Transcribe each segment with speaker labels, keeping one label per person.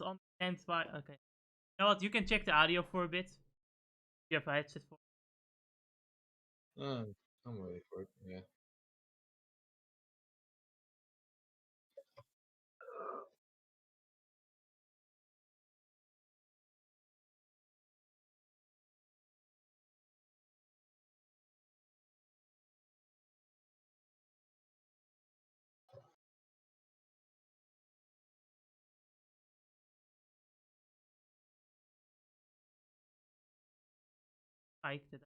Speaker 1: understand why. Okay. You know what? You can check the audio for a bit. You have a headset for.
Speaker 2: I'm waiting for it. Yeah.
Speaker 1: Mic that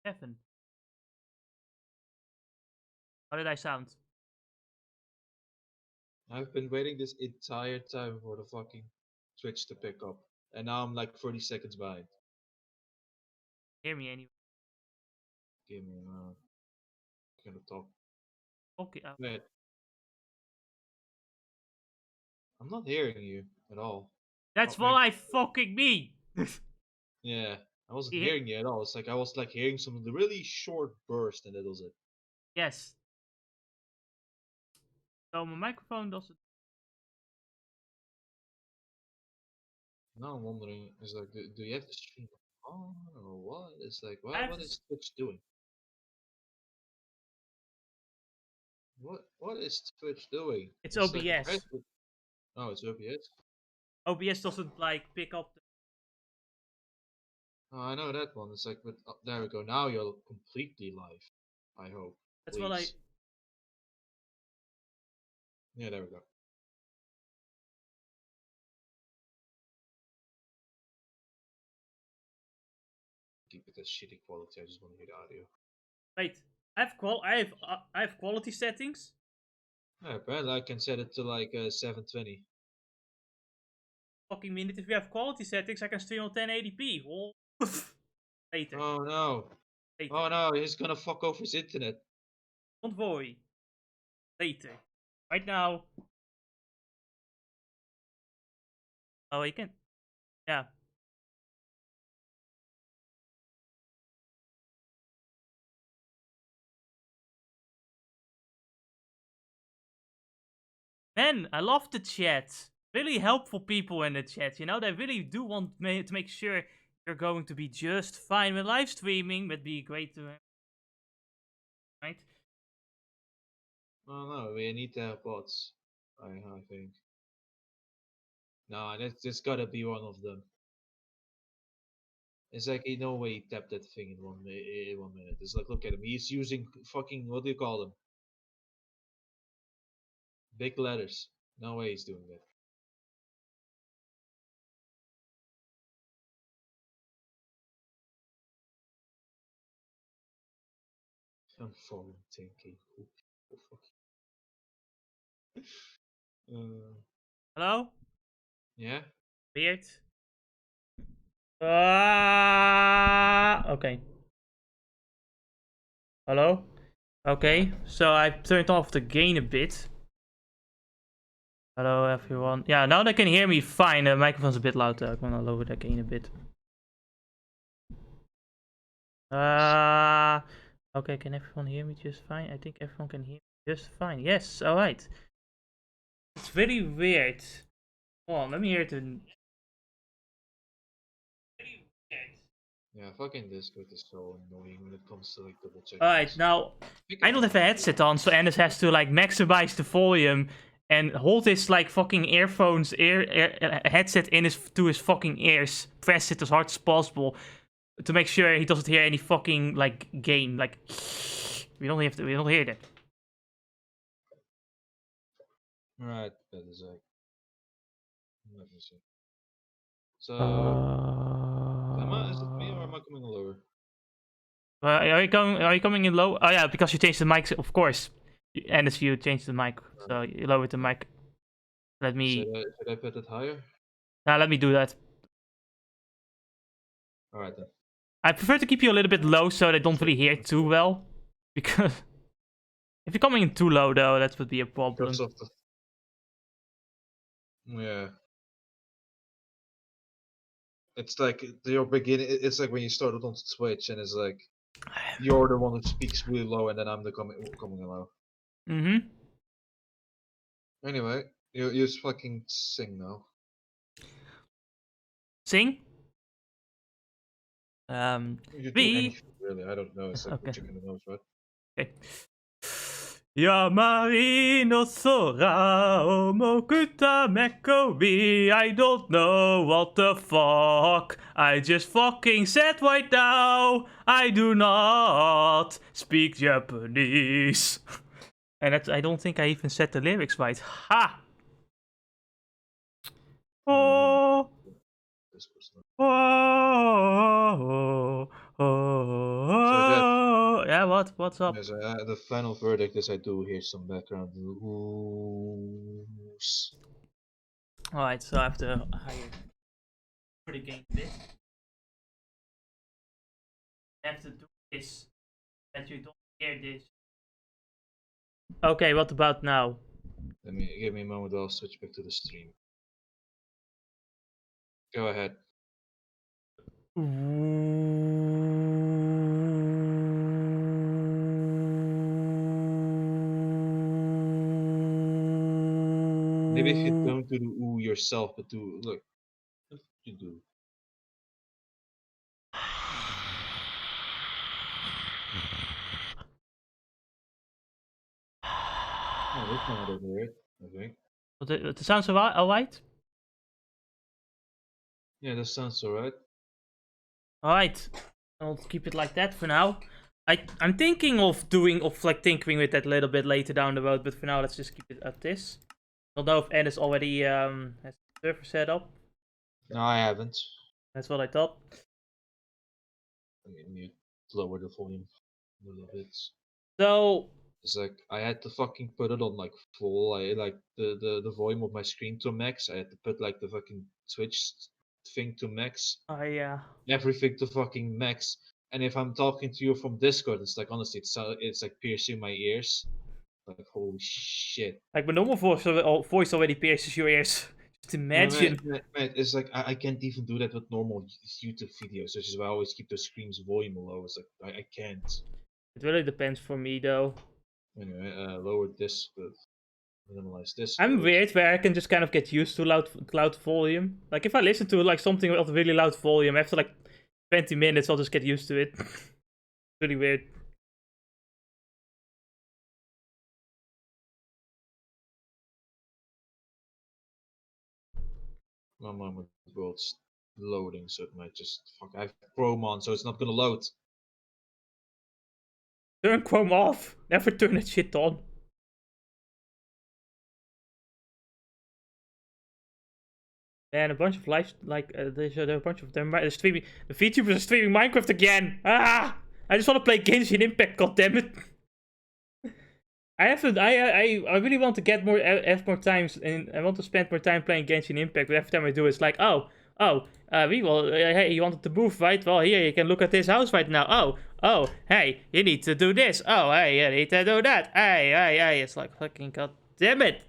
Speaker 1: Kevin. How did I sound?
Speaker 2: I've been waiting this entire time for the fucking Twitch to pick up, and now I'm like 30 seconds behind.
Speaker 1: Hear me anyway.
Speaker 2: Give me gonna talk.
Speaker 1: Okay.
Speaker 2: Wait, I'm not hearing you at all.
Speaker 1: That's
Speaker 2: Oh,
Speaker 1: what
Speaker 2: maybe.
Speaker 1: I fucking mean.
Speaker 2: Yeah, I wasn't
Speaker 1: You hear-
Speaker 2: hearing you at all. It's like I was like hearing some really short burst, and that was it.
Speaker 1: yes. So my microphone doesn't.
Speaker 2: Now I'm wondering, is like, do you have the stream on or what? It's like,
Speaker 1: I have
Speaker 2: what
Speaker 1: this.
Speaker 2: is Twitch doing? What is Twitch doing?
Speaker 1: It's
Speaker 2: It's like
Speaker 1: OBS.
Speaker 2: oh, it's OBS.
Speaker 1: OBS doesn't like pick up.
Speaker 2: Oh, I know that one. It's like, but there we go. Now you're completely live. I hope.
Speaker 1: That's what I.
Speaker 2: Please. Yeah, there we go. Keep it as shitty quality. I just want to hear the audio.
Speaker 1: Wait. I have quality settings.
Speaker 2: Yeah, apparently I can set it to like 720.
Speaker 1: Fucking minute. If you have quality settings, I can stream on 1080p. Well, later.
Speaker 2: Oh no.
Speaker 1: Later.
Speaker 2: Oh no, he's gonna fuck over his internet.
Speaker 1: Don't worry. Later. Right now. Oh, you can. Yeah. Man, I love the chat. Really helpful people in the chat. You know, they really do want to make sure you're going to be just fine with live streaming, but be great to. Right?
Speaker 2: Oh no, we need to have bots. I think. No, that's gotta be one of them. It's like he no way he tapped that thing in 1 minute. It's like look at him. He's using fucking what do you call them? Big letters. No way he's doing that. I'm forward thinking. Oh, fuck.
Speaker 1: Hello?
Speaker 2: Yeah.
Speaker 1: Weird. Okay. Hello? Okay,
Speaker 2: Yeah.
Speaker 1: so I turned off the gain a bit. Hello everyone. Yeah, now they can hear me fine. The microphone's a bit loud though. I'm gonna lower the gain a bit. Okay, can everyone hear me just fine? I think everyone can hear me just fine. Yes, alright. It's very weird. Hold on, let me hear it.
Speaker 2: Yeah, fucking Discord is so annoying when it comes to like double checking.
Speaker 1: Alright, now I don't have a headset on, so Anders has to like maximize the volume and hold his like fucking earphones, headset in his to his fucking ears, press it as hard as possible to make sure he doesn't hear any fucking like gain. Like we don't hear that.
Speaker 2: Right, that is like. Let me see. So, is it me or am I coming lower?
Speaker 1: Are you coming in low? Oh yeah, because you changed the mic, of course. And as you changed the mic, so you lowered the mic. Let me.
Speaker 2: Should I put it higher?
Speaker 1: Now let me do that.
Speaker 2: Alright then.
Speaker 1: I prefer to keep you a little bit low so they don't really hear too well. Because if you're coming in too low though, that would be a problem.
Speaker 2: Yeah. It's like your beginning. It's like when you started on Twitch, and it's like you're the one who speaks really low, and then I'm the coming low.
Speaker 1: Mm-hmm.
Speaker 2: Anyway, you just fucking sing now.
Speaker 1: Sing.
Speaker 2: You do
Speaker 1: We.
Speaker 2: anything really. I don't know. It's like
Speaker 1: Okay.
Speaker 2: chicken and nose, right?
Speaker 1: Okay. 山の空をもくためこび I don't know what the fuck I just fucking said right now I do not speak Japanese and that's, I don't think I even said the lyrics right. Ha! Oh,
Speaker 2: This person.
Speaker 1: oh, oh, yeah, what's up?
Speaker 2: Yes, the final verdict is I do hear some background oohs.
Speaker 1: Alright, so I have to hire for the game bit. I have to do this that you don't hear this. Okay, what about now?
Speaker 2: Give me a moment. I'll switch back to the stream. Go ahead. Maybe if you don't do the ooh yourself, but do look, what you do. Oh, this one I don't hear it. I think.
Speaker 1: It sounds alright?
Speaker 2: Yeah, that sounds alright.
Speaker 1: Alright. I'll keep it like that for now. I'm thinking of tinkering with that a little bit later down the road, but for now let's just keep it at this. I don't know if Ennis already has the server set up.
Speaker 2: No, I haven't.
Speaker 1: That's what I thought.
Speaker 2: I mean, you lower the volume a little bit.
Speaker 1: So
Speaker 2: It's like I had to fucking put it on like full. I like the volume of my screen to max. I had to put like the fucking Twitch thing to max. Everything to fucking max. And if I'm talking to you from Discord, it's like honestly, it's like piercing my ears. Like holy shit.
Speaker 1: like my normal voice already pierces your ears. Just imagine.
Speaker 2: Man, it's like I can't even do that with normal YouTube videos, which is why I always keep the screen's volume low. It's like I can't.
Speaker 1: It really depends for me though.
Speaker 2: Anyway, lower this, but minimize this.
Speaker 1: I'm weird where I can just kind of get used to loud volume. Like if I listen to like something with a really loud volume, after like 20 minutes I'll just get used to it. Really weird.
Speaker 2: One moment, the world's loading, so it might just fuck. I have Chrome on, so it's not gonna load.
Speaker 1: Turn Chrome off. Never turn that shit on. And a bunch of there's a bunch of them. Streaming. The VTubers are streaming Minecraft again. Ah! I just want to play Genshin Impact. God damn it! I haven't. I really want to get have more times, and I want to spend more time playing Genshin Impact. But every time I do, it's like, we will. Hey, you wanted to move, right? Well, here you can look at this house right now. Oh, hey, you need to do this. Oh, hey, you need to do that. Hey. It's like fucking god damn it!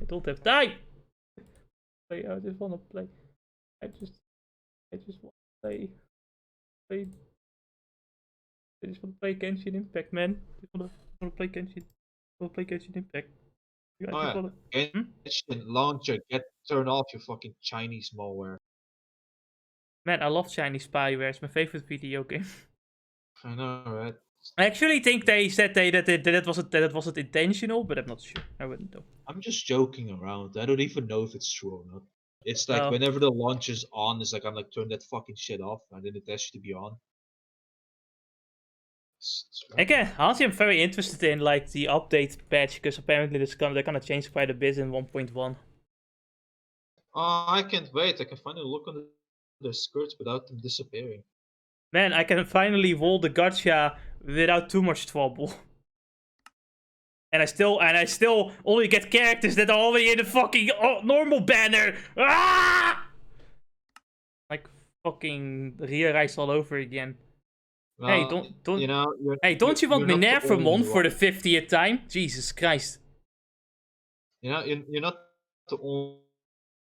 Speaker 1: I don't have time. I just want to play. I just want to play. I just want to play Genshin Impact, man. I just want to play Genshin. I want to play Genshin Impact.
Speaker 2: Genshin launcher, turn off your fucking Chinese malware.
Speaker 1: Man, I love Chinese spyware. It's my favorite video game.
Speaker 2: I know, right?
Speaker 1: I actually think they said that it wasn't intentional, but I'm not sure. I wouldn't know.
Speaker 2: I'm just joking around. I don't even know if it's true or not. It's like whenever the launch is on, it's like I'm like turn that fucking shit off, and then it has to be on.
Speaker 1: Again, honestly, I'm very interested in like the update patch because apparently they're gonna change quite a bit in 1.1.
Speaker 2: I can't wait. I can finally look under their skirts without them disappearing.
Speaker 1: Man, I can finally roll the gacha without too much trouble. And I still only get characters that are already in the fucking normal banner. Ah! Like fucking Realize all over again. Well, hey, don't.
Speaker 2: You know,
Speaker 1: don't you want Minervamon for the 50th time? Jesus Christ.
Speaker 2: You know, you're not the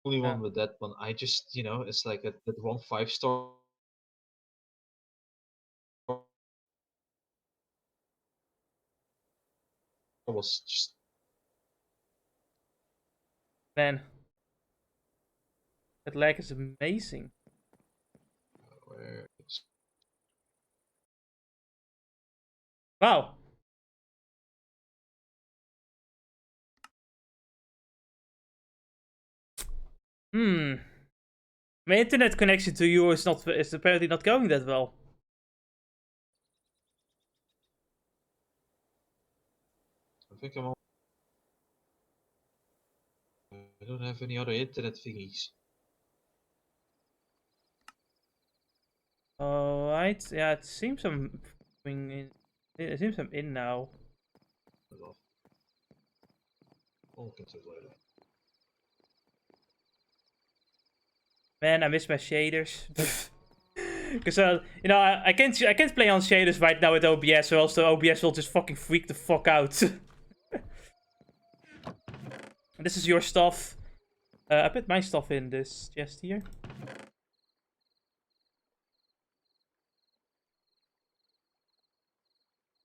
Speaker 2: only one with that one. I just, you know, it's like that one 5-star was just.
Speaker 1: Man, that lag is amazing. Wow. My internet connection to you is apparently not going that well.
Speaker 2: I think I'm on. I don't have any other internet thingies.
Speaker 1: Alright, yeah, it seems I'm in. It seems I'm in now. Man, I miss my shaders. Because you know, I can't play on shaders right now with OBS, or else the OBS will just fucking freak the fuck out. This is your stuff. I put my stuff in this chest here.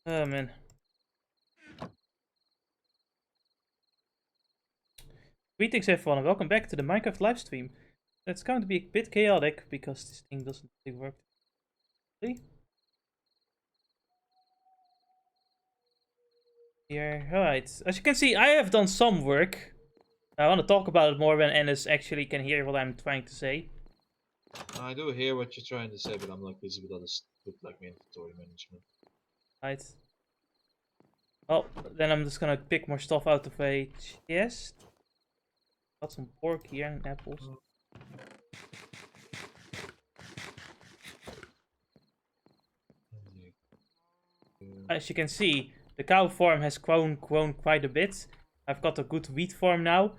Speaker 1: Oh man. Greetings everyone and welcome back to the Minecraft livestream. It's going to be a bit chaotic because this thing doesn't really work. Here, alright. As you can see, I have done some work. I want to talk about it more when Ennis actually can hear what I'm trying to say.
Speaker 2: I do hear what you're trying to say, but I'm like busy with other with like my inventory management.
Speaker 1: Right. Well, then I'm just gonna pick more stuff out of a chest. Got some pork here and apples. As you can see, the cow farm has grown quite a bit. I've got a good wheat farm now.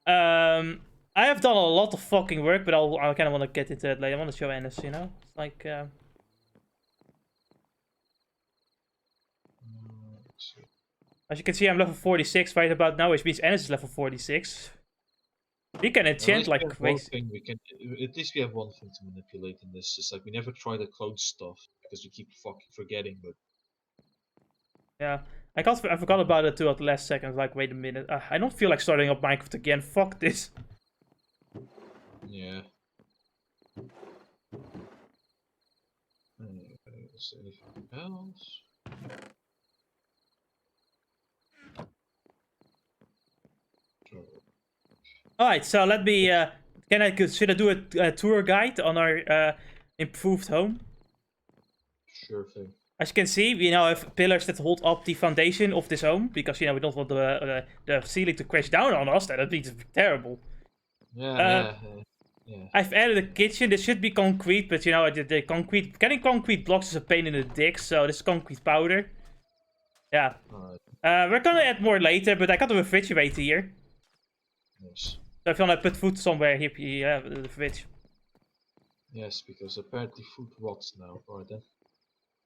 Speaker 1: I have done a lot of fucking work, but I kind of want to get into it later. I want to show Ennis, you know? It's like, as you can see, I'm level 46 right about now, which means Ennis is level 46. We can enchant like crazy.
Speaker 2: At least we have one thing to manipulate in this. It's like we never try to clone stuff because we keep fucking forgetting. But
Speaker 1: yeah, I forgot about it too at the last second. Like, wait a minute, I don't feel like starting up Minecraft again. Fuck this.
Speaker 2: Yeah. Is anything else?
Speaker 1: Alright, so let me, should I do a tour guide on our improved home?
Speaker 2: Sure thing.
Speaker 1: As you can see, we now have pillars that hold up the foundation of this home, because, you know, we don't want the ceiling to crash down on us. That'd be terrible.
Speaker 2: Yeah.
Speaker 1: I've added a kitchen. This should be concrete, but, you know, the concrete, getting concrete blocks is a pain in the dick, so this is concrete powder. Yeah. We're gonna add more later, but I got a refrigerator here.
Speaker 2: Nice.
Speaker 1: So if you want to put food somewhere, here you have the fridge.
Speaker 2: Yes, because apparently food rots now, or then.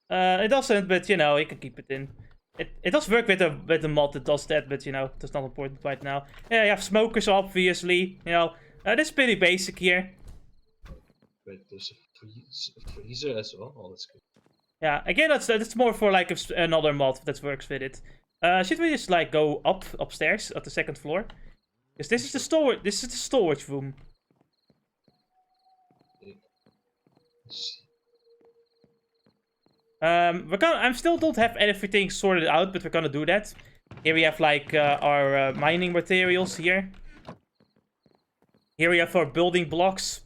Speaker 1: It doesn't, but you know, you can keep it in. It does work with the mod that does that, but you know, that's not important right now. Yeah, you have smokers, obviously. You know, this is pretty basic here.
Speaker 2: Wait, there's a freezer as well. Oh, that's good.
Speaker 1: Yeah, again, that's more for like another mod that works with it. Should we just like go upstairs at the second floor? Because this is the storage. This is the storage room. I still don't have everything sorted out, but we're gonna do that. Here we have like our mining materials here. Here we have our building blocks.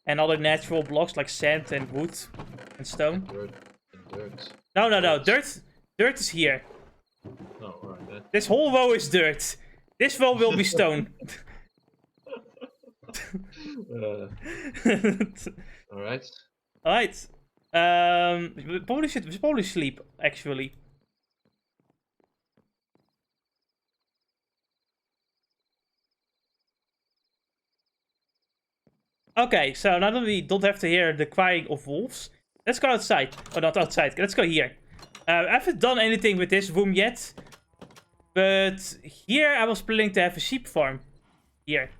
Speaker 1: And other natural blocks like sand and wood and stone.
Speaker 2: Dirt.
Speaker 1: No. Dirt is here.
Speaker 2: Oh, alright then.
Speaker 1: This whole row is dirt. This row will be stone.
Speaker 2: Alright.
Speaker 1: Alright. We probably sleep, actually. Okay, so now that we don't have to hear the crying of wolves, let's go outside. Oh, not outside. Let's go here. I haven't done anything with this room yet. But here I was planning to have a sheep farm. here.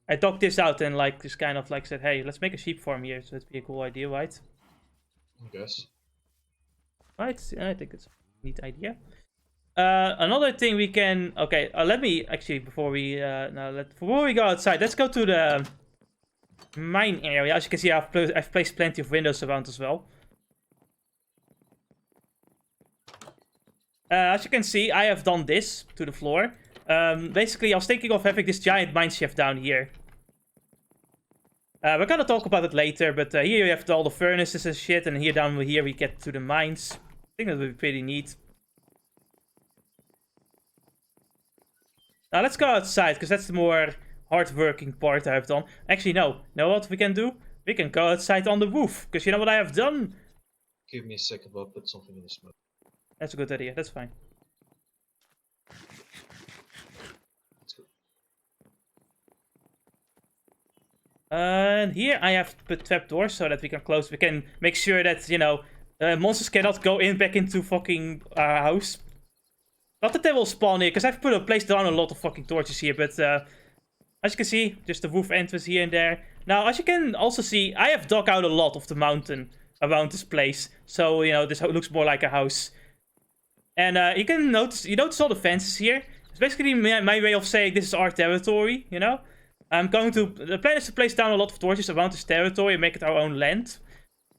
Speaker 1: I docked this out and like just kind of like said, hey, let's make a sheep farm here. So that'd be a cool idea, right?
Speaker 2: I guess.
Speaker 1: Right, I think it's a neat idea. Another thing we can... Okay, let me... Actually, before we go outside, let's go to the mine area. As you can see, I've placed plenty of windows around as well. As you can see, I have done this to the floor. Basically, I was thinking of having this giant mine shaft down here. We're gonna talk about it later, but here you have all the furnaces and shit, and here down here we get to the mines. I think that would be pretty neat. Now let's go outside, because that's the more hard-working part I've done. Actually, no. You know what we can do? We can go outside on the roof, because you know what I have done?
Speaker 2: Give me a second, I'll put something in the smoke.
Speaker 1: That's a good idea, that's fine. And here I have put trapdoors so that we can close. We can make sure that, you know, monsters cannot go back into fucking our house. Not that they will spawn here, because I've placed down a lot of fucking torches here, but as you can see, just the roof entrance here and there. Now, as you can also see, I have dug out a lot of the mountain around this place. So, you know, this looks more like a house. And you notice all the fences here. It's basically my way of saying this is our territory, you know? The plan is to place down a lot of torches around this territory and make it our own land.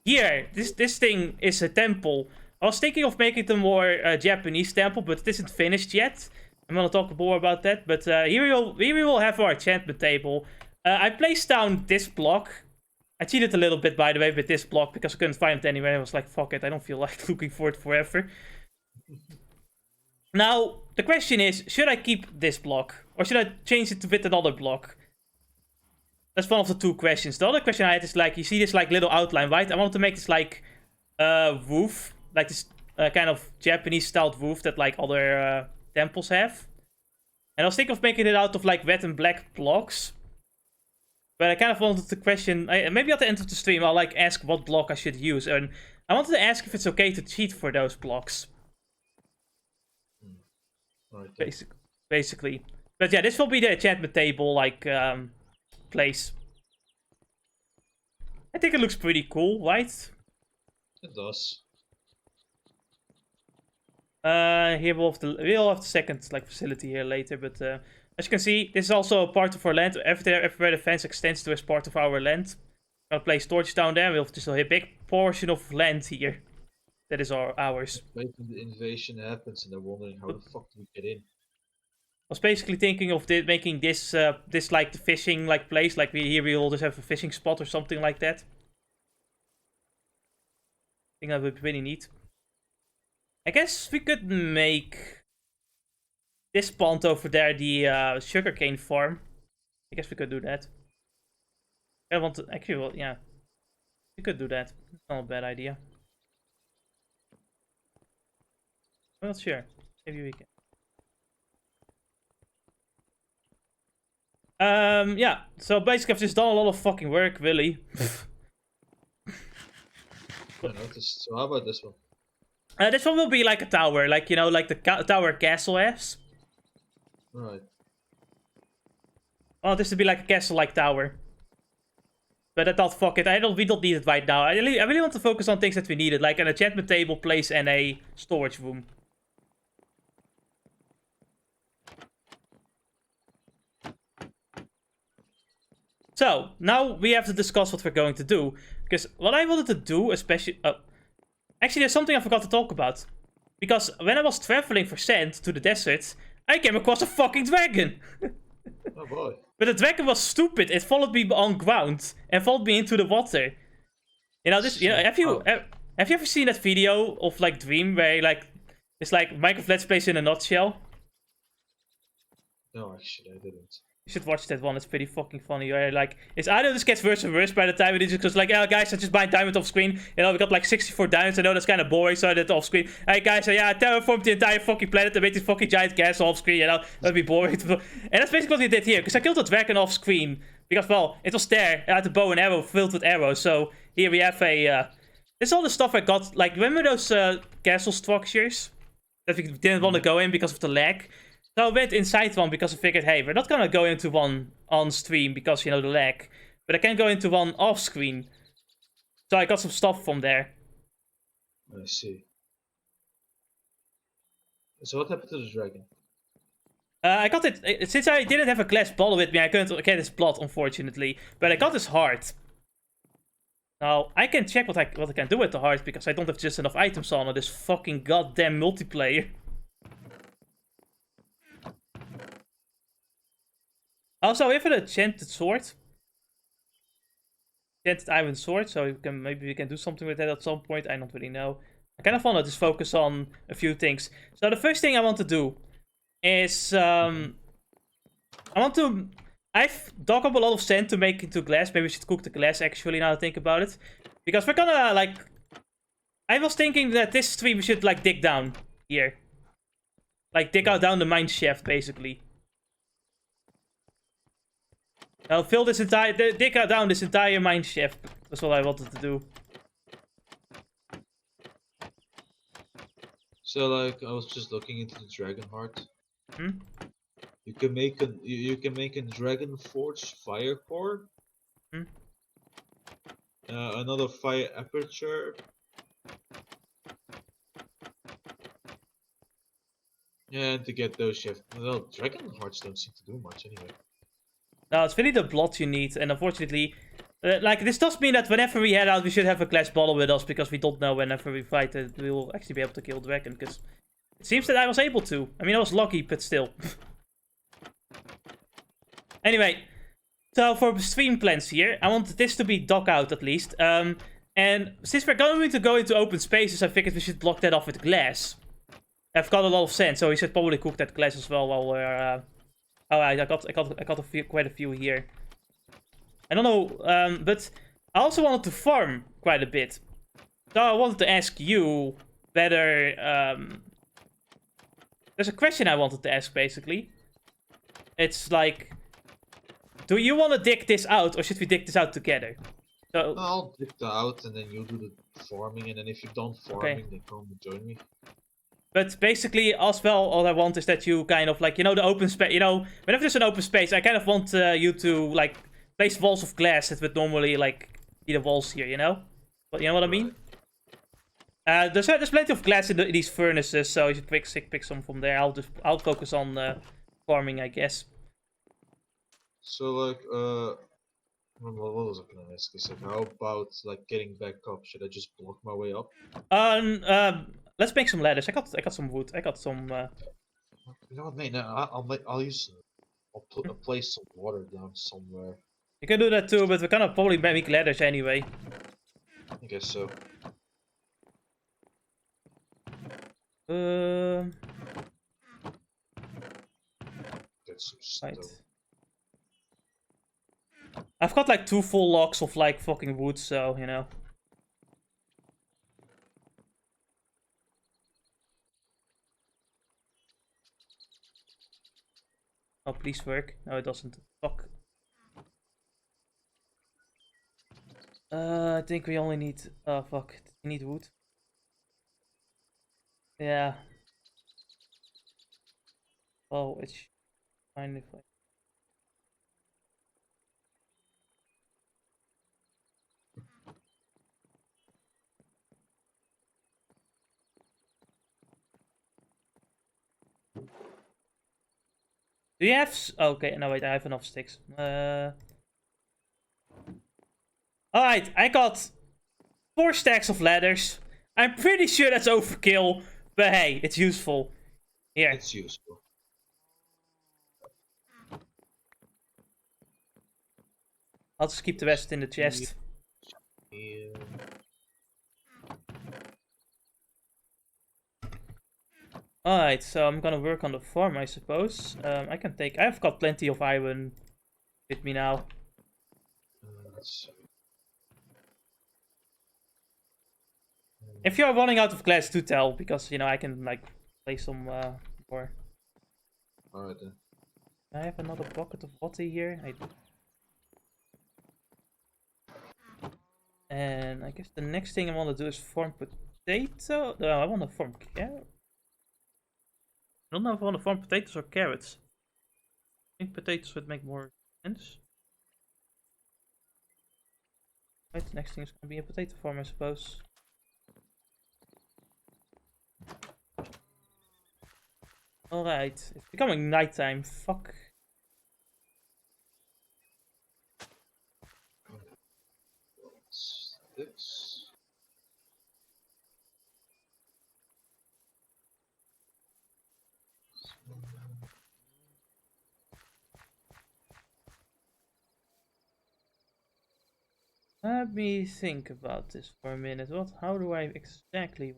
Speaker 1: Here, this thing is a temple. I was thinking of making it a more Japanese temple, but it isn't finished yet. I'm gonna talk more about that, but here we will have our enchantment table. I placed down this block. I cheated a little bit, by the way, with this block, because I couldn't find it anywhere. I was like, fuck it, I don't feel like looking for it forever. Now, the question is, should I keep this block? Or should I change it with another block? That's one of the two questions. The other question I had is like, you see this like little outline, right? I wanted to make this like roof, like this kind of Japanese styled roof that like other temples have. And I was thinking of making it out of like red and black blocks. But I kind of wanted to question, maybe at the end of the stream I'll like ask what block I should use. And I wanted to ask if it's okay to cheat for those blocks.
Speaker 2: Right.
Speaker 1: Basically. But yeah, this will be the enchantment table like place. I think it looks pretty cool, right?
Speaker 2: It does.
Speaker 1: Here we'll have the second like facility here later, but as you can see, this is also a part of our land. Everywhere the fence extends to is part of our land. I'm gonna place torches down there. We'll have just a big portion of land here. That is ours.
Speaker 2: Wait till the invasion happens and they're wondering how the fuck do we get in.
Speaker 1: I was basically thinking of making this this like the fishing like place, like we will just have a fishing spot or something like that. I think that would be really neat. I guess we could make this pond over there the sugarcane farm. I guess we could do that. I want to actually, well, yeah, we could do that. It's not a bad idea. I'm not sure. Maybe we can. Yeah, so basically I've just done a lot of fucking work, really.
Speaker 2: So how about this one?
Speaker 1: This one will be like a tower, like, you know, like the tower castle has.
Speaker 2: Right.
Speaker 1: Oh, this would be like a castle-like tower. But I thought, fuck it, we don't need it right now. I really want to focus on things that we needed, like an enchantment table, place, and a storage room. So, now we have to discuss what we're going to do. Because what I wanted to do, especially... actually, there's something I forgot to talk about. Because when I was traveling for sand to the desert, I came across a fucking dragon.
Speaker 2: Oh boy.
Speaker 1: But the dragon was stupid. It followed me on ground and followed me into the water. You know, this. You know, have you ever seen that video of like Dream where like it's like Minecraft Let's Plays in a nutshell?
Speaker 2: No, actually, I didn't.
Speaker 1: You should watch that one. It's pretty fucking funny. Right? Like, I know this gets worse and worse by the time it is just like, oh guys, I just buy diamond off screen. You know, we got like 64 diamonds. I know that's kind of boring, so I did it off screen. Hey guys, yeah, I terraformed the entire fucking planet and made this fucking giant castle off screen. You know, that'd be boring. And that's basically what we did here, because I killed the dragon off screen because, well, it was there. I had the bow and arrow filled with arrows. So here we have a. This is all the stuff I got. Like, remember those castle structures that we didn't want to go in because of the lag? So I went inside one because I figured, hey, we're not gonna go into one on stream because, you know, the lag. But I can go into one off screen. So I got some stuff from there.
Speaker 2: I see. So what happened to the dragon?
Speaker 1: I got it, since I didn't have a glass bottle with me, I couldn't get his blood, unfortunately. But I got his heart. Now, I can check what I can do with the heart, because I don't have just enough items on this fucking goddamn multiplayer. Also, we have an enchanted sword. Enchanted iron sword, so maybe we can do something with that at some point. I don't really know. I kind of want to just focus on a few things. So the first thing I want to do is I've dug up a lot of sand to make into glass. Maybe we should cook the glass, actually, now I think about it. Because we're gonna, like... I was thinking that this stream we should, like, dig down here. Like, dig out down the mine shaft, basically. I'll fill this entire... dig out down this entire mine shaft. That's what I wanted to do.
Speaker 2: So, like, I was just looking into the dragon heart.
Speaker 1: Hmm?
Speaker 2: You can make a dragon forge fire core.
Speaker 1: Hmm?
Speaker 2: Another fire aperture. Yeah, and to get those you have, well, dragon hearts don't seem to do much anyway.
Speaker 1: No, it's really the blood you need, and unfortunately... like, this does mean that whenever we head out, we should have a glass bottle with us, because we don't know whenever we fight that we will actually be able to kill the dragon, because... It seems that I was able to. I mean, I was lucky, but still. Anyway, so for stream plans here, I want this to be dug out at least. And since we're going to go into open spaces, I figured we should block that off with glass. I've got a lot of sand, so we should probably cook that glass as well while we're... Alright, I got quite a few here. I don't know, but I also wanted to farm quite a bit. So I wanted to ask you whether... There's a question I wanted to ask, basically. It's like... Do you want to dig this out, or should we dig this out together? So...
Speaker 2: I'll dig that out, and then you do the farming, and then if you're done farming, then come and join me.
Speaker 1: But basically, as well, all I want is that you kind of, like, you know, the open space... You know, whenever there's an open space, I kind of want you to, like, place walls of glass that would normally, like, be the walls here, you know? But you know what I mean? There's plenty of glass in these furnaces, so you should pick some from there. I'll focus on farming, I guess.
Speaker 2: So, like, what was I gonna ask? Is like, how about, like, getting back up? Should I just block my way up?
Speaker 1: Let's make some ladders. I got some wood. I got some.
Speaker 2: You know what, mate? No, I'll place some water down somewhere.
Speaker 1: You can do that too, but we're gonna probably make ladders anyway.
Speaker 2: I guess so. Get some stone.
Speaker 1: Right. I've got like 2 full logs of like fucking wood, so you know. Oh, please work. No, it doesn't. Fuck. I think we only need... Oh, fuck. We need wood. Yeah. Oh, it's fine if I... Do you have... Okay, no, wait, I have enough sticks. Alright, I got 4 stacks of ladders. I'm pretty sure that's overkill, but hey, it's useful. Here.
Speaker 2: It's useful.
Speaker 1: I'll just keep the rest in the chest.
Speaker 2: Yeah.
Speaker 1: Alright, so I'm gonna work on the farm, I suppose. I've got plenty of iron with me now.
Speaker 2: Let's see.
Speaker 1: If you're running out of glass, do tell, because, you know, I can, like, place some more.
Speaker 2: Alright then.
Speaker 1: I have another bucket of water here. And I guess the next thing I want to do is farm potato. No, I want to farm carrot. I don't know if I want to farm potatoes or carrots. I think potatoes would make more sense. Right, the next thing is gonna be a potato farm, I suppose. Alright, it's becoming nighttime. Fuck.
Speaker 2: Sticks.
Speaker 1: Let me think about this for a minute. How do I exactly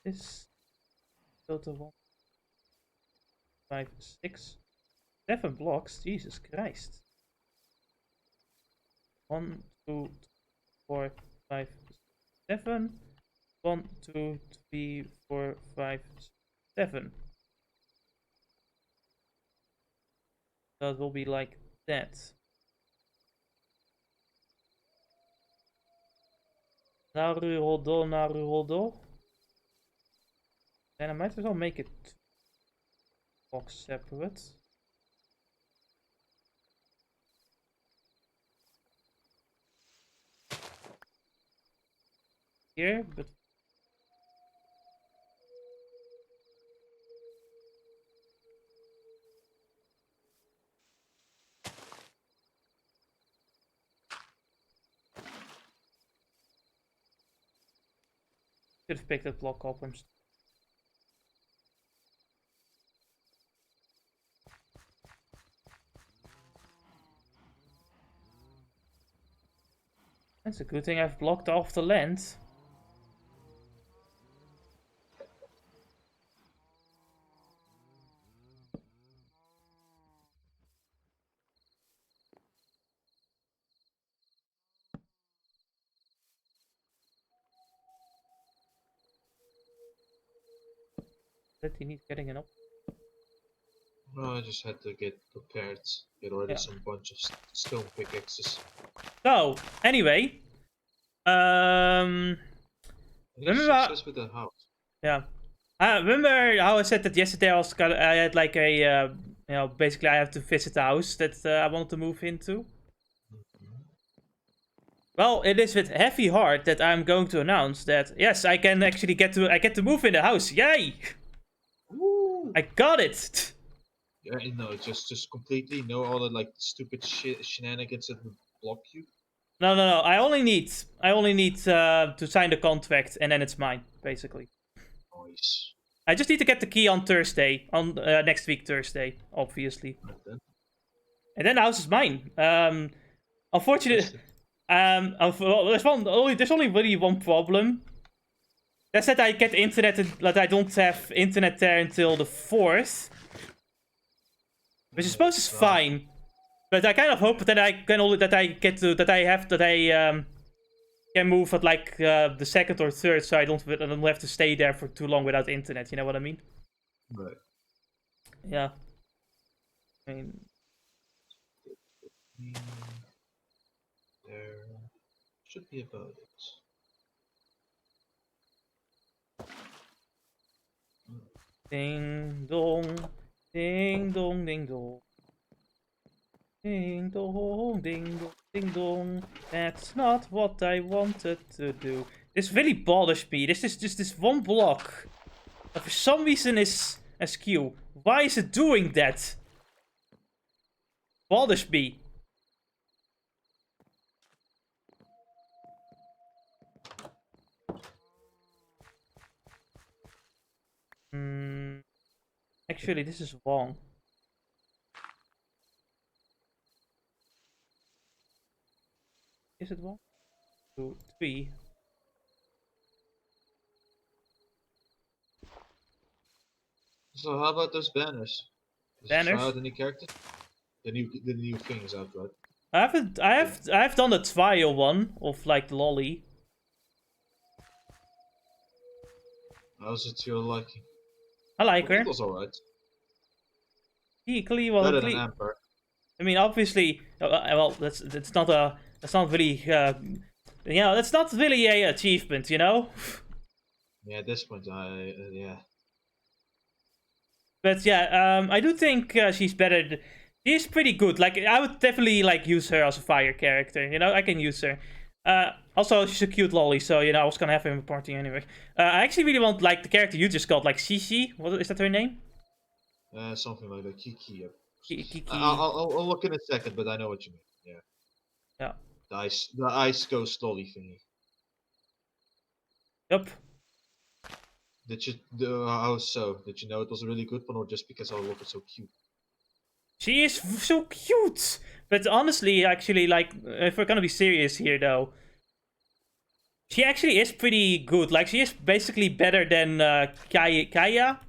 Speaker 1: this total 1, 5, 6, 7 blocks? Jesus Christ. 1, 2, 4, 5, 7. 1, 2, 3, 4, 5, 7. So it will be like that. Naruhodo, Naruhodo. And I might as well make it box separate. Here, but could have picked that block up. That's a good thing I've blocked off the land. That he needs getting an up.
Speaker 2: No, I just had to get prepared. Get already some bunch of stone pickaxes.
Speaker 1: So, anyway.
Speaker 2: Any
Speaker 1: Remember
Speaker 2: success with the house?
Speaker 1: Yeah. Remember how I said that yesterday I had like a, basically I have to visit the house that I wanted to move into? Well, it is with heavy heart that I'm going to announce that, yes, I can actually get to move in the house. Yay!
Speaker 2: Woo!
Speaker 1: I got it!
Speaker 2: Yeah, no, just completely no all the like stupid shenanigans that would block you.
Speaker 1: No. I only need to sign the contract and then it's mine, basically.
Speaker 2: Nice.
Speaker 1: I just need to get the key on Thursday, on next week Thursday, obviously. And then the house is mine. Unfortunately, there's only really one problem. That's that I get internet, that I don't have internet there until the 4th. Which I suppose is fine. But I kind of hope that I can can move at like the 2nd or 3rd, so I don't have to stay there for too long without internet. You know what I mean?
Speaker 2: Right.
Speaker 1: Yeah. I mean,
Speaker 2: there should be about it.
Speaker 1: ding dong, ding dong, ding dong. Ding dong, ding dong, ding dong. That's not what I wanted to do. This really bothers me. This is just this one block that for some reason is askew. Why is it doing that? Bothers me. Actually, this is wrong. Is it wrong? 2, 3.
Speaker 2: So how about those banners?
Speaker 1: Banners?
Speaker 2: Try out any characters? The new thing is out, right?
Speaker 1: I've done the trial one of like the lolly.
Speaker 2: How's it to your liking?
Speaker 1: I like her.
Speaker 2: It was alright.
Speaker 1: Better
Speaker 2: than Amber.
Speaker 1: I mean, obviously, well, that's not really, that's not really a achievement, you know.
Speaker 2: Yeah, at this point, yeah.
Speaker 1: But yeah, I do think she's better. She's pretty good. Like, I would definitely like use her as a fire character. You know, I can use her. Also, she's a cute lolly, so you know, I was gonna have her in the party anyway. I actually really want like the character you just got, like Shishi. What is that her name?
Speaker 2: Something like that. Kiki.
Speaker 1: Kiki.
Speaker 2: I'll look in a second, but I know what you mean. Yeah.
Speaker 1: Yeah.
Speaker 2: The ice ghost lolly thingy.
Speaker 1: Yep.
Speaker 2: Did you? How so? Did you know it was a really good one, or just because I look so cute?
Speaker 1: She is so cute. But honestly, actually, like, if we're gonna be serious here, though, she actually is pretty good. Like, she is basically better than Kaya.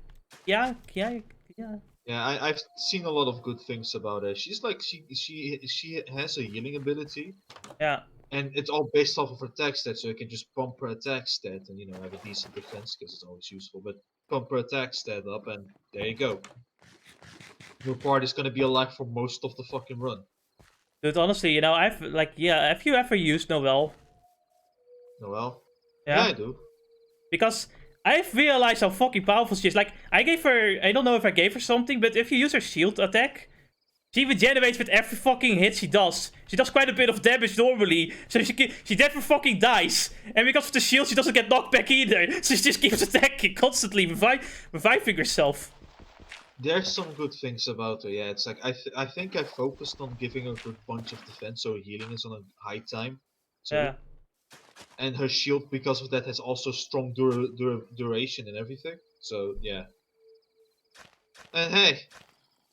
Speaker 1: Yeah, Kaya. Yeah.
Speaker 2: Yeah, I've seen a lot of good things about her. She's like she has a healing ability,
Speaker 1: Yeah.
Speaker 2: and it's all based off of her attack stat, so you can just pump her attack stat and have a decent defense because it's always useful. But pump her attack stat up, and there you go. Your party's gonna be alive for most of the fucking run.
Speaker 1: Dude, honestly, you know, I've like, yeah, have you ever used Noelle?
Speaker 2: Noelle? Yeah,
Speaker 1: Yeah.
Speaker 2: I do.
Speaker 1: Because I've realized how fucking powerful she is. Like, I gave her, I don't know if I gave her something, but if you use her shield attack, she regenerates with every fucking hit she does. She does quite a bit of damage normally, so she never fucking dies. And because of the shield, she doesn't get knocked back either. So she just keeps attacking constantly, reviving herself.
Speaker 2: There's some good things about her. Yeah, it's like I think I focused on giving her a good bunch of defense, so healing is on a high time too.
Speaker 1: Yeah.
Speaker 2: And her shield, because of that, has also strong duration and everything. So yeah. And hey,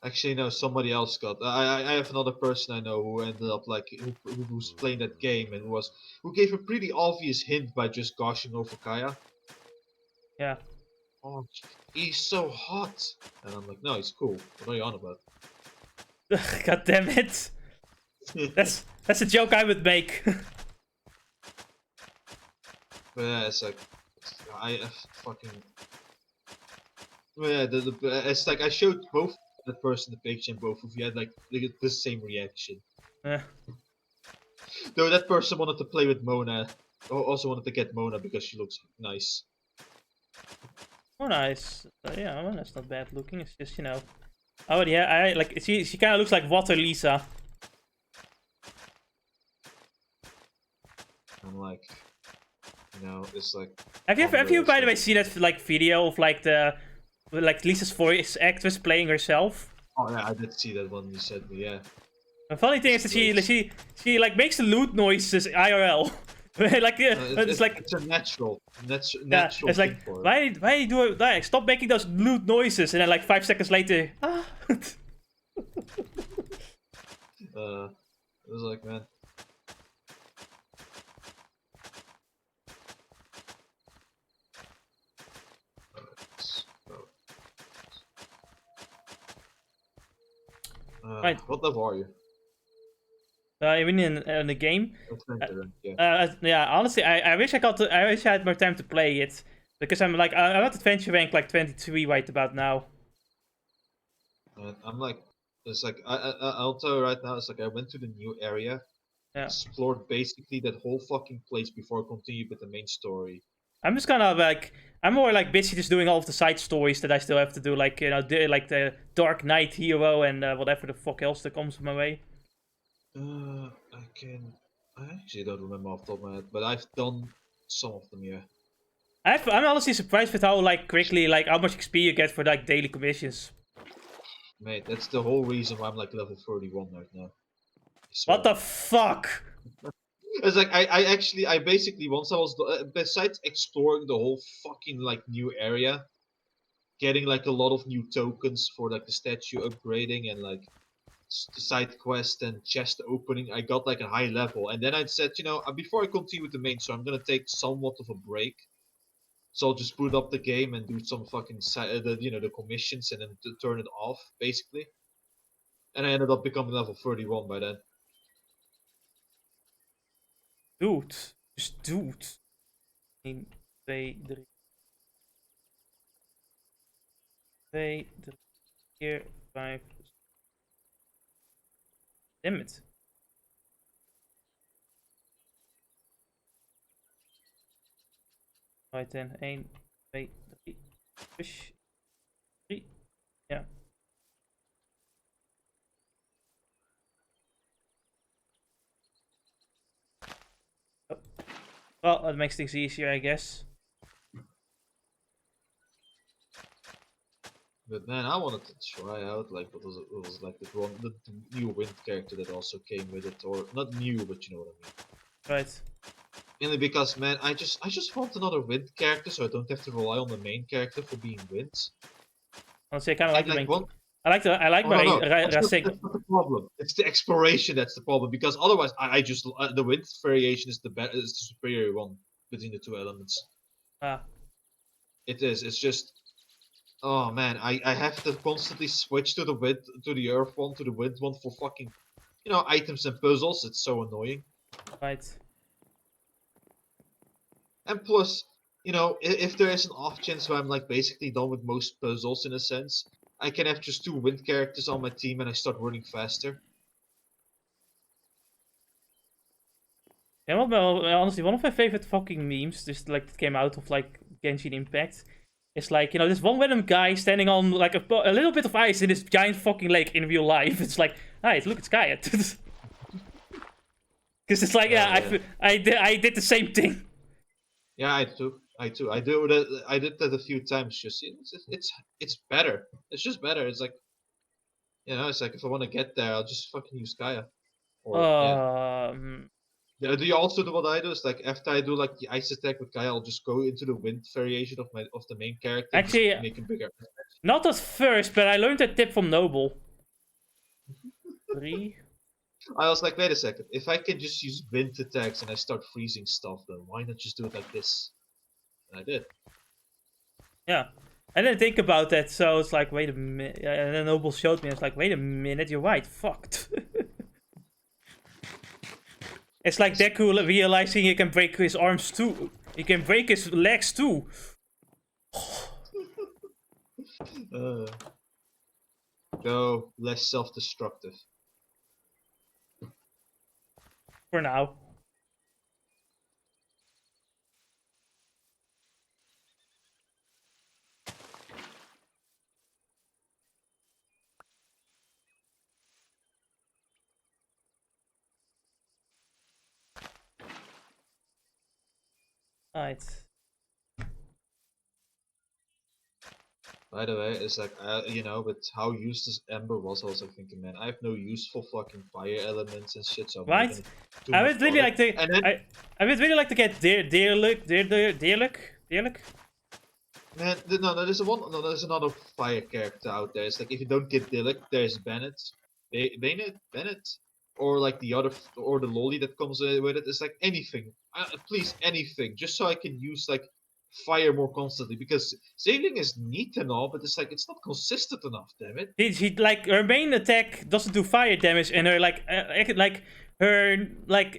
Speaker 2: actually no, somebody else got. I have another person I know who ended up like who was playing that game and who gave a pretty obvious hint by just gushing over Kaya.
Speaker 1: Yeah.
Speaker 2: Oh, he's so hot, and I'm like, no, he's cool. What are you on about?
Speaker 1: God damn it. That's a joke I would make.
Speaker 2: But yeah, it's like I fucking. Well, yeah, it's like I showed both that person the picture, and both of you had like the same reaction. Though that person wanted to play with Mona, also wanted to get Mona because she looks nice.
Speaker 1: Oh, nice. Yeah, well, that's not bad looking. It's just, you know. Oh yeah, I like she kind of looks like Water Lisa.
Speaker 2: I'm like, it's like.
Speaker 1: Have you by the way seen that like video of like Lisa's voice actress playing herself?
Speaker 2: Oh yeah, I did see that one you said me. Yeah.
Speaker 1: The funny thing is that she like makes the loot noises IRL. Like it's like
Speaker 2: it's a natural
Speaker 1: yeah, it's like
Speaker 2: for
Speaker 1: why do I stop making those loot noises, and then like 5 seconds later
Speaker 2: it was like, man.
Speaker 1: Right.
Speaker 2: What level are you?
Speaker 1: Even in the game.
Speaker 2: Yeah.
Speaker 1: Yeah. Honestly, I wish I wish I had more time to play it, because I'm like I'm at adventure rank like 23 right about now.
Speaker 2: I'm like, it's like I'll tell you right now. It's like I went to the new area,
Speaker 1: Yeah.
Speaker 2: explored basically that whole fucking place before I continued with the main story.
Speaker 1: I'm just kind of like I'm more like busy just doing all of the side stories that I still have to do, like like the Dark Knight hero and whatever the fuck else that comes my way.
Speaker 2: I actually don't remember off the top of my head, but I've done some of them, yeah.
Speaker 1: I'm honestly surprised with how like quickly, like how much XP you get for like daily commissions.
Speaker 2: Mate, that's the whole reason why I'm like level 31 right now.
Speaker 1: What the fuck?
Speaker 2: It's like I basically once I was besides exploring the whole fucking like new area, getting like a lot of new tokens for like the statue upgrading and like side quest and chest opening, I got like a high level, and then I said, before I continue with the main story, I'm gonna take somewhat of a break. So I'll just boot up the game and do some fucking the commissions and then turn it off basically. And I ended up becoming level 31 by then.
Speaker 1: Dude, just dude. 1, 2, 3. 2, 3, 4, 5. Damn it. Right then, 1, 2, 3. Push. 3. Yeah. Well, that makes things easier, I guess.
Speaker 2: But man, I wanted to try out like what was it? It was like the new wind character that also came with it, or not new, but you know what I mean.
Speaker 1: Right.
Speaker 2: Mainly because man, I just want another wind character, so I don't have to rely on the main character for being wind.
Speaker 1: Honestly, I kind of like the main.
Speaker 2: One.
Speaker 1: I like
Speaker 2: Oh no, that's
Speaker 1: Racing.
Speaker 2: not the problem. It's the exploration that's the problem because otherwise, I just the wind variation is is the superior one between the two elements.
Speaker 1: Ah.
Speaker 2: It is. It's just. Oh man, I have to constantly switch to the earth one, to the wind one for fucking, items and puzzles. It's so annoying.
Speaker 1: Right.
Speaker 2: And plus, if there is an off chance where I'm like basically done with most puzzles in a sense, I can have just 2 wind characters on my team and I start running faster.
Speaker 1: Yeah, well, honestly, one of my favorite fucking memes, just like that came out of like Genshin Impact, is like this one random guy standing on like a little bit of ice in this giant fucking lake in real life. It's like, nice, look, it's Gaia. Because it's like, yeah, I did the same thing.
Speaker 2: Yeah, I too. I too. I do that. I did that a few times. Just it's better. It's just better. It's like it's like if I want to get there, I'll just fucking use Gaia. Or yeah. Yeah, do you also do what I do? It's like after I do like the ice attack with Gaia, I'll just go into the wind variation of the main character.
Speaker 1: Actually,
Speaker 2: and just make him bigger.
Speaker 1: Not at first, but I learned that tip from Noble. 3.
Speaker 2: I was like, wait a second. If I can just use wind attacks and I start freezing stuff, then why not just do it like this? And I did.
Speaker 1: Yeah. I didn't think about that, so it's like, wait a minute. And then Noble showed me, I was like, wait a minute, you're right, fucked. It's like Deku realizing he can break his arms too. He can break his legs too.
Speaker 2: Go less self-destructive.
Speaker 1: For now. Alright.
Speaker 2: By the way, it's like, with how useless Ember was, I was like thinking, man, I have no useful fucking fire elements and shit, so
Speaker 1: Right? I would really like to. I would really like to get Deerlook.
Speaker 2: Man, there's another fire character out there. It's like if you don't get Dillick, there's Bennett, Bennett, or like the other, or the lolly that comes with it. It's like anything, please anything, just so I can use like fire more constantly, because Sailing is neat and all, but it's like it's not consistent enough. Damn it.
Speaker 1: She like her main attack doesn't do fire damage, and her her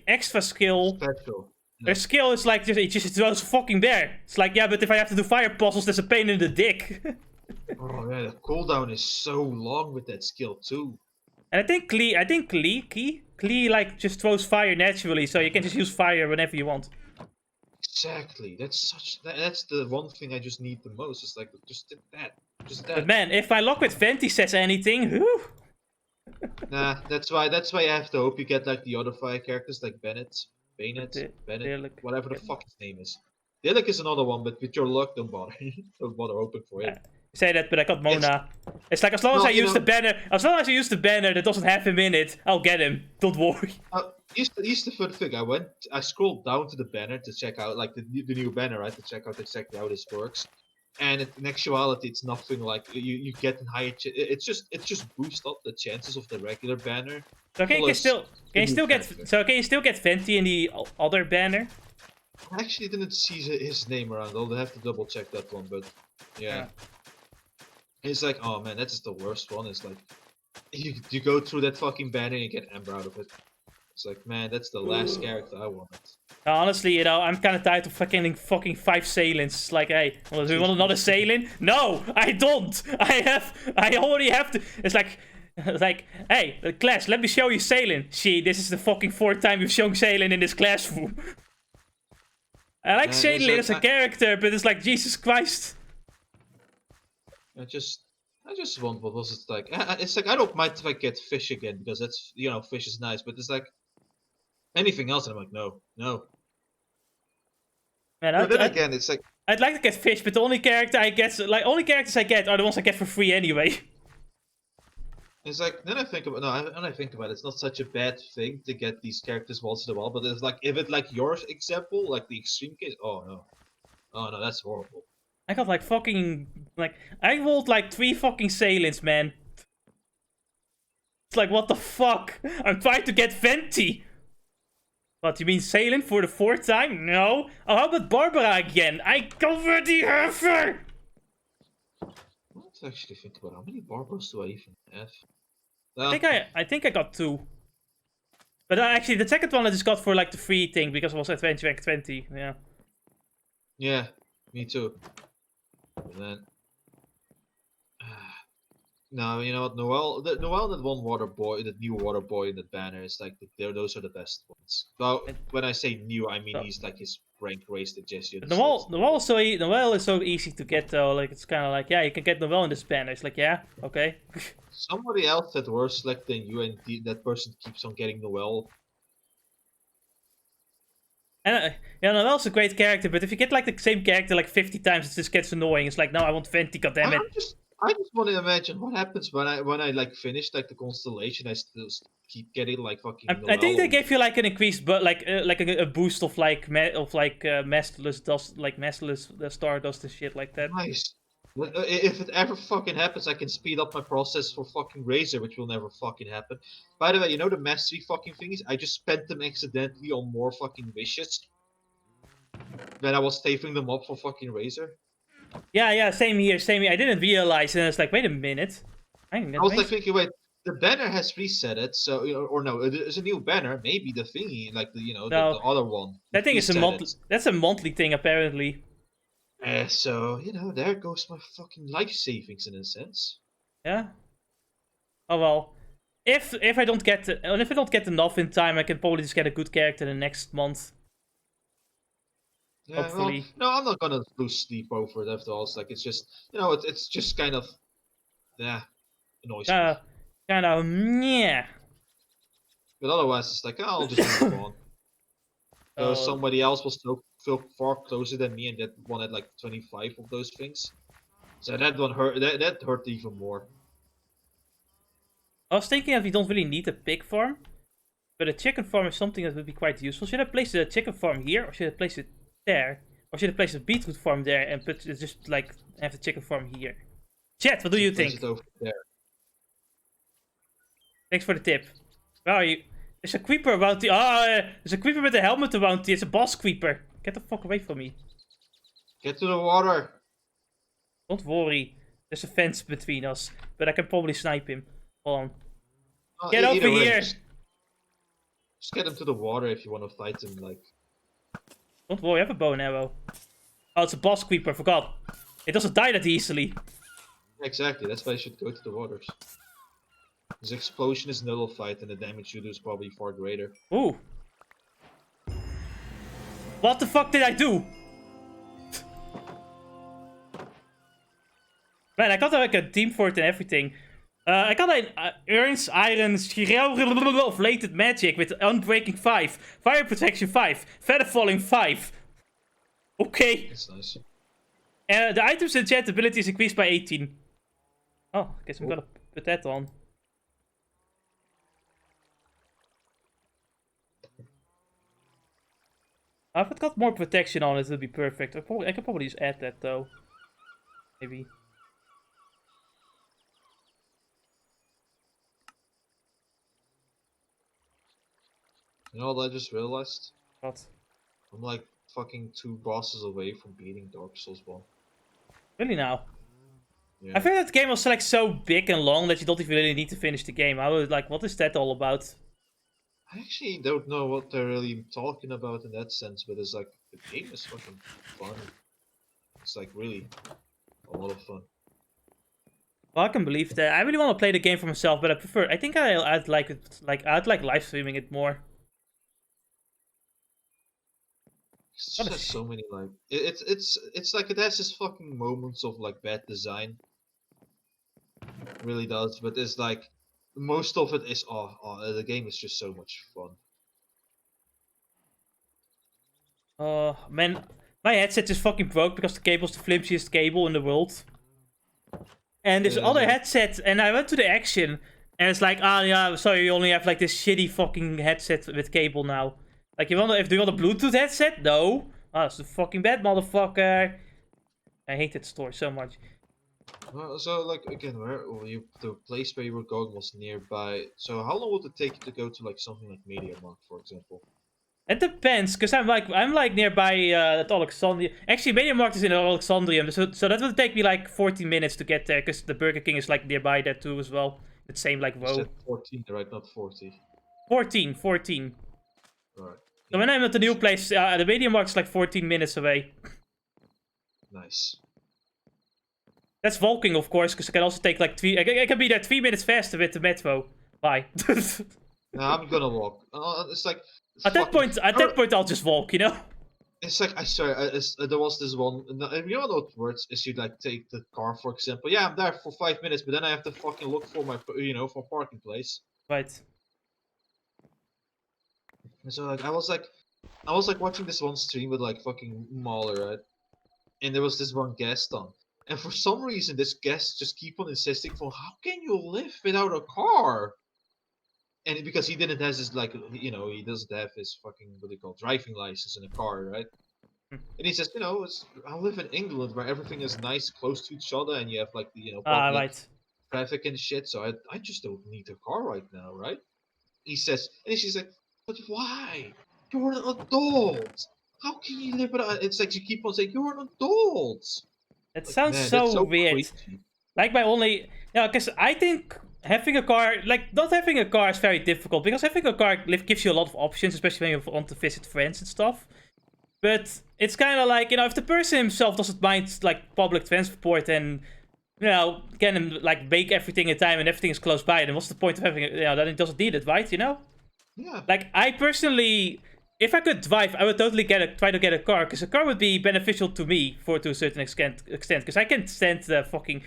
Speaker 1: extra skill.
Speaker 2: Special.
Speaker 1: Her skill is like just throws fucking there. It's like, yeah, but if I have to do fire puzzles, there's a pain in the dick.
Speaker 2: Oh yeah, the cooldown is so long with that skill too.
Speaker 1: And I think Klee like just throws fire naturally, so you can just use fire whenever you want.
Speaker 2: Exactly. That's the one thing I just need the most. It's like just that.
Speaker 1: But man, if my lock with Venti says anything, whew.
Speaker 2: Nah, that's why you have to hope you get like the other fire characters like Bennett, whatever the fuck his name is. Dillick is another one, but with your luck, don't bother. Don't bother hoping for it.
Speaker 1: Say that, but I got Mona. It's like as long as I use the banner, that doesn't have him in it, I'll get him. Don't worry.
Speaker 2: Here's the fun thing. I scrolled down to the banner to check out like the new banner, right? To check out exactly how this works. And in actuality, it's nothing like you get in higher. It's just boost up the chances of the regular banner.
Speaker 1: So can you still get Venti in the other banner?
Speaker 2: I actually didn't see his name around. I'll have to double check that one, but yeah. It's like, oh man, that's the worst one. It's like you go through that fucking banner and you get Ember out of it. It's like, man, that's the last character I wanted.
Speaker 1: Honestly, I'm kind of tired of fucking 5 Sailins. Like, hey, do you want another Sailin? No, I don't. I already have to. It's like, hey, class, let me show you Sailin. See, this is the fucking 4th time you've shown Sailin in this classroom. I like Sailin as a character, but it's like, Jesus Christ.
Speaker 2: I just want what was it like? It's like I don't mind if I get fish again because that's fish is nice, but it's like anything else, and I'm like no.
Speaker 1: Man,
Speaker 2: But then again, it's like
Speaker 1: I'd like to get fish, but the only character I get, only characters I get are the ones I get for free anyway.
Speaker 2: It's like then I think about it, it's not such a bad thing to get these characters once in a while. But it's like if it like your example, like the extreme case, oh no, that's horrible.
Speaker 1: I got like fucking I rolled like 3 fucking Salins, man. It's like what the fuck? I'm trying to get Venti. What, you mean Salin for the 4th time? No. Oh, how about Barbara again? I already have her.
Speaker 2: Let's actually think about how many Barbaros do I even have.
Speaker 1: I think I got 2. But actually, the second one I just got for like the free thing because it was Adventure Rank 20. Yeah.
Speaker 2: Yeah, me too. And then, no, you know what? Noel, that one water boy, that new water boy in the banner is like those are the best ones. Well, when I say new, I mean he's like his rank raised at Jesse.
Speaker 1: Noel is so easy to get though. Like it's kind of like yeah, you can get Noel in this banner. It's like yeah, okay.
Speaker 2: Somebody else that worse select than you, and that person keeps on getting Noel.
Speaker 1: And yeah, Noel's a great character, but if you get like the same character like 50 times, it just gets annoying. It's like no, I want Venti, goddammit.
Speaker 2: I just want to imagine what happens when I like finish like the constellation. I still keep getting like fucking.
Speaker 1: I think they gave you like an increased, but like a boost of Masterless dust, like Masterless the Stardust and shit like that.
Speaker 2: Nice. If it ever fucking happens, I can speed up my process for fucking Razor, which will never fucking happen. By the way, you know the mastery fucking thingies? I just spent them accidentally on more fucking wishes. When I was saving them up for fucking Razor.
Speaker 1: Yeah, same here. I didn't realize, and it's like, wait a minute.
Speaker 2: I was like thinking, wait, the banner has reset it, so or no, there's a new banner. Maybe the thingy, like the the other one.
Speaker 1: That thing is a monthly. That's a monthly thing, apparently.
Speaker 2: So there goes my fucking life savings in a sense.
Speaker 1: Yeah. Oh well. If I don't get enough in time, I can probably just get a good character the next month.
Speaker 2: Yeah, hopefully. Well, no, I'm not gonna lose sleep over it after all. It's like it's just it's just kind of annoys me.
Speaker 1: Kind of yeah.
Speaker 2: But otherwise, it's like I'll just move on. So somebody else was so far closer than me, and that one had like 25 of those things. So that one hurt. That hurt even more.
Speaker 1: I was thinking that we don't really need a pig farm, but a chicken farm is something that would be quite useful. Should I place the chicken farm here, or should I place it there? Or should I place a beetroot farm there and just like have the chicken farm here? Chat, what do you think?
Speaker 2: It over there.
Speaker 1: Thanks for the tip. Where are you? There's a creeper around the. There's a creeper with a helmet around the. It's a boss creeper. Get the fuck away from me.
Speaker 2: Get to the water.
Speaker 1: Don't worry. There's a fence between us, but I can probably snipe him. Hold on. Get over here.
Speaker 2: Just get him to the water if you want to fight him. Like.
Speaker 1: Don't worry, I have a bow and arrow. Oh, it's a boss creeper. I forgot. It doesn't die that easily.
Speaker 2: Exactly. That's why you should go to the waters. His explosion is nullified, and the damage you do is probably far greater.
Speaker 1: Ooh. What the fuck did I do? Man, I got like a team for it and everything. I got an Earns, Iron, Flated Magic with Unbreaking 5, Fire Protection 5, Feather Falling 5. Okay.
Speaker 2: That's nice.
Speaker 1: The item's enchant ability is increased by 18. Oh, I guess I'm gonna put that on. If it got more protection on it, it would be perfect. I could probably just add that though. Maybe.
Speaker 2: You know what I just realized?
Speaker 1: What?
Speaker 2: I'm like fucking 2 bosses away from beating Dark Souls 1.
Speaker 1: Really now?
Speaker 2: Yeah.
Speaker 1: I think that game was like so big and long that you don't even really need to finish the game. I was like, what is that all about?
Speaker 2: I actually don't know what they're really talking about in that sense, but it's like the game is fucking fun. It's like really a lot of fun.
Speaker 1: Well, I can believe that. I really want to play the game for myself, but I think I'd like it. I'd like live streaming it more.
Speaker 2: It's just so many like it's like it has this fucking moments of like bad design. It really does, but it's like most of it is the game is just so much fun.
Speaker 1: Man, My headset just fucking broke because the cable's the flimsiest cable in the world. And this other headset, and I went to the Action, and it's like, ah, yeah, sorry, you only have like this shitty fucking headset with cable now. Like, do you want a Bluetooth headset? No. Oh, it's a fucking bad motherfucker. I hate that store so much.
Speaker 2: So, like, again, the place where you were going was nearby. So, how long would it take you to go to like something like MediaMarkt, for example?
Speaker 1: It depends, because I'm like nearby at Alexandria. Actually, MediaMarkt is in Alexandria, so that would take me like 40 minutes to get there, because the Burger King is like nearby there too as well. The same like
Speaker 2: You said 14, right? Not 40.
Speaker 1: 14.
Speaker 2: Right.
Speaker 1: So when I'm at the new place, the MediaMarkt is like 14 minutes away.
Speaker 2: Nice.
Speaker 1: That's walking, of course, because I can also take like I can be there 3 minutes faster with the metro. Bye.
Speaker 2: No, I'm gonna walk. It's like
Speaker 1: at that point, I'll just walk. You know.
Speaker 2: It's like I swear, there was this one. You know what words is you like take the car, for example. Yeah, I'm there for 5 minutes, but then I have to fucking look for my for parking place.
Speaker 1: Right.
Speaker 2: And so like I was like watching this one stream with like fucking Mahler, right? And there was this one guest on, and for some reason this guest just keep on insisting for how can you live without a car? And because he didn't have his like he doesn't have his fucking what do you call driving license in a car, right? And he says, I live in England where everything is nice, close to each other, and you have like the public
Speaker 1: right.
Speaker 2: traffic and shit. So I just don't need a car right now, right? He says, and she's like, but why? You're an adult. How can you live without? It's like you keep on saying you're an adult.
Speaker 1: It sounds so weird. Crazy. Like my only, because I think having a car, like not having a car is very difficult because having a car gives you a lot of options, especially when you want to visit friends and stuff. But it's kind of like, if the person himself doesn't mind like public transport and can like make everything in time and everything is close by, then what's the point of having it? Then it doesn't need it, right?
Speaker 2: Yeah.
Speaker 1: Like I personally, if I could drive, I would totally try to get a car because a car would be beneficial to me to a certain extent because I can't stand the fucking.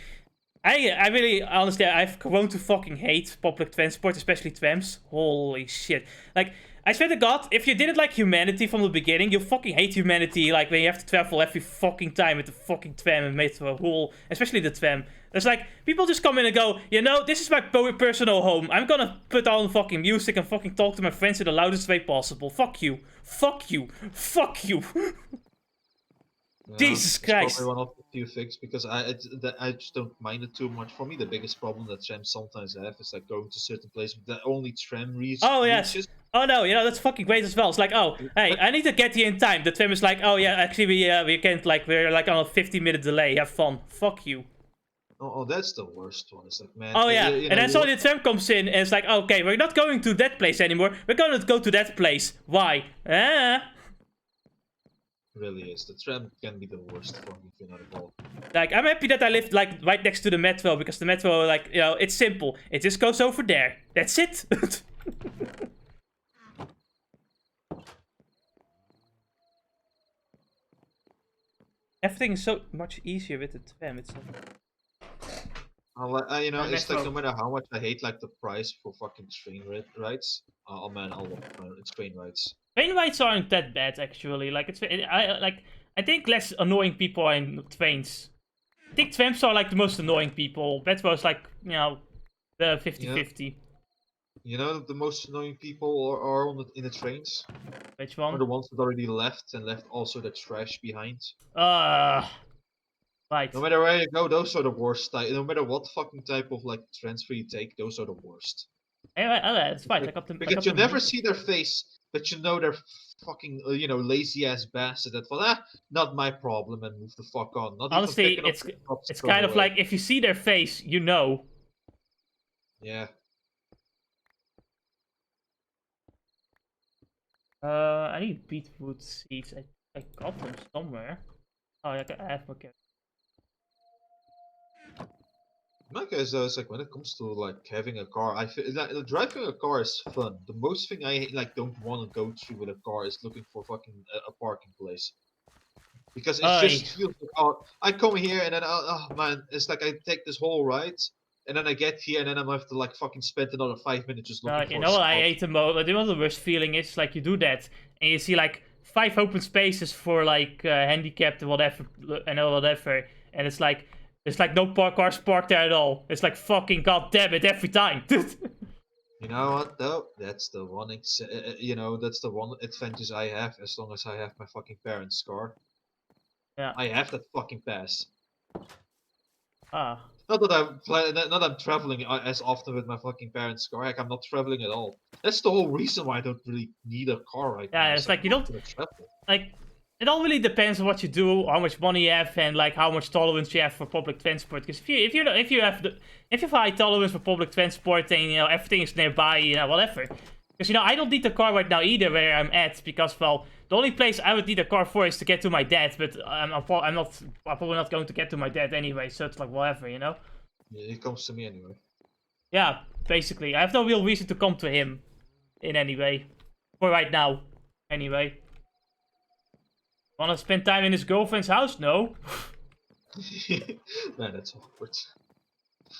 Speaker 1: I really, honestly, I've grown to fucking hate public transport, especially trams. Holy shit. Like, I swear to God, if you didn't like humanity from the beginning, you fucking hate humanity, like, when you have to travel every fucking time with the fucking tram and metro, especially the tram. It's like, people just come in and go, this is my personal home. I'm gonna put on fucking music and fucking talk to my friends in the loudest way possible. Fuck you. Fuck you. Fuck you. Jesus Christ.
Speaker 2: Probably one of the few things because I just don't mind it too much. For me, the biggest problem that trams sometimes have is like going to certain places that only tram reaches.
Speaker 1: Oh yes. Oh no, that's fucking great as well. It's like, oh, hey, I need to get here in time. The tram is like, oh yeah, actually we can't, like, we're like on a 50-minute delay. Have fun. Fuck you.
Speaker 2: Oh, that's the worst one. It's like, man.
Speaker 1: Oh yeah, and then suddenly the tram comes in and it's like, okay, we're not going to that place anymore. We're gonna go to that place. Why?
Speaker 2: Really is. The tram can be the worst fucking thing out of all.
Speaker 1: Like, I'm happy that I live like right next to the metro because the metro, like, it's simple. It just goes over there. That's it. Everything is so much easier with the tram. It's
Speaker 2: it's like no matter how much I hate like the price for fucking train rides. Oh man, I'll love train rides.
Speaker 1: Train rides aren't that bad actually. Like I think less annoying people are in trains. I think trams are like the most annoying people. Metro is like the 50-50.
Speaker 2: The most annoying people are in the trains.
Speaker 1: Which one?
Speaker 2: Are the ones that already left and left also the trash behind.
Speaker 1: Right.
Speaker 2: No matter where you go, those are the worst. No matter what fucking type of like transfer you take, those are the worst.
Speaker 1: It's fine.
Speaker 2: Because you never see their face, but they're fucking lazy ass bastard that not my problem and move the fuck on. Not
Speaker 1: honestly, it's kind of like if you see their face, you know.
Speaker 2: Yeah.
Speaker 1: I need beetroot seeds. I got them somewhere. Oh, I have my cat.
Speaker 2: My guess though is like when it comes to like having a car, I feel like driving a car is fun. The most thing I like don't want to go through with a car is looking for fucking a parking place. Because it just feels like, oh, I come here and then oh man, it's like I take this whole ride and then I get here and then I'm have to like fucking spend another 5 minutes just looking for
Speaker 1: you know what I hate the most? I know what the worst feeling is? Like you do that and you see like 5 open spaces for like handicapped and whatever, and it's like no cars parked there at all. It's like fucking goddamn it every time.
Speaker 2: You know what though? That's the one. That's the one advantage I have. As long as I have my fucking parents' car,
Speaker 1: Yeah.
Speaker 2: I have that fucking pass.
Speaker 1: Ah.
Speaker 2: Not that I'm traveling as often with my fucking parents' car. Heck, I'm not traveling at all. That's the whole reason why I don't really need a car right now.
Speaker 1: Yeah, it's like you
Speaker 2: I'm not
Speaker 1: don't
Speaker 2: gonna travel.
Speaker 1: like. It all really depends on what you do, how much money you have, and like how much tolerance you have for public transport. Because if you have high tolerance for public transport, and you know everything is nearby, you know whatever. Because you know I don't need a car right now either where I'm at, because well the only place I would need a car for is to get to my dad, but I'm probably not going to get to my dad anyway, so it's like whatever, you know.
Speaker 2: Yeah, he comes to me anyway.
Speaker 1: Yeah, basically I have no real reason to come to him, in any way, for right now, anyway. Wanna spend time in his girlfriend's house? No.
Speaker 2: Man, that's awkward.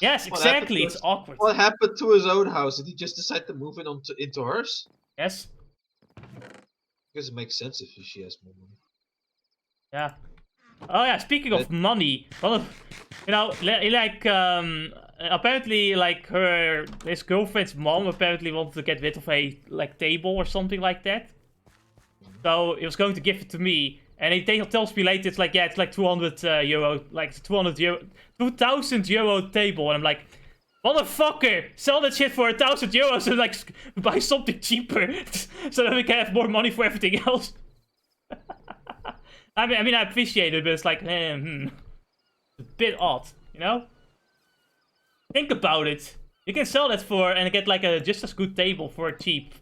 Speaker 1: Yes, exactly. It's awkward.
Speaker 2: What happened to his own house? Did he just decide to move in into hers?
Speaker 1: Yes.
Speaker 2: Because it makes sense if she has more money.
Speaker 1: Yeah. Oh yeah. Speaking of money, well, you know, like apparently, like his girlfriend's mom apparently wanted to get rid of a like table or something like that. So he was going to give it to me. And he tells me later, it's like, yeah, it's like 200 euro, like 200 euro, 2,000 euro table. And I'm like, motherfucker, sell that shit for 1,000 euros and like buy something cheaper so that we can have more money for everything else. I mean, I appreciate it, but it's like, it's a bit odd, you know? Think about it. You can sell that for and get like a just as good table for cheap.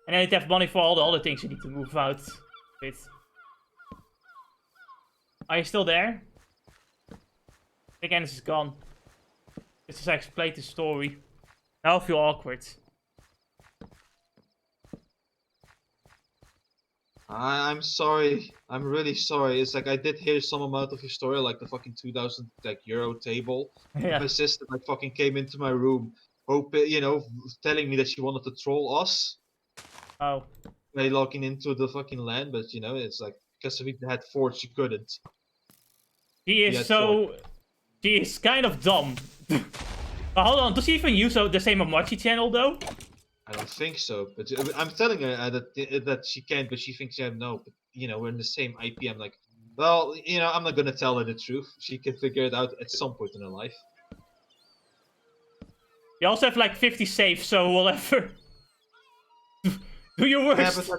Speaker 1: And then you'd have money for all the other things you need to move out with. Are you still there? I think Ennis is gone. Just as I explained the story. Now I feel awkward.
Speaker 2: I'm sorry. I'm really sorry. It's like I did hear some amount of your story, like the fucking 2,000 like euro table.
Speaker 1: Yeah.
Speaker 2: My sister like fucking came into my room, telling me that she wanted to troll us.
Speaker 1: Oh.
Speaker 2: By logging into the fucking LAN, but you know, it's like because we had Forge, she couldn't.
Speaker 1: He is kind of dumb. But hold on, does he even use the same Amachi channel though?
Speaker 2: I don't think so, but I'm telling her that she can't, but she thinks no. But you know, we're in the same IP. I'm like, well, you know, I'm not gonna tell her the truth. She can figure it out at some point in her life.
Speaker 1: You also have like 50 saves, so whatever. Do your worst.
Speaker 2: Yeah, but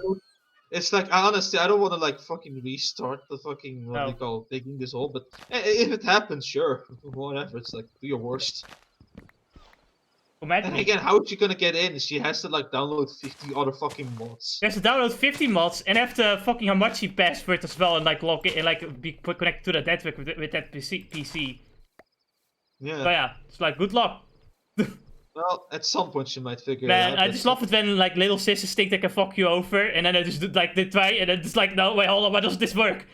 Speaker 2: it's like honestly, I don't want to like fucking restart the fucking what they call digging this hole. But if it happens, sure, whatever. It's like do your worst. And again, how is she gonna get in? She has to like download 50 other fucking mods.
Speaker 1: She has to download 50 mods and have the fucking Hamachi password as well, and like log in, and like be connected to the network with that PC.
Speaker 2: Yeah.
Speaker 1: So yeah, it's like good luck.
Speaker 2: Well, at some point she might figure
Speaker 1: it
Speaker 2: out.
Speaker 1: I just love it when like little sisters think they can fuck you over, and then they just like they try, and then it's like, no, wait, hold on, why does this work?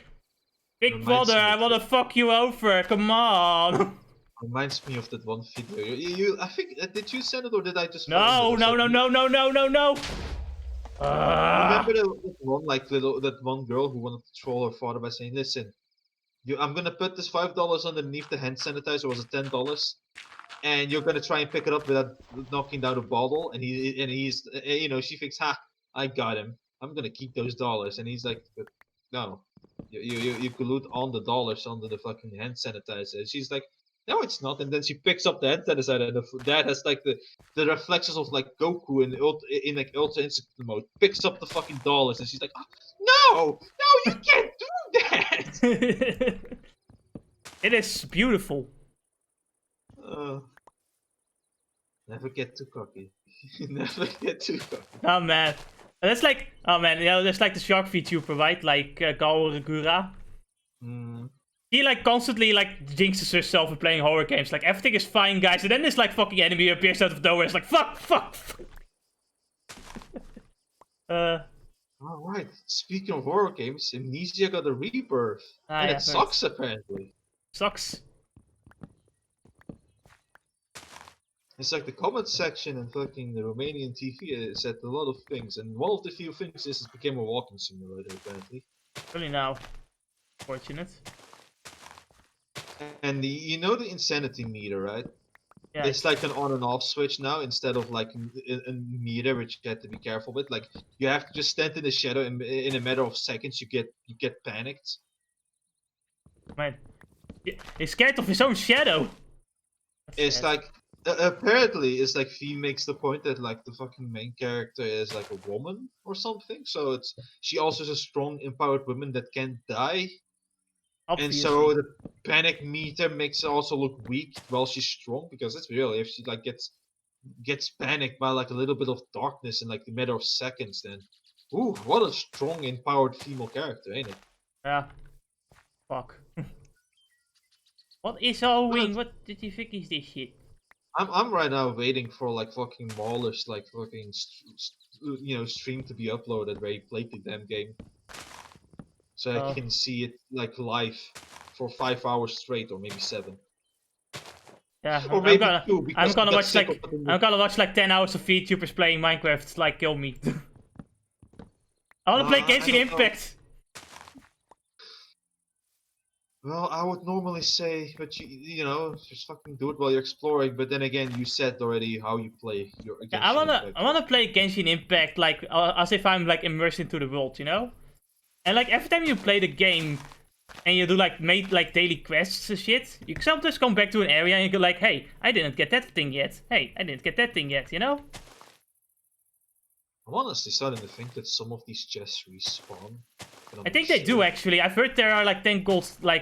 Speaker 1: Big brother, I wanna fuck you over. Come on.
Speaker 2: Reminds me of that one video. I think did you send it or did I just?
Speaker 1: No.
Speaker 2: Remember that one girl who wanted to troll her father by saying, "Listen, I'm gonna put this $5 underneath the hand sanitizer. Was it $10? And you're gonna try and pick it up without knocking down a bottle." And he's you know, she thinks, "Ha, I got him. I'm gonna keep those dollars." And he's like, "No, you glued on the dollars under the fucking hand sanitizer." And she's like, "No, it's not." And then she picks up the hand sanitizer, and the dad has like the reflexes of like Goku in like Ultra Instinct mode. Picks up the fucking dollars, and she's like, "Oh, no, you can't do that."
Speaker 1: It is beautiful.
Speaker 2: Never get too cocky. Never get too cocky.
Speaker 1: Oh man, that's like, oh man, you know, that's like the shark VTuber, right? Like Gaoragura. He like constantly like jinxes herself in playing horror games. Like everything is fine, guys, and then this like fucking enemy appears out of nowhere. It's like fuck.
Speaker 2: Alright, speaking of horror games, Amnesia got a rebirth. And it sucks apparently.
Speaker 1: Sucks.
Speaker 2: It's like the comment section in fucking the Romanian TV said a lot of things, and one of the few things is it became a walking simulator apparently.
Speaker 1: Really now. Fortunate.
Speaker 2: And you know the insanity meter, right?
Speaker 1: Yeah.
Speaker 2: It's like an on and off switch now instead of like a meter which you have to be careful with. Like you have to just stand in the shadow and in a matter of seconds you get panicked.
Speaker 1: Man. He's scared of his own shadow. That's
Speaker 2: It's
Speaker 1: sad.
Speaker 2: like apparently it's like he makes the point that like the fucking main character is like a woman or something. So it's she also is a strong, empowered woman that can't die. And
Speaker 1: Obviously.
Speaker 2: so the panic meter makes her also look weak while she's strong because it's real. If she like gets panicked by like a little bit of darkness in like a matter of seconds, then ooh, what a strong, empowered female character, ain't it?
Speaker 1: Yeah. Fuck. What is Halloween?
Speaker 2: But
Speaker 1: What did you think is this shit?
Speaker 2: I'm right now waiting for like fucking Mauler's like fucking stream to be uploaded where he played the damn game, so I can see it like live for 5 hours straight or maybe 7.
Speaker 1: Yeah,
Speaker 2: Or
Speaker 1: I'm
Speaker 2: maybe
Speaker 1: gonna
Speaker 2: 2
Speaker 1: I'm
Speaker 2: because he
Speaker 1: gonna
Speaker 2: got
Speaker 1: watch
Speaker 2: sick of
Speaker 1: like
Speaker 2: putting
Speaker 1: I'm gonna watch like 10 hours of VTubers playing Minecraft like kill me. I wanna play
Speaker 2: I
Speaker 1: Genshin
Speaker 2: don't know.
Speaker 1: Impact.
Speaker 2: Well, I would normally say, but you know, just fucking do it while you're exploring. But then again, you said already how you play your
Speaker 1: Yeah, I
Speaker 2: Genshin
Speaker 1: wanna
Speaker 2: Impact.
Speaker 1: I wanna play Genshin Impact like as if I'm like immersed into the world, you know? And like every time you play the game and you do like daily quests and shit, you sometimes come back to an area and you go like, hey, I didn't get that thing yet. Hey, I didn't get that thing yet, you know?
Speaker 2: I'm honestly starting to think that some of these chests respawn.
Speaker 1: I think they do actually. I've heard there are like 10 gold chests that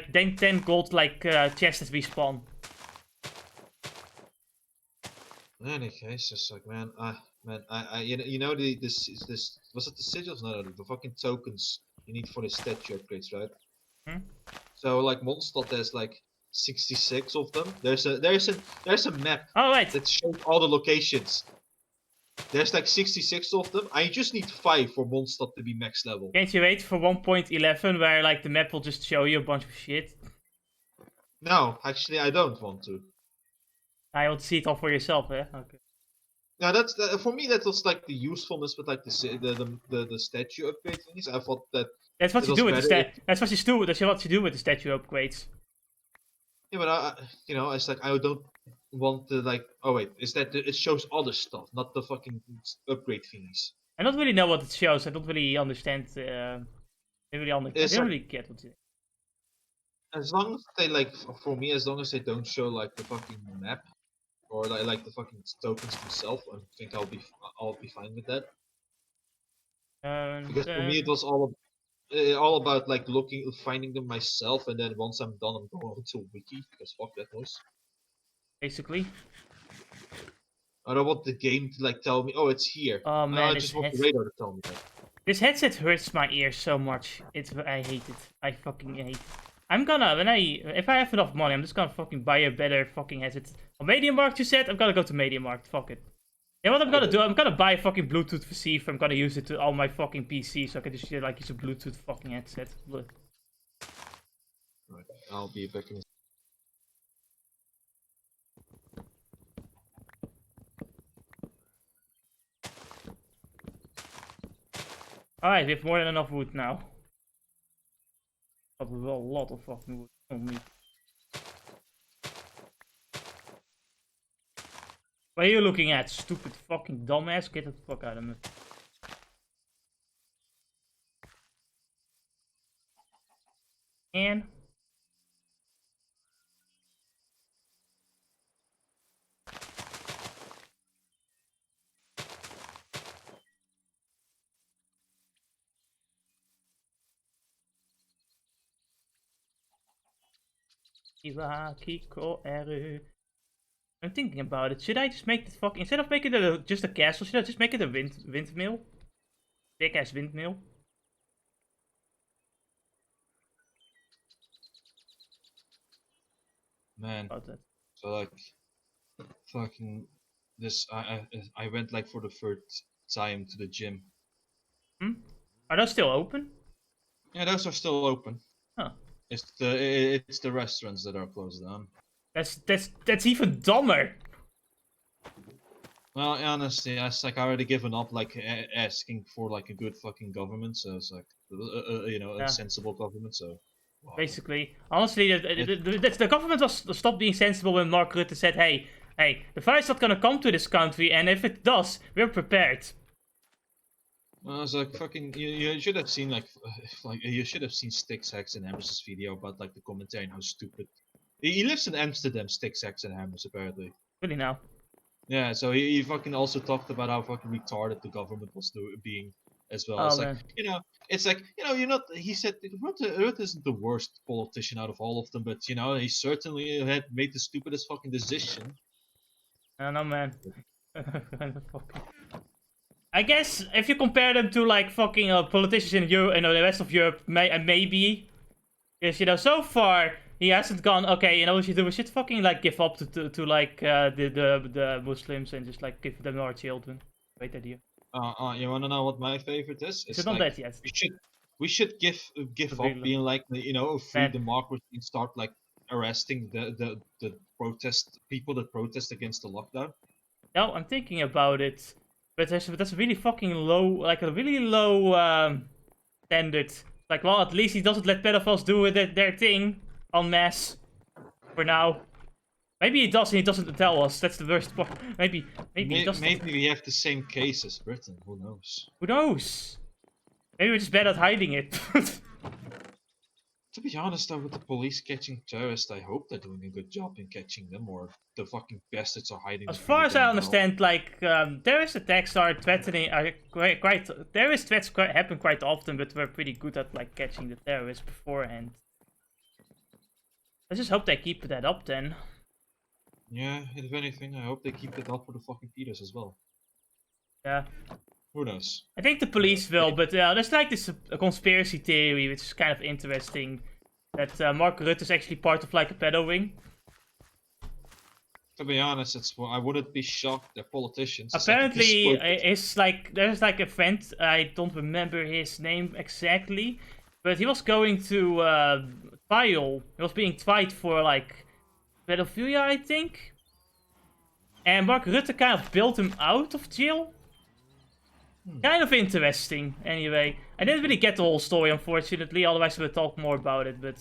Speaker 1: respawn.
Speaker 2: In any case, it's like, man, you know this was it the sigils? No, the fucking tokens you need for the statue upgrades, right?
Speaker 1: Hmm?
Speaker 2: So like Mondstadt has like 66 of them. There's a map
Speaker 1: Oh, right.
Speaker 2: that shows all the locations. There's like 66 of them. I just need 5 for Mondstadt to be max level.
Speaker 1: Can't you wait for 1.11 where like the map will just show you a bunch of shit?
Speaker 2: No, actually, I don't want to.
Speaker 1: I want to see it all for yourself, eh? Okay.
Speaker 2: Now that's for me. That was like the usefulness with like the statue upgrade things. I thought that
Speaker 1: That's what
Speaker 2: it
Speaker 1: you do
Speaker 2: was
Speaker 1: with the
Speaker 2: better if
Speaker 1: That's what you do. That's what you do with the statue upgrades.
Speaker 2: yeah, but you know, it's like I don't want to like. Oh wait, is that it shows other stuff, not the fucking upgrade thingies.
Speaker 1: I don't really know what it shows. I don't really understand. I
Speaker 2: It's
Speaker 1: don't
Speaker 2: like
Speaker 1: really get what it.
Speaker 2: as long as they like for me, as long as they don't show like the fucking map or like the fucking tokens themselves, I think I'll be fine with that. Because for me, it was all about like finding them myself, and then once I'm done, I'm going over to wiki because fuck that noise.
Speaker 1: Basically.
Speaker 2: I don't want the game to like tell me, oh, it's here.
Speaker 1: Oh
Speaker 2: I
Speaker 1: man,
Speaker 2: just want the radar to tell me that.
Speaker 1: this headset hurts my ears so much. I hate it. I fucking hate it. I'm gonna if I have enough money, I'm just gonna fucking buy a better fucking headset. On MediaMarkt, you said? I'm gonna go to MediaMarkt. Fuck it. You know what I'm gonna do? I'm gonna buy a fucking Bluetooth receiver. I'm gonna use it to all my fucking PC, so I can just like use a Bluetooth fucking headset.
Speaker 2: Right, I'll be back in.
Speaker 1: Alright, we have more than enough wood now. But we have a lot of fucking wood on me. What are you looking at, stupid fucking dumbass? Get the fuck out of me. And I'm thinking about it. Should I just make the fuck instead of making it just a castle? Should I just make it a windmill? Big ass windmill.
Speaker 2: Man,
Speaker 1: About that.
Speaker 2: so like, fucking, this I went like for the third time to the gym.
Speaker 1: Hmm? Are those still open?
Speaker 2: Yeah, those are still open.
Speaker 1: Huh.
Speaker 2: It's the restaurants that are closed down.
Speaker 1: That's even dumber.
Speaker 2: Well, honestly, it's like I already given up, like asking for like a good fucking government. So it's like, a
Speaker 1: Yeah.
Speaker 2: sensible government. So, wow.
Speaker 1: Basically, honestly, the government was stopped being sensible when Mark Rutte said, "Hey, the virus not gonna come to this country, and if it does, we're prepared."
Speaker 2: I was like, fucking, you should have seen you should have seen Sticks Hacks and Hammer's video about like the commentary and how stupid. He lives in Amsterdam, Sticks Hacks and Hammers apparently.
Speaker 1: Really now.
Speaker 2: Yeah, so he fucking also talked about how fucking retarded the government was being as well.
Speaker 1: Oh
Speaker 2: It's like,
Speaker 1: man.
Speaker 2: it's like, you're not. He said Rutte isn't the worst politician out of all of them, but he certainly had made the stupidest fucking decision.
Speaker 1: I don't know, man. I guess if you compare them to like fucking politicians in Europe and the rest of Europe, maybe, because so far he hasn't gone. Okay, what we should do? We should fucking like give up to like the Muslims and just like give them our children. Great idea.
Speaker 2: You wanna know what my favorite is?
Speaker 1: It's not that yet.
Speaker 2: We should give up being like a free democracy and start like arresting the people that protest against the lockdown.
Speaker 1: No, I'm thinking about it, but that's a really fucking low, like a really low standard. Like, well, at least he doesn't let pedophiles do their thing en masse for now. Maybe he does and he doesn't tell us. That's the worst part. Maybe he doesn't.
Speaker 2: Maybe we have the same case as Britain. Who knows?
Speaker 1: Who knows? Maybe we're just bad at hiding it.
Speaker 2: To be honest, though, with the police catching terrorists, I hope they're doing a good job in catching them, or the fucking bastards are hiding.
Speaker 1: As far as I understand, like terrorist attacks are threatening. Terrorist threats happen quite often, but we're pretty good at like catching the terrorists beforehand. I just hope they keep that up then.
Speaker 2: Yeah, if anything, I hope they keep it up for the fucking pedos as well.
Speaker 1: Yeah.
Speaker 2: Who knows?
Speaker 1: I think the police will, but there's like this conspiracy theory, which is kind of interesting, that Mark Rutte is actually part of like a pedo ring.
Speaker 2: To be honest, I wouldn't be shocked. They're politicians.
Speaker 1: Apparently, there's like a friend, I don't remember his name exactly, but he was going to trial. He was being tried for like pedophilia, I think. And Mark Rutte kind of bailed him out of jail. Kind of interesting, anyway. I didn't really get the whole story, unfortunately, otherwise we would talk more about it, but,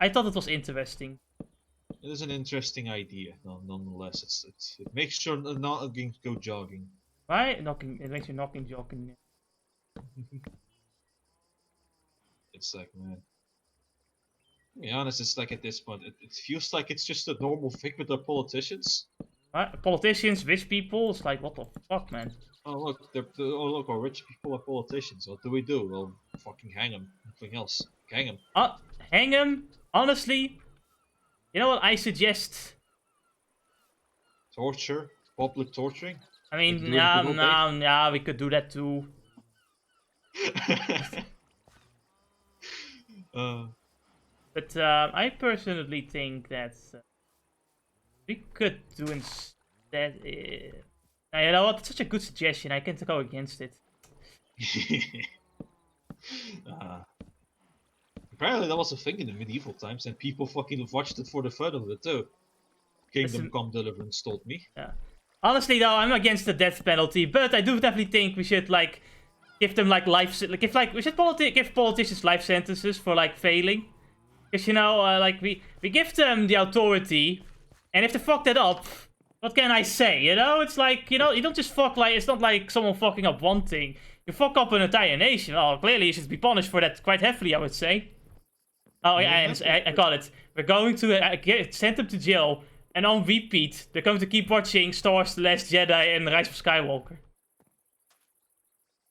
Speaker 1: I thought it was interesting.
Speaker 2: It is an interesting idea, nonetheless. It makes sure not going to go jogging.
Speaker 1: Right? It makes you jogging.
Speaker 2: It's like, man. To be honest, it's like at this point, it feels like it's just a normal thing with the politicians.
Speaker 1: Right? Politicians, rich people, it's like, what the fuck, man?
Speaker 2: Oh look, our rich people are politicians. What do we do? Well, fucking hang them. Nothing else. Hang them.
Speaker 1: Hang them? Honestly? You know what I suggest?
Speaker 2: Torture? Public torturing?
Speaker 1: I mean, yeah, we could do that too. But I personally think that we could do instead. You know what? It's such a good suggestion. I can't go against it.
Speaker 2: Apparently, that was a thing in the medieval times, and people fucking watched it for the fun of it too. Kingdom Come Deliverance told me.
Speaker 1: Yeah. Honestly, though, I'm against the death penalty, but I do definitely think we should like give them like we should give politicians life sentences for like failing, because like we give them the authority, and if they fuck that up, what can I say? It's like you don't just fuck like it's not like someone fucking up one thing. You fuck up an entire nation. Oh, clearly you should be punished for that quite heavily, I would say. Oh, yeah, I got it. We're going to send them to jail. And on repeat, they're going to keep watching Star Wars The Last Jedi and Rise of Skywalker.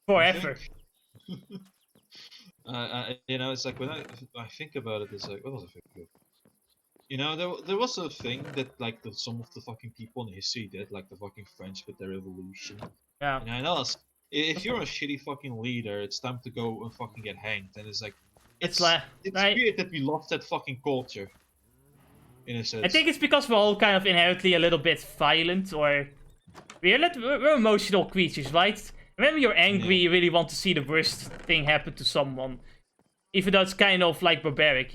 Speaker 1: Forever.
Speaker 2: It's like when I think about it, it's like, what was I thinking? There was a thing that like some of the fucking people in history did, like the fucking French with their revolution.
Speaker 1: Yeah.
Speaker 2: And I know if you're a shitty fucking leader, it's time to go and fucking get hanged. And it's like, it's weird that we lost that fucking culture. In a sense.
Speaker 1: I think it's because we're all kind of inherently a little bit violent, or we're emotional creatures, right? When you're angry, you really want to see the worst thing happen to someone, even though it's kind of like barbaric,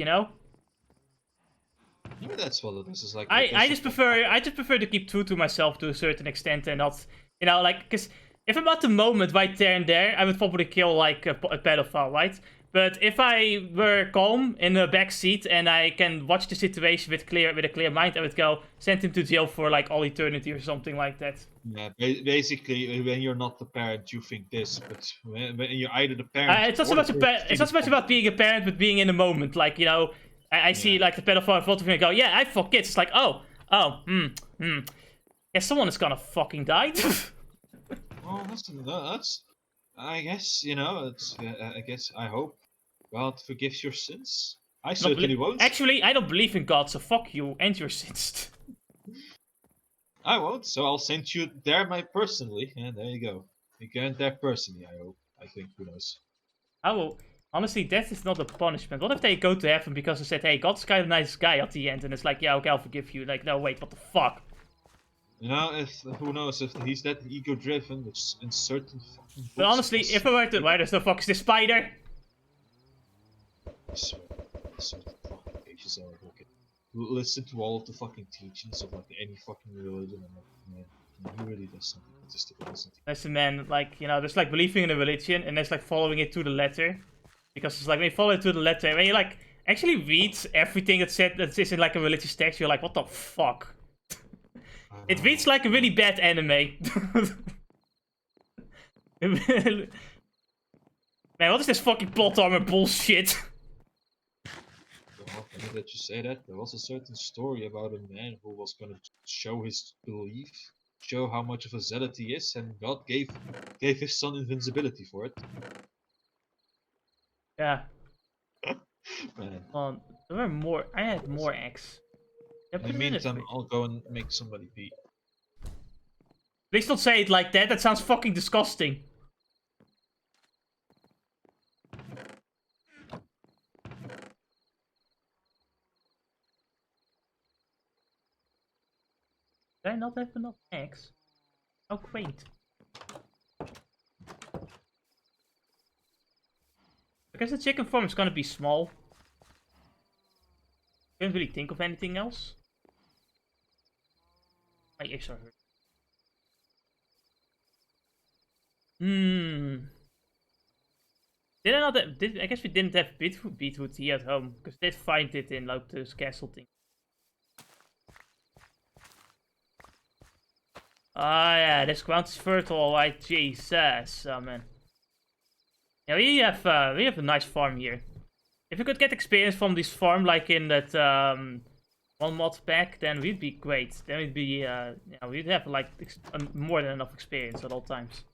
Speaker 2: Maybe that's what it is. It's like
Speaker 1: I just prefer to keep true to myself to a certain extent and not, you know, like, because if I'm at the moment right there and there, I would probably kill like a pedophile, right? But if I were calm in the back seat and I can watch the situation with a clear mind, I would go send him to jail for like all eternity or something like that.
Speaker 2: Yeah, basically, when you're not the parent, you think this, but when you're either the parent
Speaker 1: It's not so
Speaker 2: or
Speaker 1: much
Speaker 2: the person,
Speaker 1: it's not so much about being a parent, but being in the moment. Like, you know, I see like the pedophile in front of me and go, yeah, I fuck kids. It's like, yeah, someone is gonna fucking die.
Speaker 2: Well, that's. I guess you know. It's. I guess. I hope God forgives your sins. I certainly won't.
Speaker 1: Actually, I don't believe in God, so fuck you and your sins.
Speaker 2: I won't. So I'll send you there, personally. And there you go. You can there personally. I hope. I think. Who knows?
Speaker 1: I will. Honestly, death is not a punishment. What if they go to heaven because they said, hey, God's kind of a nice guy at the end, and it's like, yeah, okay, I'll forgive you. Like, no, wait, what the fuck?
Speaker 2: You know, if who knows if he's that ego-driven, which in certain fucking books.
Speaker 1: But honestly, if I were to, why the fuck is this spider?
Speaker 2: Certain fucking pages are okay. Listen to all of the fucking teachings of like any fucking religion, and like, man, he really does something just to listen to.
Speaker 1: Listen, man, like, you know, there's like believing in a religion, and there's like following it to the letter. Because it's like, when you follow it to the letter, when you like actually read everything that is in like a religious text, you're like, what the fuck? It reads like a really bad anime. Man, what is this fucking plot armor bullshit?
Speaker 2: Well, funny that you say that. There was a certain story about a man who was gonna show his belief, show how much of a zealot he is, and God gave his son invincibility for it.
Speaker 1: Yeah.
Speaker 2: Man.
Speaker 1: There were more. I had more eggs.
Speaker 2: In the meantime, I'll go and make somebody pee.
Speaker 1: Please don't say it like that. That sounds fucking disgusting. Did I not have enough eggs? How quaint. I guess the chicken farm is gonna be small. Can't really think of anything else. My ears are hurt. Did I not have, I guess we didn't have beetroot tea at home, because they find it in like this castle thing. Ah yeah, this ground is fertile, right? Jesus, oh man. Yeah, we have a nice farm here. If we could get experience from this farm, like in that one mod pack, then we'd be great. Then we'd be, yeah, we'd have like more than enough experience at all times.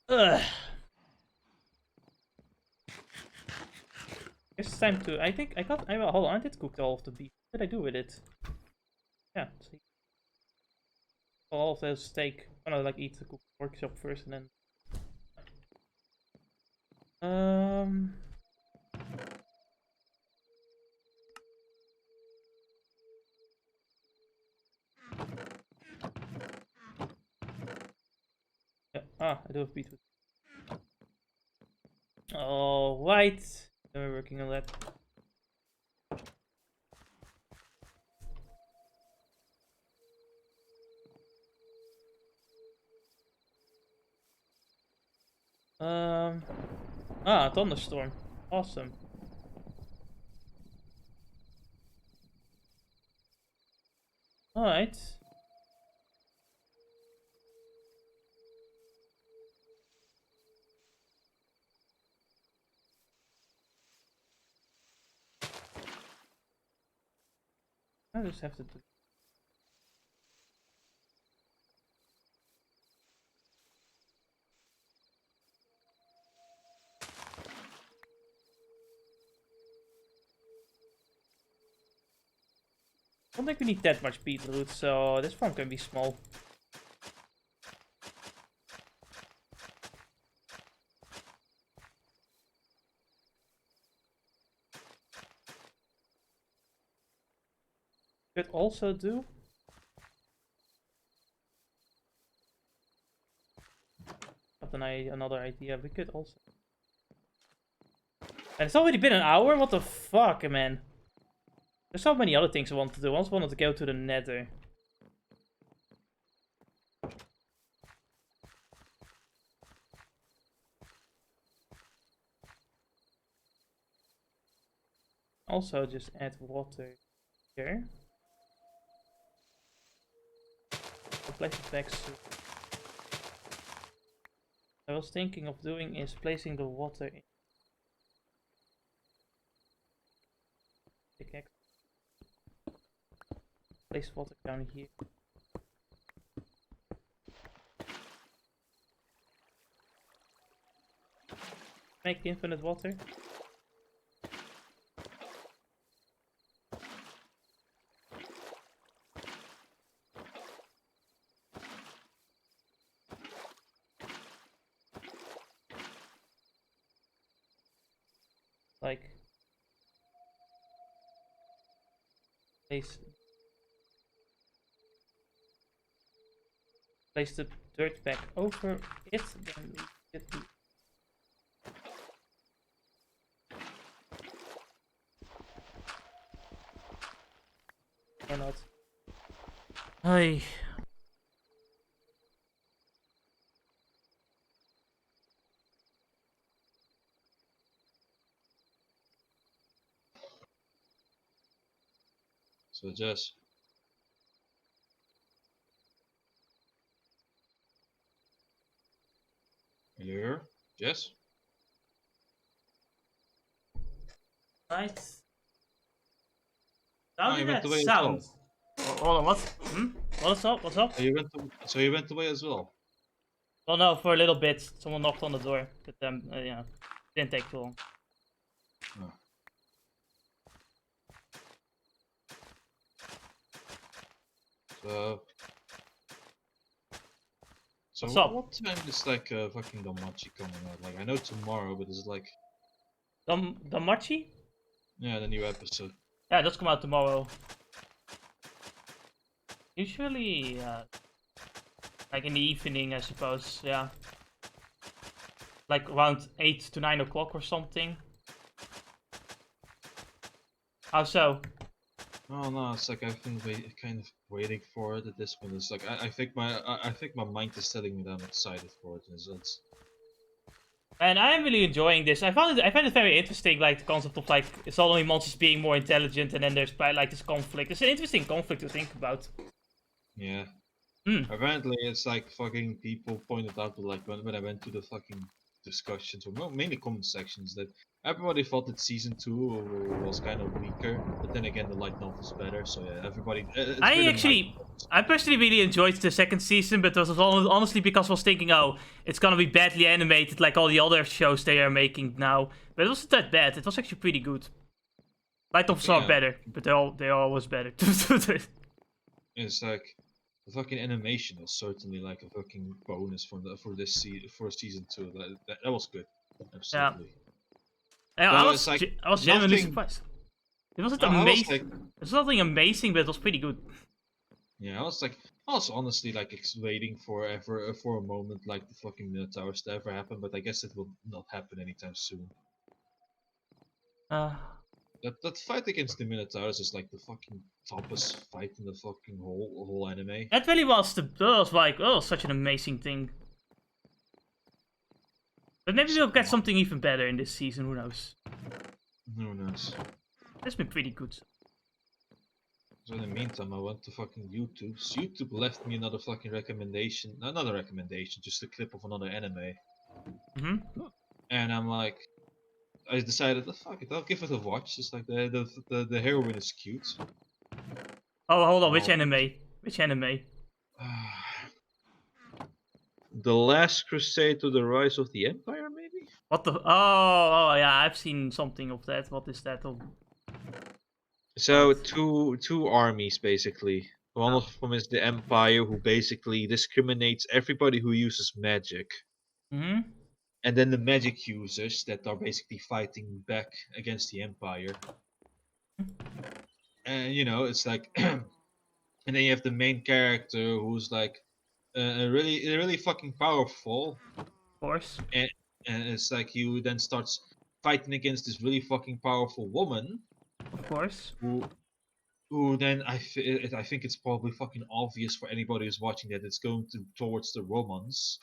Speaker 1: Ugh. It's time to. I think I got. Hold on, I did cook all of the beef. What did I do with it? Yeah, see. All of the steak. I'm gonna like eat the cooked pork chop first and then. Yeah, I do have beetroot. All right, then we're working on that. Thunderstorm. Awesome. Alright. I just have to do. I don't think we need that much beetroot, so this farm can be small. Could also do. Got another idea. We could also. And it's already been an hour. What the fuck, man? There's so many other things I want to do. I also wanted to go to the Nether. Also, just add water here. I'll place it back soon. What I was thinking of doing is placing the water in. Pickaxe. Place water down here. Make infinite water. Like place the dirt back over it, then we get the or not. Hi.
Speaker 2: So Jess. Are you here? Jess?
Speaker 1: Right. How did
Speaker 2: you went
Speaker 1: that
Speaker 2: away as
Speaker 1: sound?
Speaker 2: well.
Speaker 1: Hold on, what? What's up? What's up?
Speaker 2: So you went away as well?
Speaker 1: Well, no, for a little bit. Someone knocked on the door, but yeah, didn't take too long.
Speaker 2: Oh. So
Speaker 1: What's up?
Speaker 2: what time is like fucking Domachi coming out? Like I know tomorrow, but it's like
Speaker 1: Damachi?
Speaker 2: yeah, the new episode.
Speaker 1: Yeah, it does come out tomorrow. Usually, like in the evening, I suppose. Yeah, like around 8 to 9 o'clock or something. How so?
Speaker 2: Oh no, it's like I've been kind of waiting for it at this point. It's like I think my mind is telling me that I'm excited for it. It's
Speaker 1: And I am really enjoying this. I find it very interesting, like the concept of like suddenly monsters being more intelligent, and then there's like this conflict. It's an interesting conflict to think about.
Speaker 2: yeah.
Speaker 1: Hmm.
Speaker 2: Apparently, it's like fucking people pointed out, like when I went to the fucking discussions, or mainly comment sections, that everybody thought that season 2 was kind of weaker, but then again, the light novel's better. So yeah, everybody, it's
Speaker 1: I
Speaker 2: been a night.
Speaker 1: actually, I personally really enjoyed the second season, but it was honestly because I was thinking, oh, it's gonna be badly animated like all the other shows they are making now. But it wasn't that bad. It was actually pretty good. Light novels are
Speaker 2: Yeah,
Speaker 1: better, but they're always better.
Speaker 2: it's like the fucking animation was certainly like a fucking bonus for season 2. That was good,
Speaker 1: Yeah,
Speaker 2: absolutely.
Speaker 1: I
Speaker 2: So
Speaker 1: was
Speaker 2: it's like
Speaker 1: I was genuinely
Speaker 2: nothing.
Speaker 1: surprised. It wasn't
Speaker 2: I was like,
Speaker 1: amazing. It was nothing amazing, but it was pretty good.
Speaker 2: yeah, I was honestly like waiting for a moment like the fucking Minotaurs to ever happen, but I guess it will not happen anytime soon.
Speaker 1: Uh,
Speaker 2: That fight against the Minotaurs is like the fucking toughest fight in the fucking whole anime.
Speaker 1: that really was that was like, oh, such an amazing thing. But maybe we'll get something even better in this season. Who knows?
Speaker 2: Who knows?
Speaker 1: It's been pretty good.
Speaker 2: So in the meantime, I went to fucking YouTube. So YouTube left me another fucking recommendation. Another recommendation, just a clip of another anime. And I'm like, I decided, oh, fuck it, I'll give it a watch. It's like the heroine is cute.
Speaker 1: Oh, hold on. Which anime? Which anime?
Speaker 2: The Last Crusade to the Rise of the Empire, maybe?
Speaker 1: What the? Oh, yeah. I've seen something of that. What is that? Oh.
Speaker 2: So two armies basically. One of them is the Empire, who basically discriminates everybody who uses magic.
Speaker 1: Mm-hmm.
Speaker 2: And then the magic users that are basically fighting back against the Empire. And it's like, and then you have the main character who's like really fucking powerful.
Speaker 1: Of course.
Speaker 2: And it's like he then starts fighting against this really fucking powerful woman.
Speaker 1: Of course.
Speaker 2: Ooh, then I think it's probably fucking obvious for anybody who's watching that it's going towards the romance.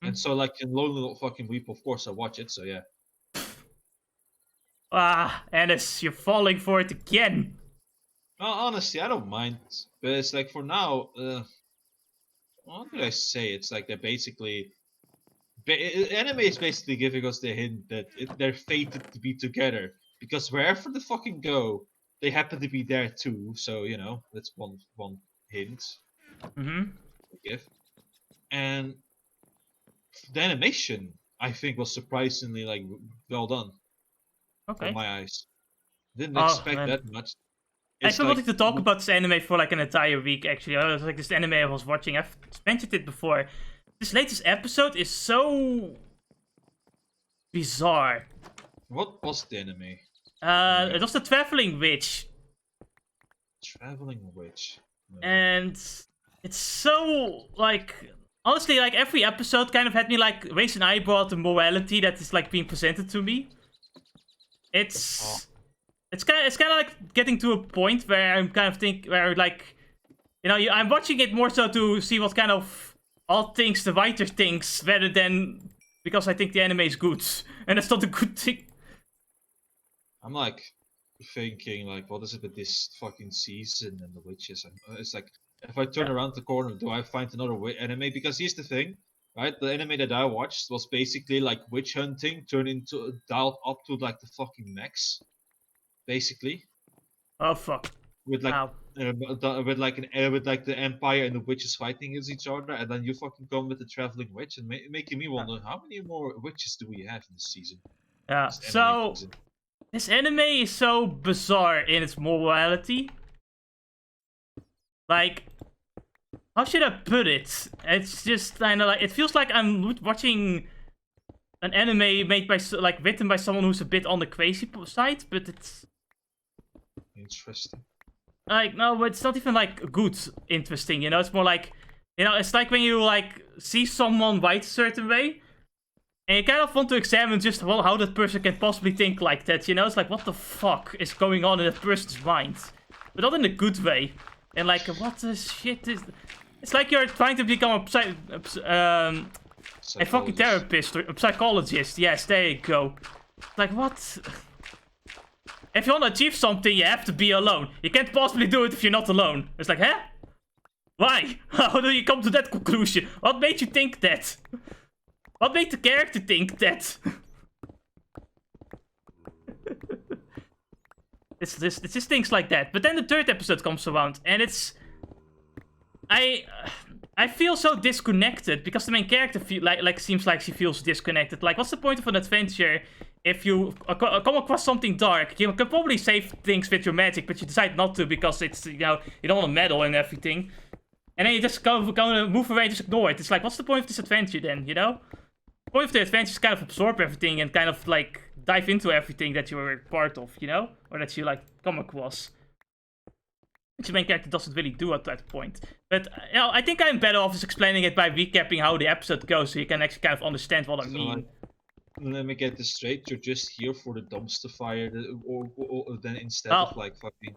Speaker 2: And so, like, in Lonely Little Fucking Weep, of course I watch it, so yeah.
Speaker 1: Ennis, you're falling for it again.
Speaker 2: Honestly, I don't mind. But it's like, for now, what did I say? It's like they're basically... Anime is basically giving us the hint that they're fated to be together. Because wherever they fucking go, they happen to be there too. So, you know, that's one hint.
Speaker 1: Mm-hmm.
Speaker 2: Give. And the animation, I think, was surprisingly, like, well done.
Speaker 1: Okay.
Speaker 2: For my eyes. Didn't expect that much.
Speaker 1: I've been wanting to talk about this anime for like an entire week, actually. It was like this anime I was watching. I've mentioned it before. This latest episode is so bizarre.
Speaker 2: What was the anime?
Speaker 1: It was the Traveling Witch.
Speaker 2: Traveling Witch. No.
Speaker 1: And it's so, like... Honestly, like, every episode kind of had me, like, raise an eyebrow at the morality that is, like, being presented to me. It's... It's kind of like getting to a point where I'm kind of where, like, you know, I'm watching it more so to see what kind of odd things the writer thinks, rather than because I think the anime is good, and that's not a good thing.
Speaker 2: I'm like thinking, like, what is it with this fucking season and the witches? It's like, if I turn around the corner, do I find another anime? Because here's the thing, right? The anime that I watched was basically like witch hunting turned into dialed up to like the fucking max. Basically.
Speaker 1: Oh fuck!
Speaker 2: With like, with like the Empire and the witches fighting against each other, and then you fucking come with the traveling witch, and making me wonder how many more witches do we have in this season?
Speaker 1: Yeah. So this anime is so bizarre in its morality. Like, how should I put it? It's just kind of like, it feels like I'm watching an anime made by, like, written by someone who's a bit on the crazy side, but it's
Speaker 2: interesting.
Speaker 1: Like, no, but it's not even, like, good interesting, you know? It's more like, you know, it's like when you, like, see someone write a certain way, and you kind of want to examine just how that person can possibly think like that, you know? It's like, what the fuck is going on in that person's mind? But not in a good way. And, like, what the shit is... It's like you're trying to become a fucking therapist, or a psychologist. Yes, there you go. Like, what... If you want to achieve something, you have to be alone. You can't possibly do it if you're not alone. It's like, huh? Why? How do you come to that conclusion? What made you think that? What made the character think that? It's just things like that. But then the third episode comes around, and it's... I feel so disconnected, because the main character seems like she feels disconnected. Like, what's the point of an adventure if you come across something dark? You can probably save things with your magic, but you decide not to because it's, you know, you don't want to meddle and everything. And then you just go move away and just ignore it. It's like, what's the point of this adventure then, you know? The point of the adventure is kind of absorb everything and kind of, like, dive into everything that you were part of, you know? Or that you, like, come across. Which the main character doesn't really do at that point. But, you know, I think I'm better off just explaining it by recapping how the episode goes, so you can actually kind of understand what I mean.
Speaker 2: Let me get this straight. You're just here for the dumpster fire, or then instead of, like, fucking...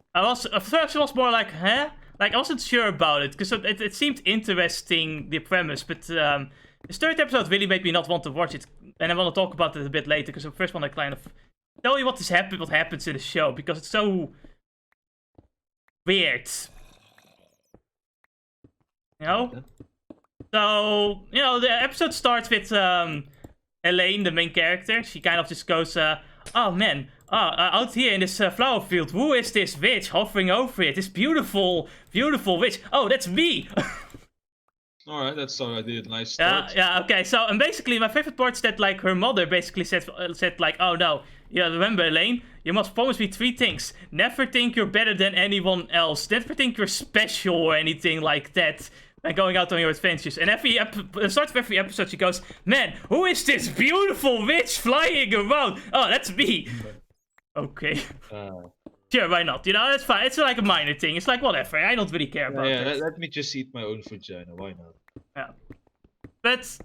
Speaker 1: First it was more like, huh? Like, I wasn't sure about it, because it seemed interesting, the premise, but this third episode really made me not want to watch it. And I want to talk about it a bit later, because the first one I kind of tell you what happens in the show, because it's so... weird. You know? So, you know, the episode starts with Elaine, the main character. She kind of just goes, oh man, out here in this flower field, who is this witch hovering over it? This beautiful, beautiful witch. Oh, that's me!
Speaker 2: Alright, that's how I did. Nice start.
Speaker 1: Yeah, okay. So, and basically, my favorite part is that, like, her mother basically said like, oh no, yeah, remember, Elaine? You must promise me 3 things. Never think you're better than anyone else. Never think you're special or anything like that. And going out on your adventures. And at the start of every episode, she goes, man, who is this beautiful witch flying around? Oh, that's me. Okay. Sure, why not? You know, that's fine. It's like a minor thing. It's like, whatever. I don't really care about it.
Speaker 2: Let me just eat my own vagina. Why not?
Speaker 1: Yeah. But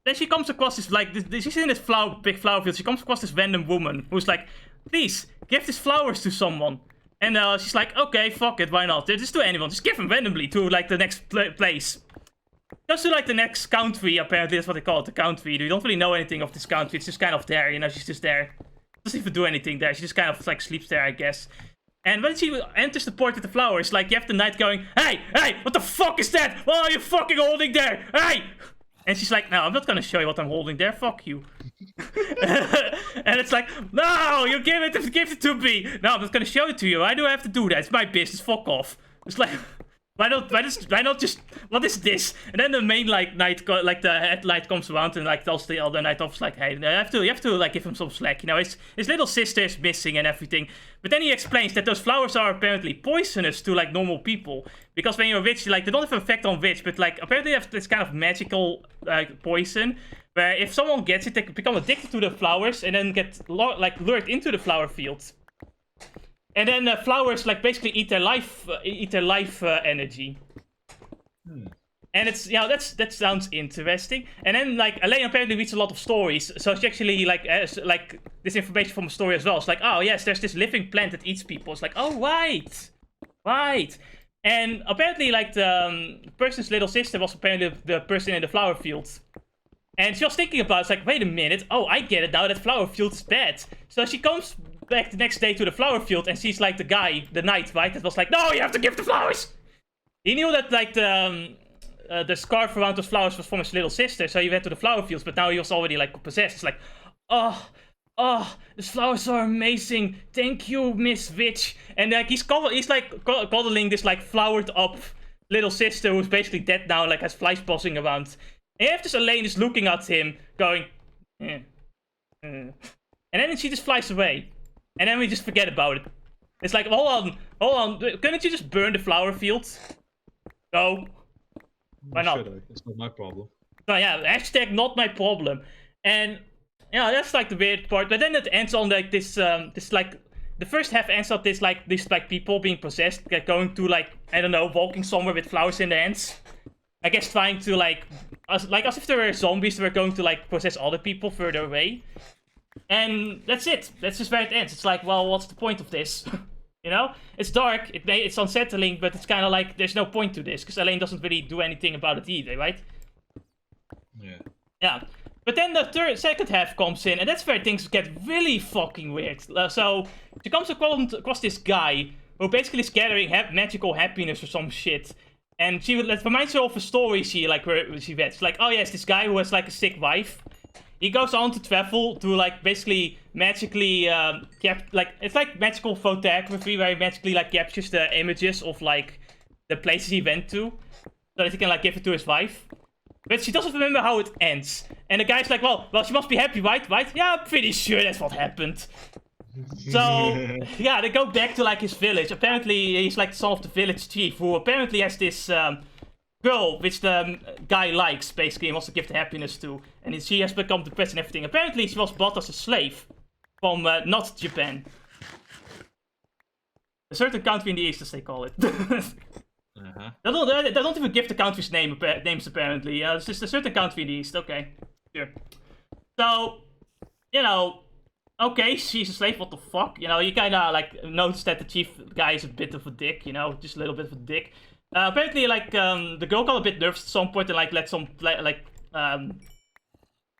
Speaker 1: then she comes across this, like, she's in this big flower field. She comes across this random woman who's like, please, give these flowers to someone. And she's like, okay, fuck it, why not? Just to anyone, just give them randomly to, like, the next place. Goes to, like, the next country, apparently, that's what they call it, the country. We don't really know anything of this country, it's just kind of there, you know, she's just there. Doesn't even do anything there, she just kind of, like, sleeps there, I guess. And when she enters the port with the flowers, like, you have the knight going, hey, what the fuck is that? What are you fucking holding there? Hey! And she's like, no, I'm not gonna show you what I'm holding there, fuck you. And it's like, no, you give it to me. No, I'm not gonna show it to you. Why do I have to do that? It's my business, fuck off. It's like, why not just, what is this? And then the main, like, knight, like, the head knight comes around and, like, tells the other knight off, like, hey, you have to, like, give him some slack, you know, his little sister is missing and everything. But then he explains that those flowers are apparently poisonous to, like, normal people. Because when you're a witch, like, they don't have an effect on witch, but, like, apparently they have this kind of magical, like, poison, where if someone gets it, they become addicted to the flowers and then get, like, lured into the flower field. And then the flowers, like, basically eat their life energy. And it's, you know, that sounds interesting. And then, like, Elaine apparently reads a lot of stories, so she actually, like, has, like, this information from a story as well. It's like, oh, yes, there's this living plant that eats people. It's like, oh, right. And apparently, like, the person's little sister was apparently the person in the flower field. And she was thinking about it, it's like, wait a minute, oh, I get it now, that flower field is bad. So she comes back the next day to the flower field and sees, like, the guy, the knight, right, that was like, no, you have to give the flowers! He knew that, like, the scarf around those flowers was from his little sister, so he went to the flower fields, but now he was already, like, possessed. It's like, oh, these flowers are amazing, thank you, Miss Witch. And, like, he's like, cuddling this, like, flowered up little sister who's basically dead now, like, has flies buzzing around. And after this, Elaine is looking at him, going, And then she just flies away. And then we just forget about it. It's like, hold on, couldn't you just burn the flower fields? No. Why not?
Speaker 2: It's not my problem.
Speaker 1: So yeah, hashtag not my problem. And, yeah, that's like the weird part. But then it ends on, like, this like, the first half ends on this, like, people being possessed, like, going to, like, I don't know, walking somewhere with flowers in their hands. I guess trying to, like, as if there were zombies that were going to, like, possess other people further away. And that's it. That's just where it ends. It's like, well, what's the point of this? You know? It's dark, it's unsettling, but it's kind of like, there's no point to this, because Elaine doesn't really do anything about it either, right? Yeah. But then the second half comes in, and that's where things get really fucking weird. So, she comes across this guy, who basically is gathering magical happiness or some shit. And it reminds her of a story she read. It's like, oh yes, this guy who has, like, a sick wife. He goes on to travel to, like, basically magically it's like magical photography, where he magically, like, captures the images of, like, the places he went to, so that he can, like, give it to his wife. But she doesn't remember how it ends. And the guy's like, well, she must be happy, right? Yeah, I'm pretty sure that's what happened. So, yeah, they go back to, like, his village. Apparently, he's, like, the son of the village chief, who apparently has this girl, which the guy likes, basically, and wants to give the happiness to. And she has become depressed and everything. Apparently, she was bought as a slave from not Japan. A certain country in the East, as they call it. They don't even give the country's names, apparently. It's just a certain country in the East. Okay, sure. So, you know, okay, she's a slave, what the fuck? You know, you kinda, like, notice that the chief guy is a bit of a dick, you know, just a little bit of a dick. Apparently, like, the girl got a bit nervous at some point and, like, let some,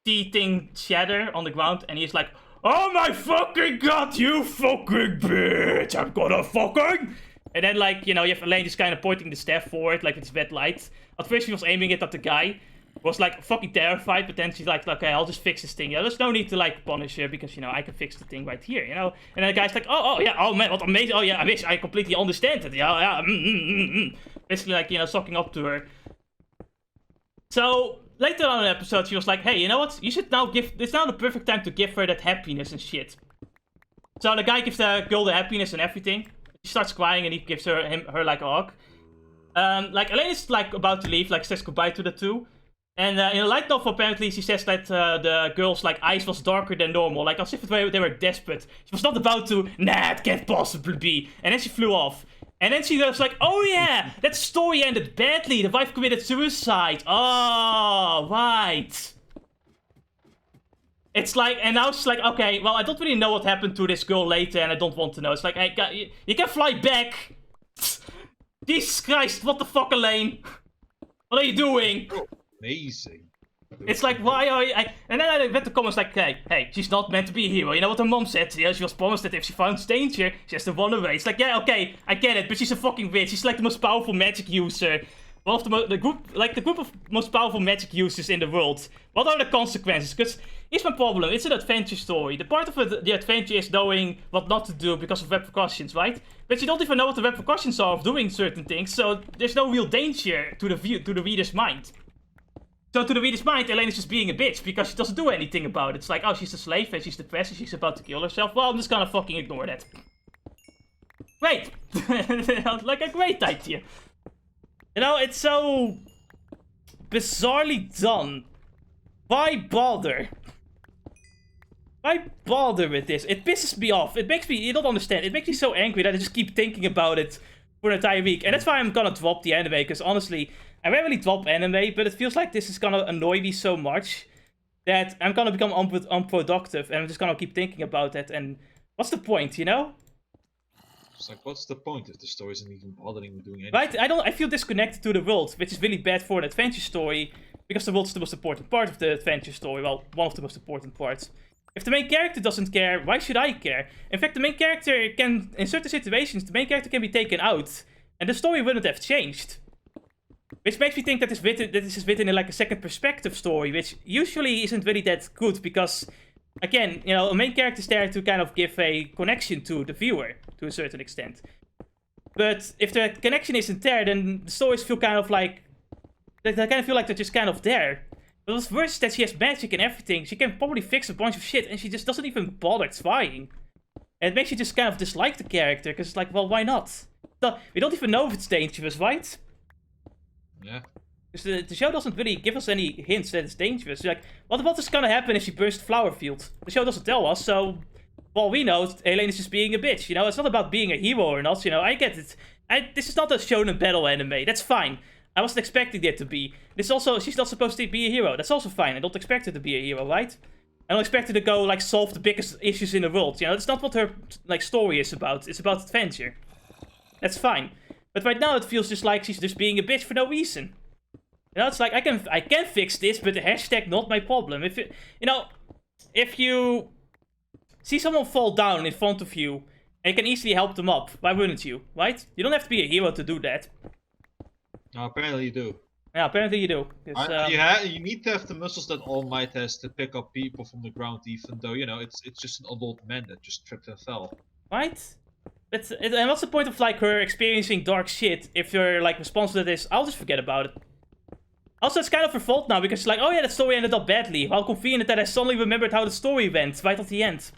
Speaker 1: tea thing shatter on the ground, and he's like, oh my fucking god, you fucking bitch, I'm gonna fucking... And then, like, you know, you have Elaine just kind of pointing the staff forward, like, with this red light. At first, she was aiming it at the guy. Was, like, fucking terrified, but then she's like, okay, I'll just fix this thing. Yeah, there's no need to, like, punish her, because, you know, I can fix the thing right here, you know? And then the guy's like, oh, yeah, oh, man, what amazing, oh, yeah, I completely understand it, yeah, Basically, like, you know, sucking up to her. So, later on in the episode, she was like, hey, you know what? You should now it's now the perfect time to give her that happiness and shit. So the guy gives the girl the happiness and everything. She starts crying and he gives her like a hug. Like, Elaine is, like, about to leave, like, says goodbye to the two. And in a light novel, apparently, she says that the girl's, like, eyes was darker than normal. Like, as if they were desperate. She was not about to, nah, it can't possibly be. And then she flew off. And then she was like, oh yeah, that story ended badly. The wife committed suicide. Oh, right. It's like, and now it's like, okay, well, I don't really know what happened to this girl later, and I don't want to know. It's like, hey, you can fly back. Jesus Christ, what the fuck, Elaine? What are you doing?
Speaker 2: Oh, amazing.
Speaker 1: It's like, why are you... And then I read the comments like, hey, she's not meant to be a hero. You know what her mom said? Yeah, she was promised that if she found danger, she has to run away. It's like, yeah, okay, I get it, but she's a fucking witch. She's like the most powerful magic user. One of the group of most powerful magic users in the world. What are the consequences? Because here's my problem. It's an adventure story. The part of the adventure is knowing what not to do because of repercussions, right? But you don't even know what the repercussions are of doing certain things, so there's no real danger to the reader's mind. So to the reader's mind, Elaine is just being a bitch because she doesn't do anything about it. It's like, oh, she's a slave and she's depressed and she's about to kill herself. Well, I'm just gonna fucking ignore that. Great! Like a great idea. You know, it's so bizarrely done. Why bother? Why bother with this? It pisses me off. It makes me, you don't understand, it makes me so angry that I just keep thinking about it for an entire week. And that's why I'm gonna drop the anime, because honestly, I rarely drop anime, but it feels like this is gonna annoy me so much that I'm gonna become unproductive, and I'm just gonna keep thinking about that, and what's the point, you know?
Speaker 2: It's like, what's the point if the story isn't even bothering with doing anything?
Speaker 1: Right? I feel disconnected to the world, which is really bad for an adventure story, because the world's the most important part of the adventure story. Well, one of the most important parts. If the main character doesn't care, why should I care? In fact, the main character can, in certain situations, the main character can be taken out, and the story wouldn't have changed. Which makes me think that this is written in like a second perspective story, which usually isn't really that good, because, again, you know, a main character is there to kind of give a connection to the viewer, to a certain extent. But if the connection isn't there, then the stories feel kind of like, they kind of feel like they're just kind of there. But what's worse is that she has magic and everything, she can probably fix a bunch of shit, and she just doesn't even bother trying. And it makes you just kind of dislike the character, because it's like, well, why not? We don't even know if it's dangerous, right?
Speaker 2: Yeah.
Speaker 1: Because the show doesn't really give us any hints that it's dangerous. Like, what is gonna happen if she bursts the flower field? The show doesn't tell us, so... Well, we know Elaine is just being a bitch, you know? It's not about being a hero or not, you know? I get it. This is not a shonen battle anime. That's fine. I wasn't expecting it to be. This also... She's not supposed to be a hero. That's also fine. I don't expect her to be a hero, right? I don't expect her to go, like, solve the biggest issues in the world, you know? That's not what her, like, story is about. It's about adventure. That's fine. But right now it feels just like she's just being a bitch for no reason. You know, it's like, I can fix this, but hashtag not my problem. If if you see someone fall down in front of you, and you can easily help them up, why wouldn't you, right? You don't have to be a hero to do that.
Speaker 2: No, apparently you do.
Speaker 1: Yeah, apparently you do.
Speaker 2: You need to have the muscles that All Might has to pick up people from the ground, even though, you know, it's just an adult man that just tripped and fell.
Speaker 1: Right? And what's the point of, like, her experiencing dark shit if you're, like, responsible to this? I'll just forget about it. Also, it's kind of her fault now, because she's like, oh yeah, that story ended up badly. How convenient that I suddenly remembered how the story went, right at the end.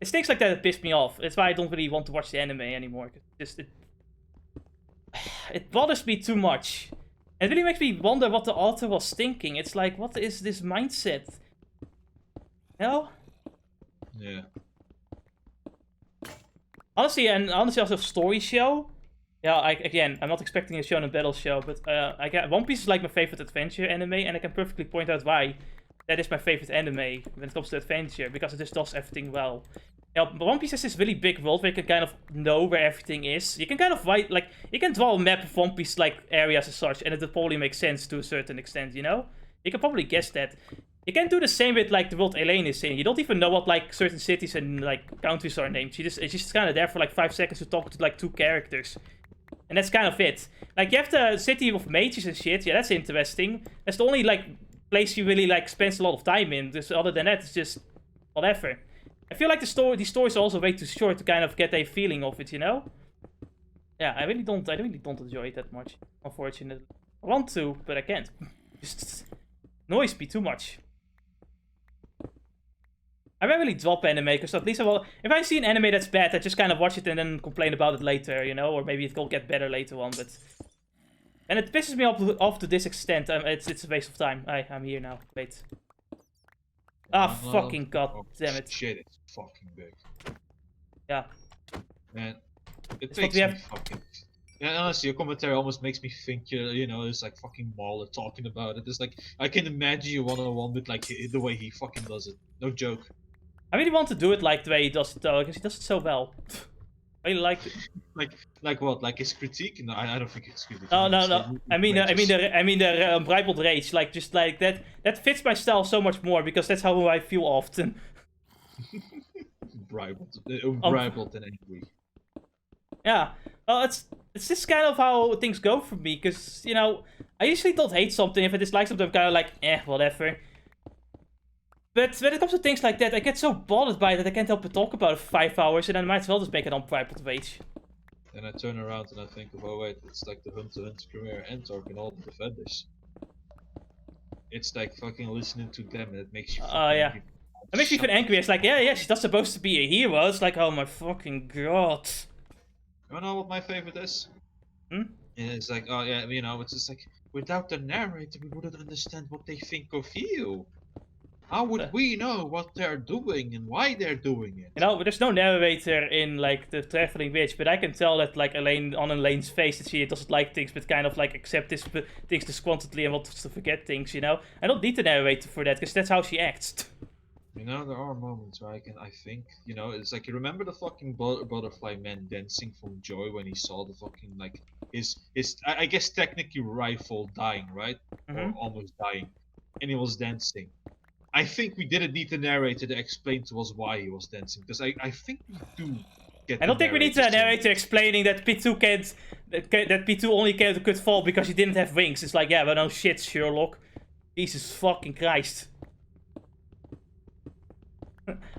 Speaker 1: It's things like that that piss me off. That's why I don't really want to watch the anime anymore. It bothers me too much. It really makes me wonder what the author was thinking. It's like, what is this mindset? You know?
Speaker 2: Yeah.
Speaker 1: Honestly, also a story show. Yeah, I'm not expecting a shonen battle show, but One Piece is like my favorite adventure anime, and I can perfectly point out why that is my favorite anime when it comes to adventure, because it just does everything well. Yeah, One Piece has this really big world where you can kind of know where everything is. You can kind of you can draw a map of One Piece like areas as such, and it would probably make sense to a certain extent, you know? You can probably guess that. You can do the same with like the world Elaine is in. You don't even know what like certain cities and like countries are named. She's just kind of there for like 5 seconds to talk to like 2 characters. And that's kind of it. Like, you have the city of mages and shit. Yeah, that's interesting. That's the only, like, place you really, like, spends a lot of time in. Just other than that, it's just whatever. I feel like these stories are also way too short to kind of get a feeling of it, you know? Yeah, I really don't enjoy it that much, unfortunately. I want to, but I can't. Just annoys me too much. I rarely drop anime, because at least if I see an anime that's bad, I just kind of watch it and then complain about it later, you know? Or maybe it'll get better later on, but... And it pisses me off to this extent. It's a waste of time. I'm here now. Wait. Ah, fucking god damn it.
Speaker 2: Shit, it's fucking big.
Speaker 1: Yeah.
Speaker 2: Man, it Yeah, honestly, your commentary almost makes me think you know, it's like fucking Marler talking about it. It's like I can imagine you one-on-one with like the way he fucking does it. No joke.
Speaker 1: I really want to do it like the way he does it though, because he does it so well. I really like it.
Speaker 2: Like what? Like his critique? No, I don't think it's critique.
Speaker 1: No, no,
Speaker 2: It's
Speaker 1: no. I mean, the unbridled rage, like just like that. That fits my style so much more because that's how I feel often.
Speaker 2: Unbridled and angry.
Speaker 1: Yeah. Well, it's just kind of how things go for me, because you know, I usually don't hate something. If I dislike something, I'm kind of like, whatever. But when it comes to things like that, I get so bothered by it that I can't help but talk about it for 5 hours, and I might as well just make an unbridled rage.
Speaker 2: Then I turn around and I think of, oh wait, it's like the Hunter Premier and and all the defenders. It's like fucking listening to them and it makes you fucking
Speaker 1: Yeah.
Speaker 2: angry.
Speaker 1: It makes me even angry. It's like, yeah, she's not supposed to be a hero. It's like, oh my fucking god.
Speaker 2: You know what my favorite is?
Speaker 1: Hmm?
Speaker 2: It's like, oh yeah, you know, it's just like, without the narrator, we wouldn't understand what they think of you. How would we know what they're doing and why they're doing it?
Speaker 1: You know, there's no narrator in, like, the Traveling Witch, but I can tell that, like, on Elaine's face that she doesn't like things, but kind of, like, accept things disgruntledly and wants to forget things, you know? I don't need the narrator for that, because that's how she acts.
Speaker 2: You know, there are moments where I think, you know, it's like, you remember the fucking butterfly man dancing from joy when he saw the fucking, like, his I guess technically rival dying, right? Or almost dying. And he was dancing. I think we didn't need the narrator to explain to us why he was dancing, because I think we do get.
Speaker 1: I don't think we need the narrator explaining that P2 can't, that P2 only could fall because he didn't have wings. It's like, yeah, but no shit, Sherlock. Jesus fucking Christ.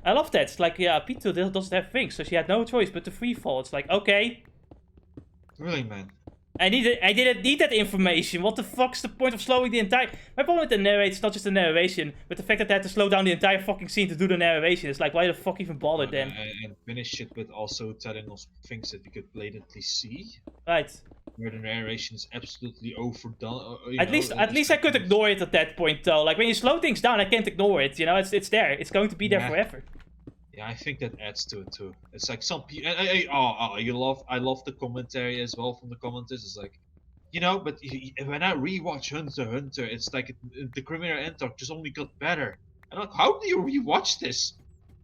Speaker 1: I love that. It's like, yeah, P2 doesn't have wings, so she had no choice but to free fall. It's like, okay.
Speaker 2: Really, man.
Speaker 1: I didn't need that information. What the fuck's the point of slowing the entire... My problem with the narration is not just the narration, but the fact that they had to slow down the entire fucking scene to do the narration. It's like, why the fuck even bother then?
Speaker 2: And finish it with also telling us things that we could blatantly see.
Speaker 1: Right.
Speaker 2: Where the narration is absolutely overdone.
Speaker 1: At least I could ignore it at that point, though. Like, when you slow things down, I can't ignore it, you know? It's there. It's going to be there forever.
Speaker 2: Yeah, I think that adds to it too. It's like some people. I love the commentary as well from the commenters. It's like, you know, but when I rewatch Hunter, it's like the Criminal Entok just only got better. And I'm like, how do you rewatch this?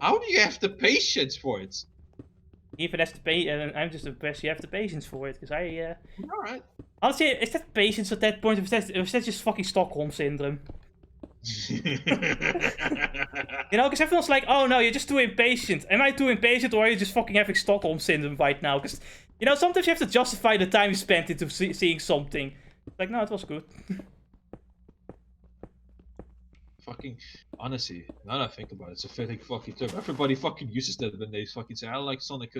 Speaker 2: How do you have the patience for it?
Speaker 1: Even has the I'm just impressed you have the patience for it, because
Speaker 2: All right.
Speaker 1: Honestly, is that patience at that point, or is that just fucking Stockholm syndrome? You know, because everyone's like, oh no, you're just too impatient. Am I too impatient, or are you just fucking having Stockholm syndrome right now? Because, you know, sometimes you have to justify the time you spent into seeing something. Like, no, it was good.
Speaker 2: Fucking, honestly, now that I think about it, it's a fitting fucking term. Everybody fucking uses that when they fucking say, I like Sonic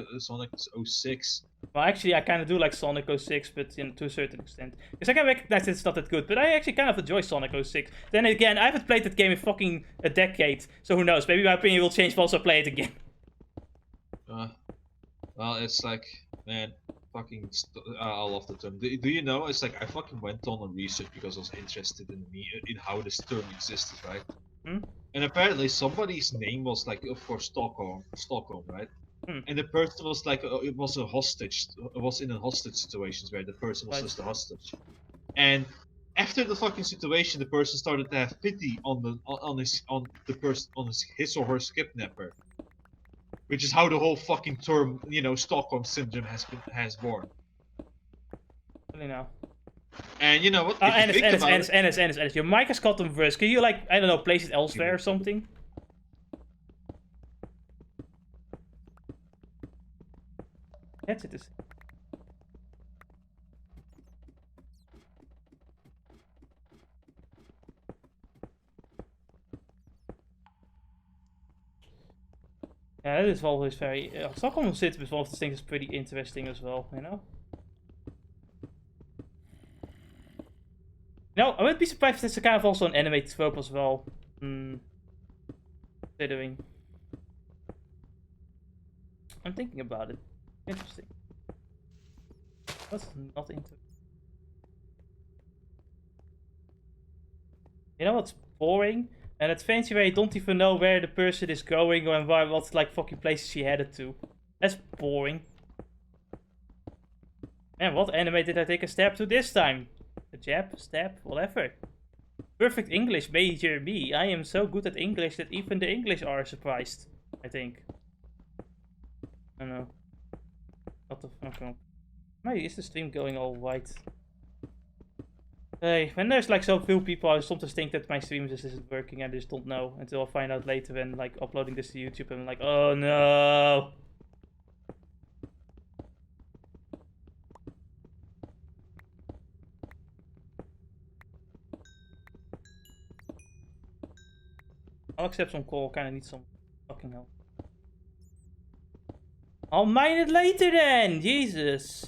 Speaker 2: 06.
Speaker 1: Well, actually, I kind of do like Sonic 06, but to a certain extent. Because I can recognize that it's not that good, but I actually kind of enjoy Sonic 06. Then again, I haven't played that game in fucking a decade, so who knows? Maybe my opinion will change once I play it again.
Speaker 2: Well, it's like, man, fucking, I love the term. Do you know, it's like, I fucking went on a research because I was interested in how this term existed, right? And apparently somebody's name was like, of course, Stockholm, right? And the person was like, it was a hostage. It was in a hostage situation where the person was just a hostage. And after the fucking situation, the person started to have pity on his or her kidnapper, which is how the whole fucking term, you know, Stockholm syndrome has born.
Speaker 1: Really now.
Speaker 2: And you know what?
Speaker 1: Ennis, your mic has gotten worse. Can you, like, I don't know, place it elsewhere or something? Headset is... Yeah, that is always very... Stockholm Syndrome is one of the things that's pretty interesting as well, you know? No, I wouldn't be surprised if it's a kind of also an animated trope as well. Considering. I'm thinking about it. Interesting. That's not interesting. You know what's boring? And it's fancy where you don't even know where the person is going or what like fucking places she headed to. That's boring. Man, what anime did I take a stab to this time? A jab, stab, whatever. Perfect English, Major me. I am so good at English that even the English are surprised. I think. I don't know. What the fuck? Why is the stream going all white? Hey, when there's like so few people, I sometimes think that my stream just isn't working. I just don't know until I find out later when like uploading this to YouTube. And I'm like, oh no. I'll accept some call. Kind of need some fucking help. I'll mine it later then. Jesus.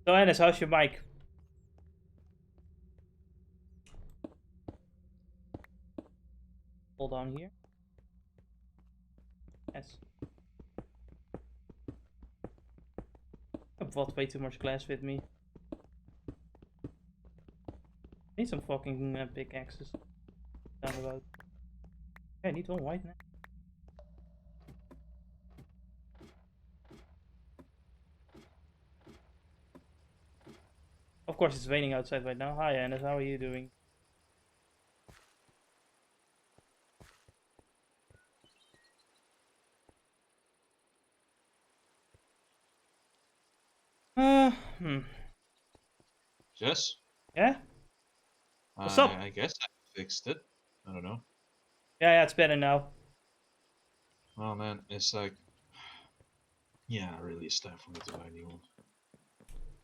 Speaker 1: So, Ennis, how's your mic? Hold on here. Yes. I've brought way too much glass with me. Need some fucking big axes. Down the road. Yeah, I need one white now. Of course, it's raining outside right now. Hi, Ennis, how are you doing?
Speaker 2: Jess?
Speaker 1: Yeah? What's up?
Speaker 2: I guess I fixed it. I don't know.
Speaker 1: Yeah, it's better now.
Speaker 2: Oh man, it's like... Yeah, really it's time for me to buy a new one.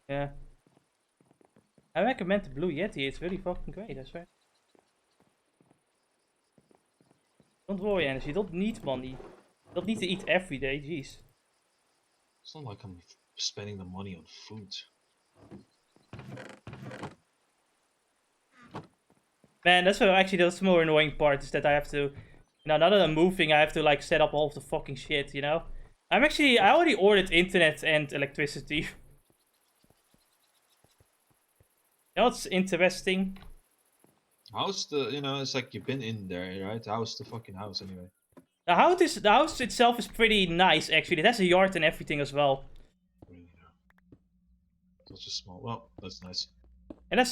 Speaker 1: Yeah. I recommend the Blue Yeti, it's really fucking great, I swear. Don't worry, Ennis, you don't need money. You don't need to eat every day, jeez.
Speaker 2: It's not like I'm spending the money on food.
Speaker 1: Man, that's the more annoying part, is that I have to, you know, now that I'm moving, I have to like set up all of the fucking shit, you know? I already ordered internet and electricity. You know what's interesting?
Speaker 2: How's the, you know, it's like you've been in there, right? How's the fucking house anyway?
Speaker 1: The house itself is pretty nice, actually. It has a yard and everything as well.
Speaker 2: Really, no. Such a small, well, that's nice.
Speaker 1: And it's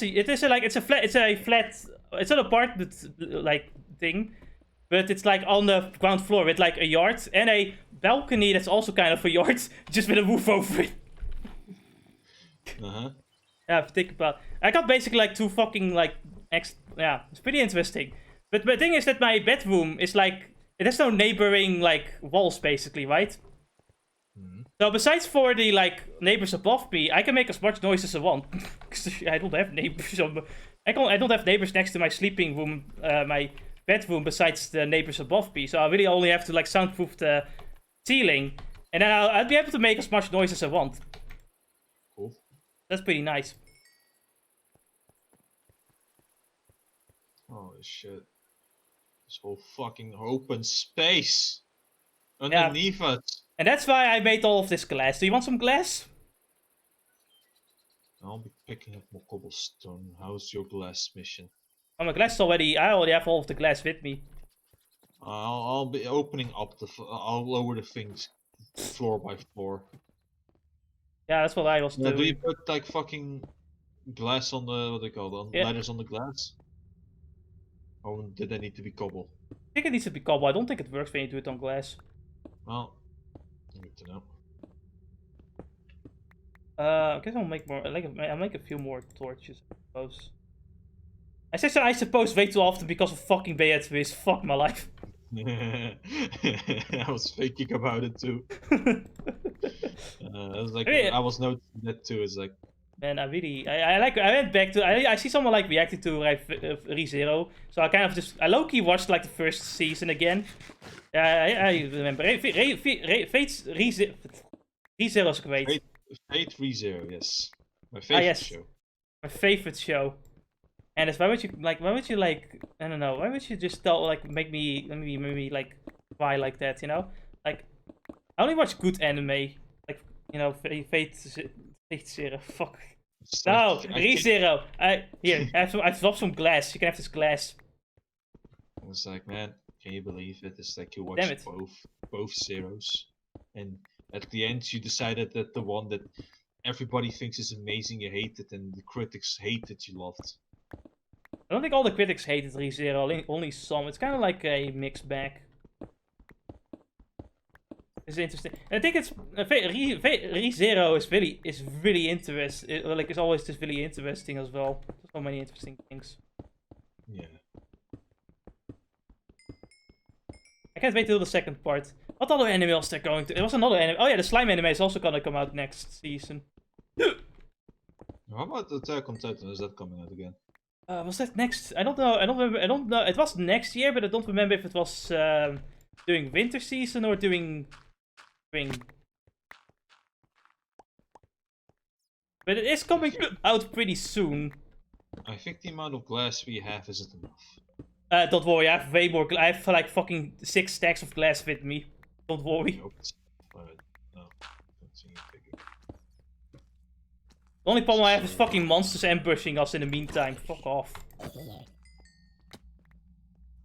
Speaker 1: an apartment like thing, but it's like on the ground floor with like a yard and a balcony that's also kind of a yard, just with a roof over it. Yeah, think about. I got basically like two fucking like yeah, it's pretty interesting. But the thing is that my bedroom is like it has no neighboring like walls basically, right? So besides for the like neighbors above me, I can make as much noise as I want. I don't have neighbors. I don't have neighbors next to my sleeping room, my bedroom. Besides the neighbors above me, so I really only have to like soundproof the ceiling, and then I'll be able to make as much noise as I want.
Speaker 2: Cool.
Speaker 1: That's pretty nice.
Speaker 2: Holy shit! This whole fucking open space underneath us.
Speaker 1: And that's why I made all of this glass. Do you want some glass?
Speaker 2: I'll be picking up more cobblestone. How's your glass mission?
Speaker 1: Oh, my glass already. I already have all of the glass with me.
Speaker 2: I'll be opening up the. I'll lower the things floor by floor.
Speaker 1: Yeah, that's what I was doing.
Speaker 2: Do you put like fucking glass on the what they call them? Ladders on the glass? Or did they need to be cobble?
Speaker 1: I think it needs to be cobble. I don't think it works when you do it on glass.
Speaker 2: Well, good to know.
Speaker 1: I guess I'll make more. I'll make a few more torches, I suppose. I say so, I suppose, way too often because of fucking Beatrice. Fuck my life.
Speaker 2: I was thinking about it too. I was like, I was noticing that too. It's like,
Speaker 1: man, I went back to. I see someone like reacting to ReZero, so I kind of just. I low-key watched like the first season again. I remember. Fate's ReZero is great.
Speaker 2: Fate ReZero, yes. My favorite show.
Speaker 1: My favorite show. And it's why would you I don't know, why would you just make me like cry like that, you know? Like I only watch good anime. Like, you know, Fate Zero, fuck.
Speaker 2: It's
Speaker 1: No,
Speaker 2: like,
Speaker 1: ReZero. Here, I've dropped some glass. You can have this glass.
Speaker 2: It's like, man, can you believe it? It's like you
Speaker 1: Damn
Speaker 2: watched
Speaker 1: it.
Speaker 2: both zeros, and at the end you decided that the one that everybody thinks is amazing you hated, and the critics hated you loved.
Speaker 1: I don't think all the critics hated ReZero, only some. It's kind of like a mixed bag. It's interesting. And I think it's ReZero is really interesting. Like it's always just really interesting as well. So many interesting things.
Speaker 2: Yeah.
Speaker 1: I can't wait till the second part. What other anime else they're going to? There was another anime. Oh yeah, the slime anime is also gonna come out next season.
Speaker 2: How about Attack on Titan? Is that coming out again?
Speaker 1: Was that next? I don't know. I don't remember. I don't know. It was next year, but I don't remember if it was during winter season or during spring. But it is coming out pretty soon.
Speaker 2: I think the amount of glass we have isn't enough.
Speaker 1: Don't worry, I have way more. I have like fucking 6 stacks of glass with me. Don't worry.
Speaker 2: Nope. No, don't see it bigger.
Speaker 1: The only problem I have is fucking monsters ambushing us in the meantime. Fuck off.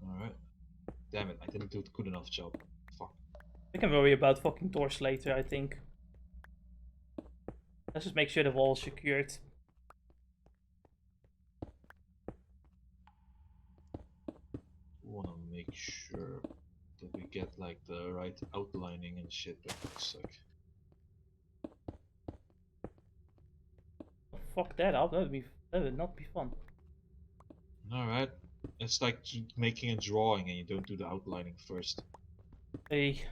Speaker 2: Alright. Damn it, I didn't do a good enough job. Fuck.
Speaker 1: We can worry about fucking doors later, I think. Let's just make sure the wall is secured.
Speaker 2: Wanna make sure that we get like the right outlining and shit. That looks like.
Speaker 1: Oh, fuck that up. That would not be fun.
Speaker 2: Alright. It's like making a drawing and you don't do the outlining first.
Speaker 1: Hey.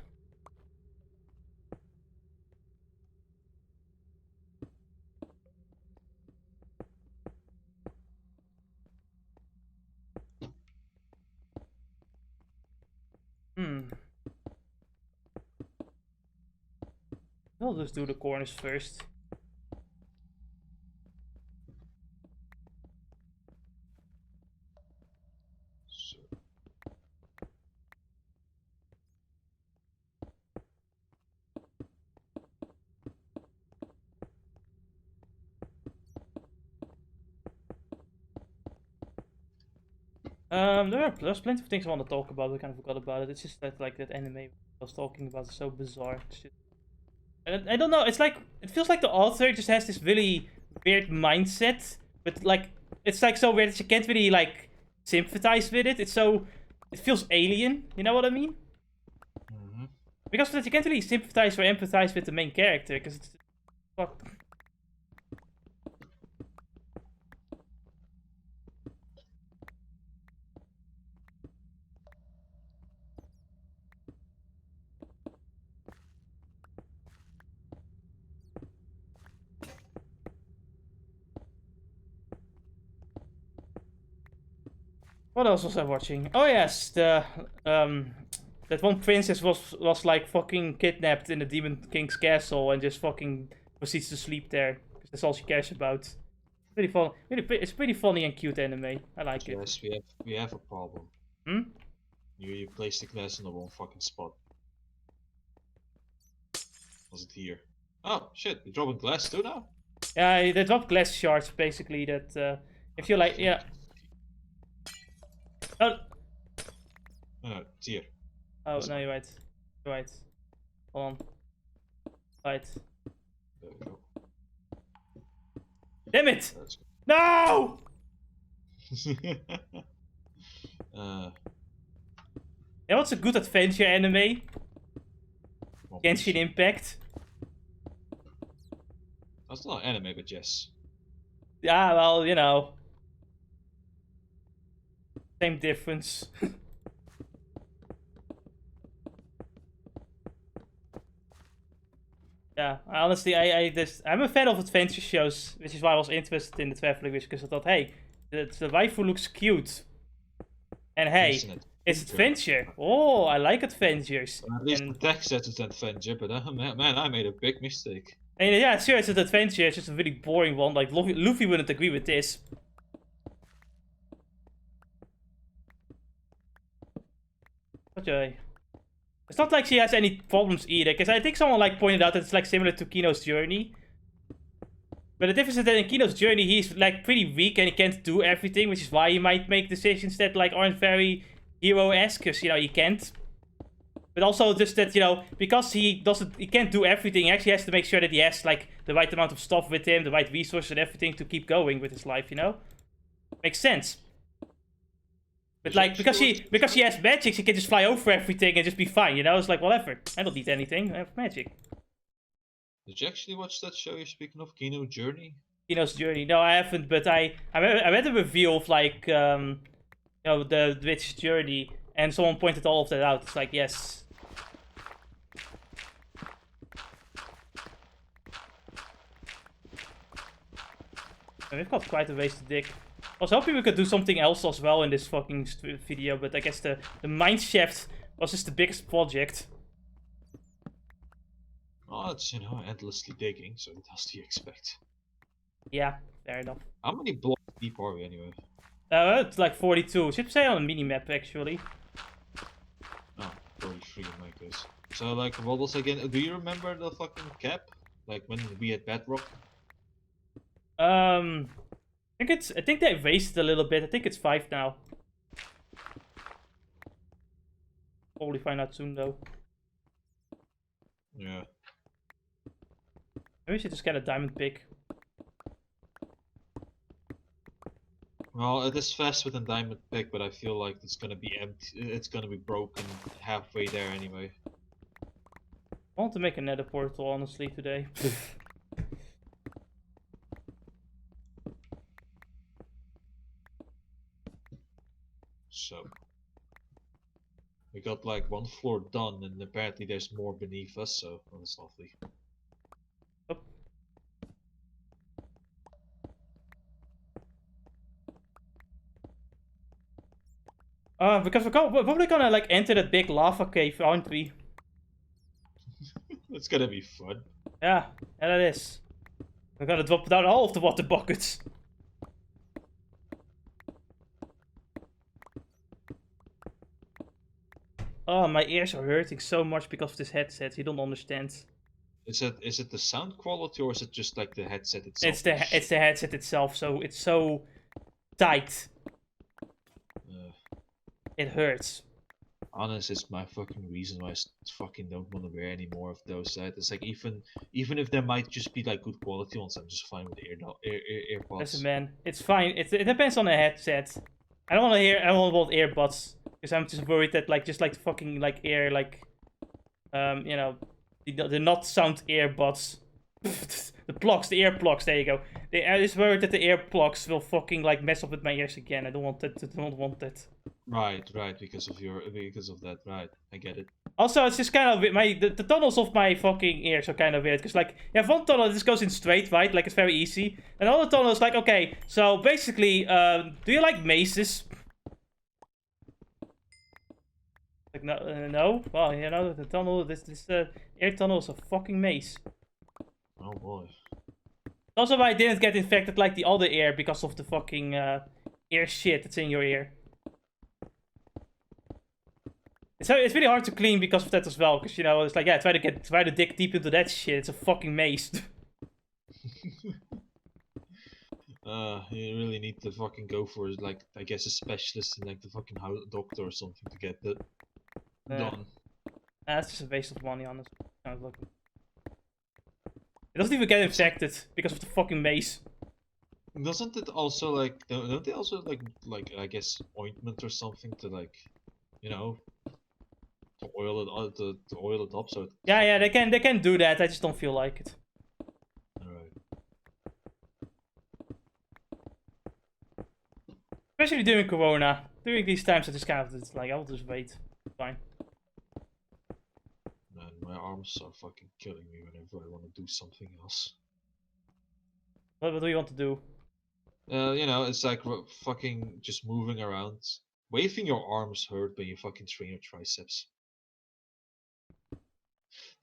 Speaker 1: I'll just do the corners first.
Speaker 2: So.
Speaker 1: There's plenty of things I want to talk about. We kind of forgot about it. It's just that like that anime I was talking about is so bizarre. And I don't know. It's like it feels like the author just has this really weird mindset, but like it's like so weird that you can't really like sympathize with it. It feels alien. You know what I mean? Because of that, you can't really sympathize or empathize with the main character because it's fuck. What else was I watching? Oh yes, the that one princess was like fucking kidnapped in the Demon King's castle and just fucking proceeds to sleep there because that's all she cares about. Pretty fun. It's pretty funny and cute anime. I like it.
Speaker 2: Yes, we have a problem. You placed the glass in the wrong fucking spot. Was it here? Oh shit! You're dropping glass too now?
Speaker 1: Yeah, they drop glass shards basically. That if you like, yeah. Oh.
Speaker 2: No, it's here.
Speaker 1: Oh no, you're right. You're right. Hold on. Right.
Speaker 2: There we go.
Speaker 1: Damn it! No! Yeah, what's a good adventure anime? Genshin Impact.
Speaker 2: That's not an anime, but yes.
Speaker 1: Yeah, well, you know. Same difference. Yeah, honestly, I'm a fan of adventure shows, which is why I was interested in the Traveling Wish, because I thought, hey, the waifu looks cute. And hey, it's adventure. Oh, I like adventures.
Speaker 2: Well, at least the text says it's adventure, but man, I made a big mistake.
Speaker 1: And yeah, sure, it's an adventure, it's just a really boring one. Like, Luffy wouldn't agree with this. But it's not like she has any problems either, because I think someone like pointed out that it's like similar to Kino's journey. But the difference is that in Kino's journey, he's like pretty weak and he can't do everything, which is why he might make decisions that like aren't very hero-esque, because he can't. But also just that, because he can't do everything, he actually has to make sure that he has like the right amount of stuff with him, the right resources and everything to keep going with his life, Makes sense. But like, because he has magic, he can just fly over everything and just be fine, It's like, whatever. I don't need anything, I have magic.
Speaker 2: Did you actually watch that show you're speaking of, Kino Journey?
Speaker 1: Kino's Journey. No, I haven't, but I read a review of like the Witch's Journey, and someone pointed all of that out. It's like, yes. And we've got quite a ways to dig. I was hoping we could do something else as well in this fucking video, but I guess the mine shaft was just the biggest project.
Speaker 2: Oh, it's, endlessly digging, so what else do you expect?
Speaker 1: Yeah, fair enough.
Speaker 2: How many blocks deep are we anyway?
Speaker 1: It's like 42. Should say on a mini-map, actually.
Speaker 2: Oh, 43 in my case. So, like, what was again? Do you remember the fucking cap? Like, when we had Bedrock?
Speaker 1: I think they raised it a little bit. I think it's 5 now. Probably find out soon, though.
Speaker 2: Yeah.
Speaker 1: Maybe we should just get a diamond pick.
Speaker 2: Well, it is fast with a diamond pick, but I feel like it's gonna be empty. It's gonna be broken halfway there anyway.
Speaker 1: I want to make a nether portal, honestly, today.
Speaker 2: So we got like 1 floor done, and apparently there's more beneath us. So that's lovely.
Speaker 1: Oh. Because we're probably gonna like enter that big lava cave, aren't we?
Speaker 2: It's gonna be fun.
Speaker 1: Yeah, it is. We're gonna drop down all of the water buckets. Oh, my ears are hurting so much because of this headset. You don't understand.
Speaker 2: Is it the sound quality, or is it just like the headset itself?
Speaker 1: It's the headset itself. So it's so tight. It hurts.
Speaker 2: Honest, it's my fucking reason why I fucking don't want to wear any more of those. It's like even if there might just be like good quality ones, I'm just fine with AirPods.
Speaker 1: Listen, man, it's fine. It depends on the headset. I don't want earbuds because I'm just worried that like the fucking like ear the not sound earbuds. The ear plugs. There you go. I just worried that the ear plugs will fucking like mess up with my ears again. I don't want that. I don't want that.
Speaker 2: Right, because of that, right? I get it.
Speaker 1: Also, it's just kind of the tunnels of my fucking ears are kind of weird because like you have one tunnel that just goes in straight, right? Like it's very easy. And other tunnel is like, okay, so basically, do you like mazes? Like no. Well, the tunnel, this ear tunnel is a fucking maze.
Speaker 2: Oh boy.
Speaker 1: Also, why I didn't get infected like the other ear because of the fucking ear shit that's in your ear. It's really hard to clean because of that as well, because it's like, yeah, try to dig deep into that shit. It's a fucking maze.
Speaker 2: You really need to fucking go for like, I guess, a specialist in like the fucking doctor or something to get that done.
Speaker 1: That's just a waste of money, honestly. It doesn't even get infected because of the fucking maze.
Speaker 2: Doesn't it also like? Don't they also like I guess ointment or something to like, to oil it up so.
Speaker 1: Yeah, they can do that. I just don't feel like it.
Speaker 2: Alright.
Speaker 1: Especially during Corona. During these times, I just kind of it's like I'll just wait. Fine.
Speaker 2: Man, my arms are fucking killing me whenever I want to do something else.
Speaker 1: What do you want to do?
Speaker 2: It's like fucking just moving around. Waving your arms hurt when you fucking train your triceps.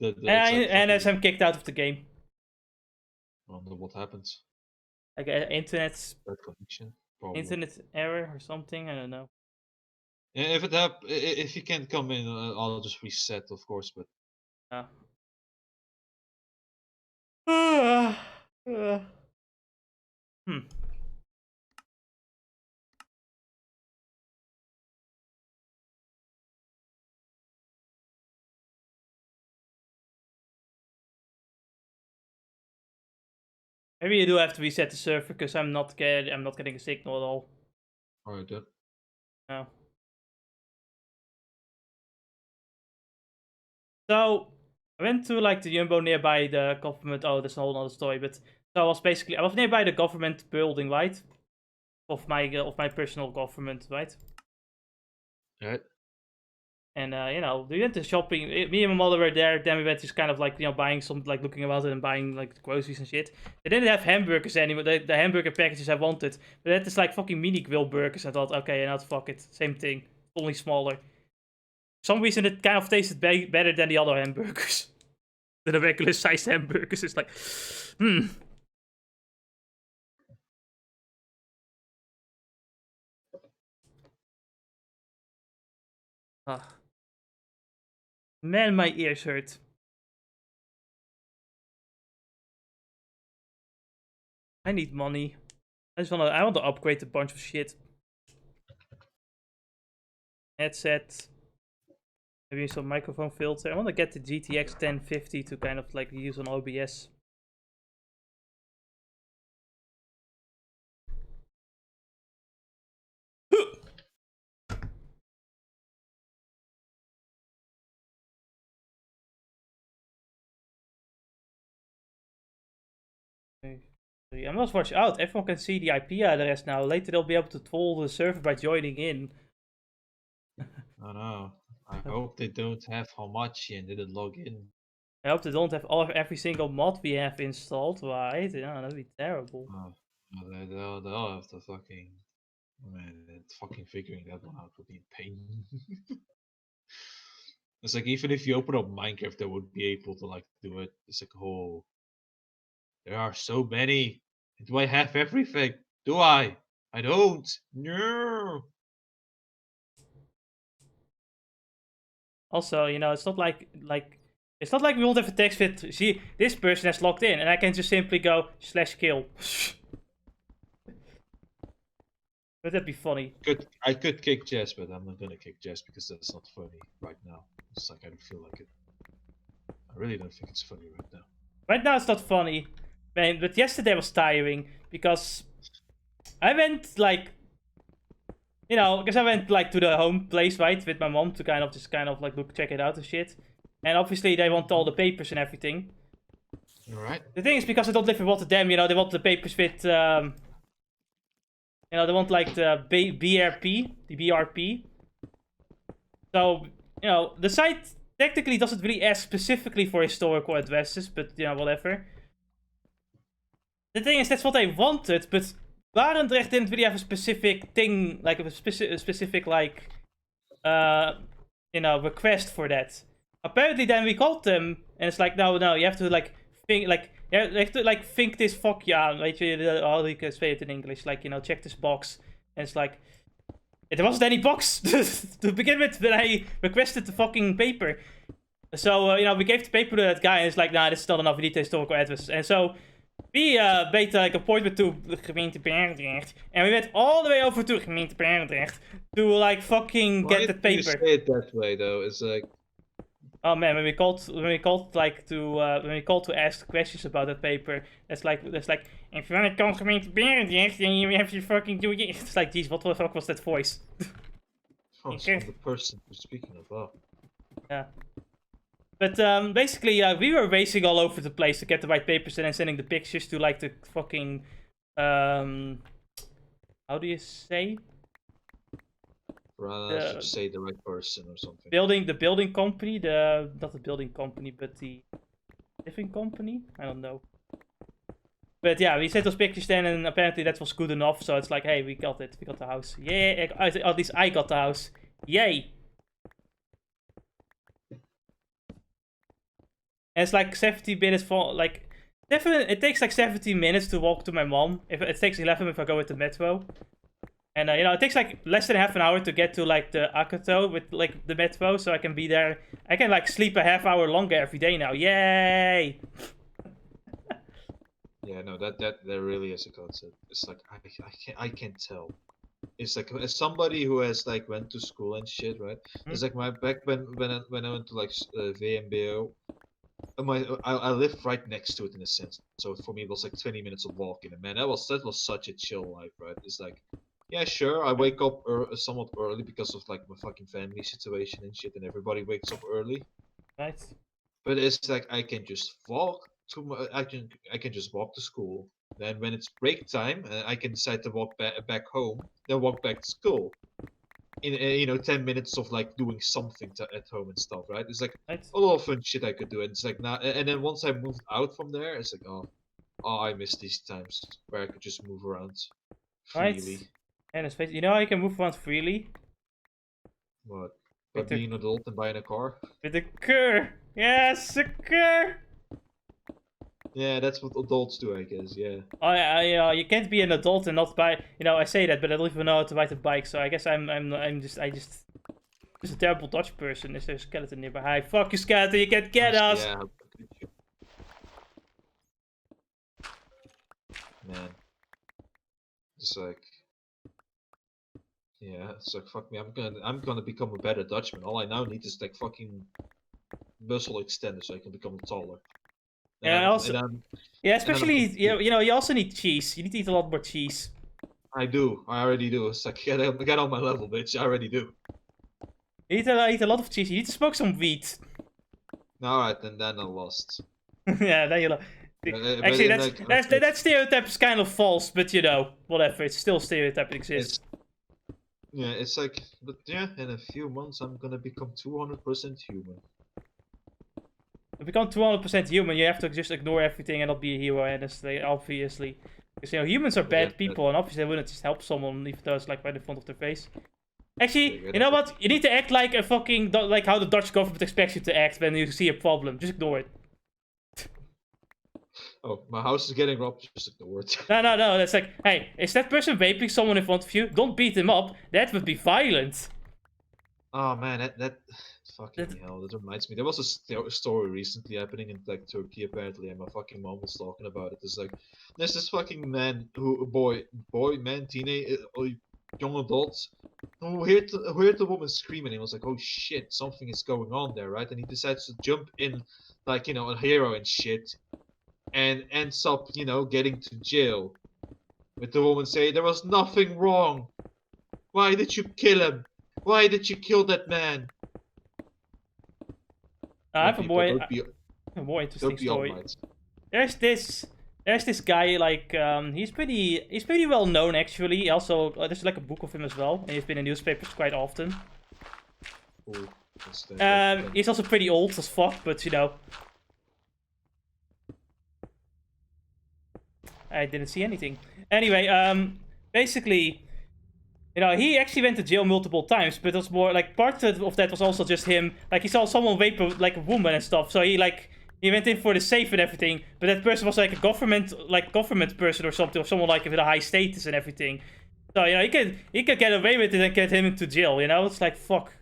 Speaker 1: And as I'm kicked out of the game.
Speaker 2: I wonder what happens.
Speaker 1: Like internet.
Speaker 2: Bad connection. Probably.
Speaker 1: Internet error or something. I don't know.
Speaker 2: Yeah, if you can't come in, I'll just reset, of course. But.
Speaker 1: Yeah. Maybe you do have to reset the server because I'm not getting a signal at all.
Speaker 2: Alright, then.
Speaker 1: No. So I went to like the Jumbo nearby the government. Oh, that's a whole other story. But so I was nearby the government building, right? Of my personal government, right?
Speaker 2: Right.
Speaker 1: And we went to shopping. Me and my mother were there. Then we went to kind of like buying some, like looking around and buying like groceries and shit. They didn't have hamburgers anymore. The hamburger packages I wanted, but that is like fucking mini grill burgers. I thought, okay, and fuck it, same thing, only smaller. For some reason it kind of tasted better than the other hamburgers. Than the regular sized hamburgers. It's like, Man, my ears hurt. I need money. I want to upgrade a bunch of shit. Headset. Maybe some microphone filter. I want to get the GTX 1050 to kind of like use on OBS. I'm not watch out. Everyone can see the IP address now. Later they'll be able to troll the server by joining in.
Speaker 2: I know. I hope they don't have Hamachi and didn't log in.
Speaker 1: I hope they don't have every single mod we have installed, right? Yeah, that'd be terrible.
Speaker 2: Oh, they'll have to fucking... Man, fucking figuring that one out would be a pain. It's like, even if you open up Minecraft, they would be able to like do it. It's like, oh, there are so many. Do I have everything? Do I? I don't. No.
Speaker 1: Also, it's not like it's not like we won't have a text fit. See, this person has logged in, and I can just simply go /kill. Would that be funny?
Speaker 2: I could kick Jess, but I'm not gonna kick Jess because that's not funny right now. It's like I don't feel like it. I really don't think it's funny right now.
Speaker 1: Right now it's not funny, man. But yesterday was tiring because I went like, because I went like to the home place, right, with my mom to kind of like check it out and shit. And obviously they want all the papers and everything.
Speaker 2: Alright.
Speaker 1: The thing is, because I don't live in Rotterdam, they want the papers with they want like the BRP, the BRP. So, the site technically doesn't really ask specifically for historical addresses, but, whatever. The thing is, that's what I wanted, but Barendrecht didn't really have a specific thing, like a specific like, request for that. Apparently, then we called them, and it's like, no, you have to like think, like, you have to like think this fuck aan, weet je, how you can say it in English, like, check this box, and it's like, there wasn't any box to begin with when I requested the fucking paper. So, we gave the paper to that guy, and it's like, nah, this is not enough, we need the historical address. And so, we made like appointment to the gemeente Barendrecht, and we went all the way over to gemeente Barendrecht to like fucking get the paper.
Speaker 2: Why do you say it that way though? It's like,
Speaker 1: oh man, when we called to ask questions about that paper, that's like, if you want to call gemeente Barendrecht, then you have to fucking do it. It's like, geez, what the fuck was that voice?
Speaker 2: oh, it's from the person who's speaking about.
Speaker 1: Yeah. But basically, we were racing all over the place to get the right papers and then sending the pictures to like the fucking how do you say?
Speaker 2: I should say the right person or something.
Speaker 1: The building company, not the building company, but the living company. I don't know. But yeah, we sent those pictures then, and apparently that was good enough. So it's like, hey, we got it. We got the house. Yeah, at least I got the house. Yay! And it's like 17 minutes for like, definitely it takes like 17 minutes to walk to my mom. If it takes 11 if I go with the metro. And it takes like less than half an hour to get to like the Akato with like the metro, so I can be there. I can like sleep a half hour longer every day now. Yay!
Speaker 2: Yeah, no, that really is a concept. It's like I can't tell. It's like as somebody who has like went to school and shit, right? It's like my back when I went to like VMBO, I lived right next to it in a sense. So for me, it was like 20 minutes of walking, and man, that was such a chill life, right? It's like, yeah, sure, I wake up somewhat early because of like my fucking family situation and shit, and everybody wakes up early.
Speaker 1: Right.
Speaker 2: But it's like I can just walk I can just walk to school. Then when it's break time, I can decide to walk back home, then walk back to school. In 10 minutes of like doing something at home and stuff, right? It's like
Speaker 1: Right.
Speaker 2: a lot of fun shit I could do, and it's like now, and then once I moved out from there, it's like I miss these times where I could just move around
Speaker 1: Right.
Speaker 2: freely.
Speaker 1: And it's you know how you can move around freely?
Speaker 2: What? By
Speaker 1: With the
Speaker 2: being an adult and buying a car?
Speaker 1: with the cur. Yes, a cur.
Speaker 2: Yeah, that's what adults do, I guess. Yeah.
Speaker 1: You can't be an adult and not buy. You know, I say that, but I don't even know how to ride a bike. So I guess I'm just a terrible Dutch person. Is there a skeleton nearby? Hi, fuck you, skeleton! You can't get us.
Speaker 2: Yeah. Man. It's like, yeah, it's like fuck me. I'm gonna become a better Dutchman. All I now need is like fucking muscle extender so I can become taller.
Speaker 1: Yeah, yeah,
Speaker 2: and
Speaker 1: especially you also need cheese. You need to eat a lot more cheese.
Speaker 2: I do. I already do. It's like get on my level, bitch. I already do.
Speaker 1: You need to eat a lot of cheese. You need to smoke some weed.
Speaker 2: All right, then I lost.
Speaker 1: Yeah, then you. Actually, that stereotype is kind of false, but you know, whatever. It's still a stereotype. It exists.
Speaker 2: It's like, but yeah, in a few months I'm gonna become 200% human.
Speaker 1: To become 200% human, you have to just ignore everything and not be a hero, obviously. Because, you know, humans are bad people, and obviously they wouldn't just help someone if there's like right in front of their face. Actually, you know what? You need to act like a fucking, like how the Dutch government expects you to act when you see a problem. Just ignore it.
Speaker 2: Oh, my house is getting robbed, just ignore it.
Speaker 1: No, that's like, hey, is that person vaping someone in front of you? Don't beat him up. That would be violent.
Speaker 2: Oh man, that fucking hell, that reminds me. There was a story recently happening in like Turkey apparently, and my fucking mom was talking about it. It's like there's this fucking man teenage, young adults who heard the woman screaming. And he was like, oh shit, something is going on there, right? And he decides to jump in, like a hero and shit, and ends up getting to jail. With the woman saying there was nothing wrong. Why did you kill him? Why did you kill that man?
Speaker 1: I have a more interesting story. There's this guy, like, he's pretty well known actually. Also, there's like a book of him as well, and he's been in newspapers quite often.
Speaker 2: Ooh,
Speaker 1: he's also pretty old as fuck, but you know. I didn't see anything. Anyway, basically, you know, he actually went to jail multiple times, but it was more like part of that was also just him. Like, he saw someone rape like a woman and stuff, so he went in for the safe and everything. But that person was like a government person or something, or someone like with a high status and everything. So you know, he could get away with it and get him into jail. You know, it's like fuck.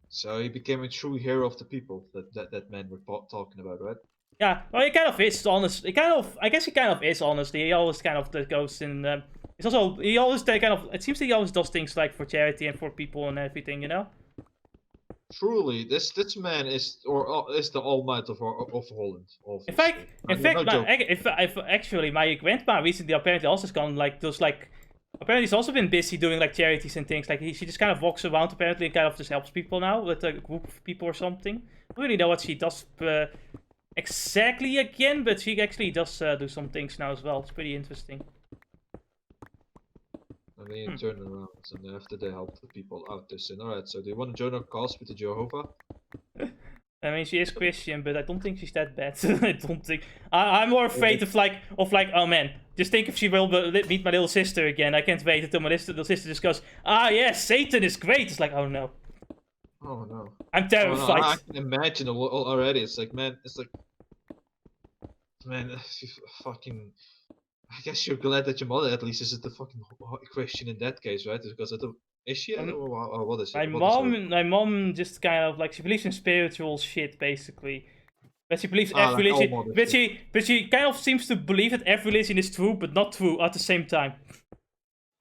Speaker 2: So he became a true hero of the people that man we're talking about, right?
Speaker 1: Yeah, well, he kind of is honest. I guess he kind of is honestly. He always kind of goes in. It's also he always it seems that he always does things like for charity and for people and everything, you know.
Speaker 2: Truly, this man is the All Might of Holland.
Speaker 1: In fact, actually, my grandma recently apparently also has gone like those like. Apparently, he's also been busy doing like charities and things. Like she just kind of walks around apparently and kind of just helps people now with a group of people or something. I don't really know what she does exactly again, but she actually does do some things now as well. It's pretty interesting.
Speaker 2: I mean, turn around, and after they help the people out there sin. Alright, so do you want to join our cause with the Jehovah?
Speaker 1: I mean, she is Christian, but I don't think she's that bad. I don't think. I'm more afraid of like, oh man, just think if she will meet my little sister again. I can't wait until my little sister just goes, ah yes, Satan is great. It's like, oh no.
Speaker 2: Oh no.
Speaker 1: I'm terrified.
Speaker 2: Oh, no. I can imagine already. It's like, man, fucking. I guess you're glad that your mother at least isn't the fucking Christian in that case, right? Because is she? Or what is it?
Speaker 1: My mom just kind of like she believes in spiritual shit basically, But she believes every
Speaker 2: like
Speaker 1: religion. But she kind of seems to believe that every religion is true, but not true at the same time.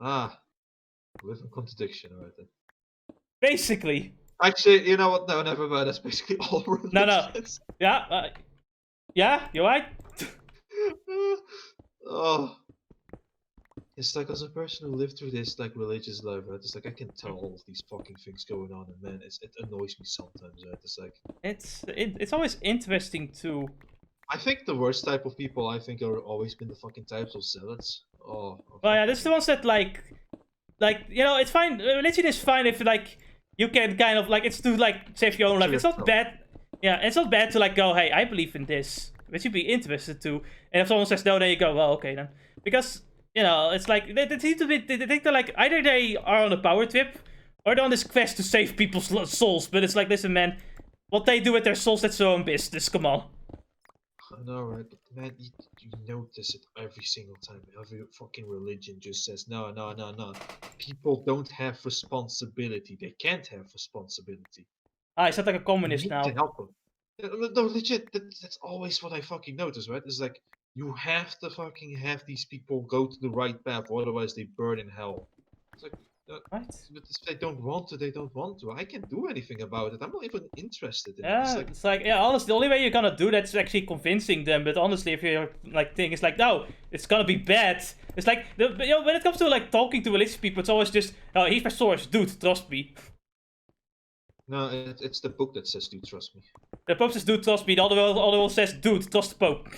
Speaker 2: Living contradiction right then.
Speaker 1: Basically.
Speaker 2: Actually, you know what? No, never mind. That's basically all religions.
Speaker 1: No. Yeah, you're right.
Speaker 2: Oh. It's like, as a person who lived through this like religious life, right? It's like I can tell all of these fucking things going on, and man, it annoys me sometimes, right? It's like
Speaker 1: it's always interesting to.
Speaker 2: I think the worst type of people I think are always been the fucking types of zealots. Oh.
Speaker 1: Well, yeah, that's the ones that like it's fine. Religion is fine if like you can kind of like it's to like save your own life. It's not bad. Yeah, it's not bad to like go, hey, I believe in this. But you'd be interested to. And if someone says no, then you go, well, okay then, because. It's like they seem to be. They think they're like either they are on a power trip, or they're on this quest to save people's souls. But it's like, listen, man, what they do with their souls, that's their own business. Come on.
Speaker 2: I know, right? But man, you notice it every single time. Every fucking religion just says no. People don't have responsibility. They can't have responsibility.
Speaker 1: I sound like a communist now.
Speaker 2: To help them. No, legit. That's always what I fucking notice, right? It's like. You have to fucking have these people go to the right path, otherwise they burn in hell. It's like,
Speaker 1: what?
Speaker 2: But if they don't want to, they don't want to. I can't do anything about it. I'm not even interested in it.
Speaker 1: It's like, honestly, the only way you're gonna do that is actually convincing them. But honestly, if your like thing is like, no, it's gonna be bad. It's like, when it comes to like talking to religious people, it's always just, oh, here's my source, dude, trust me.
Speaker 2: No, it's the book that says, dude, trust me.
Speaker 1: The Pope says, dude, trust me. The other one says, dude, trust the Pope.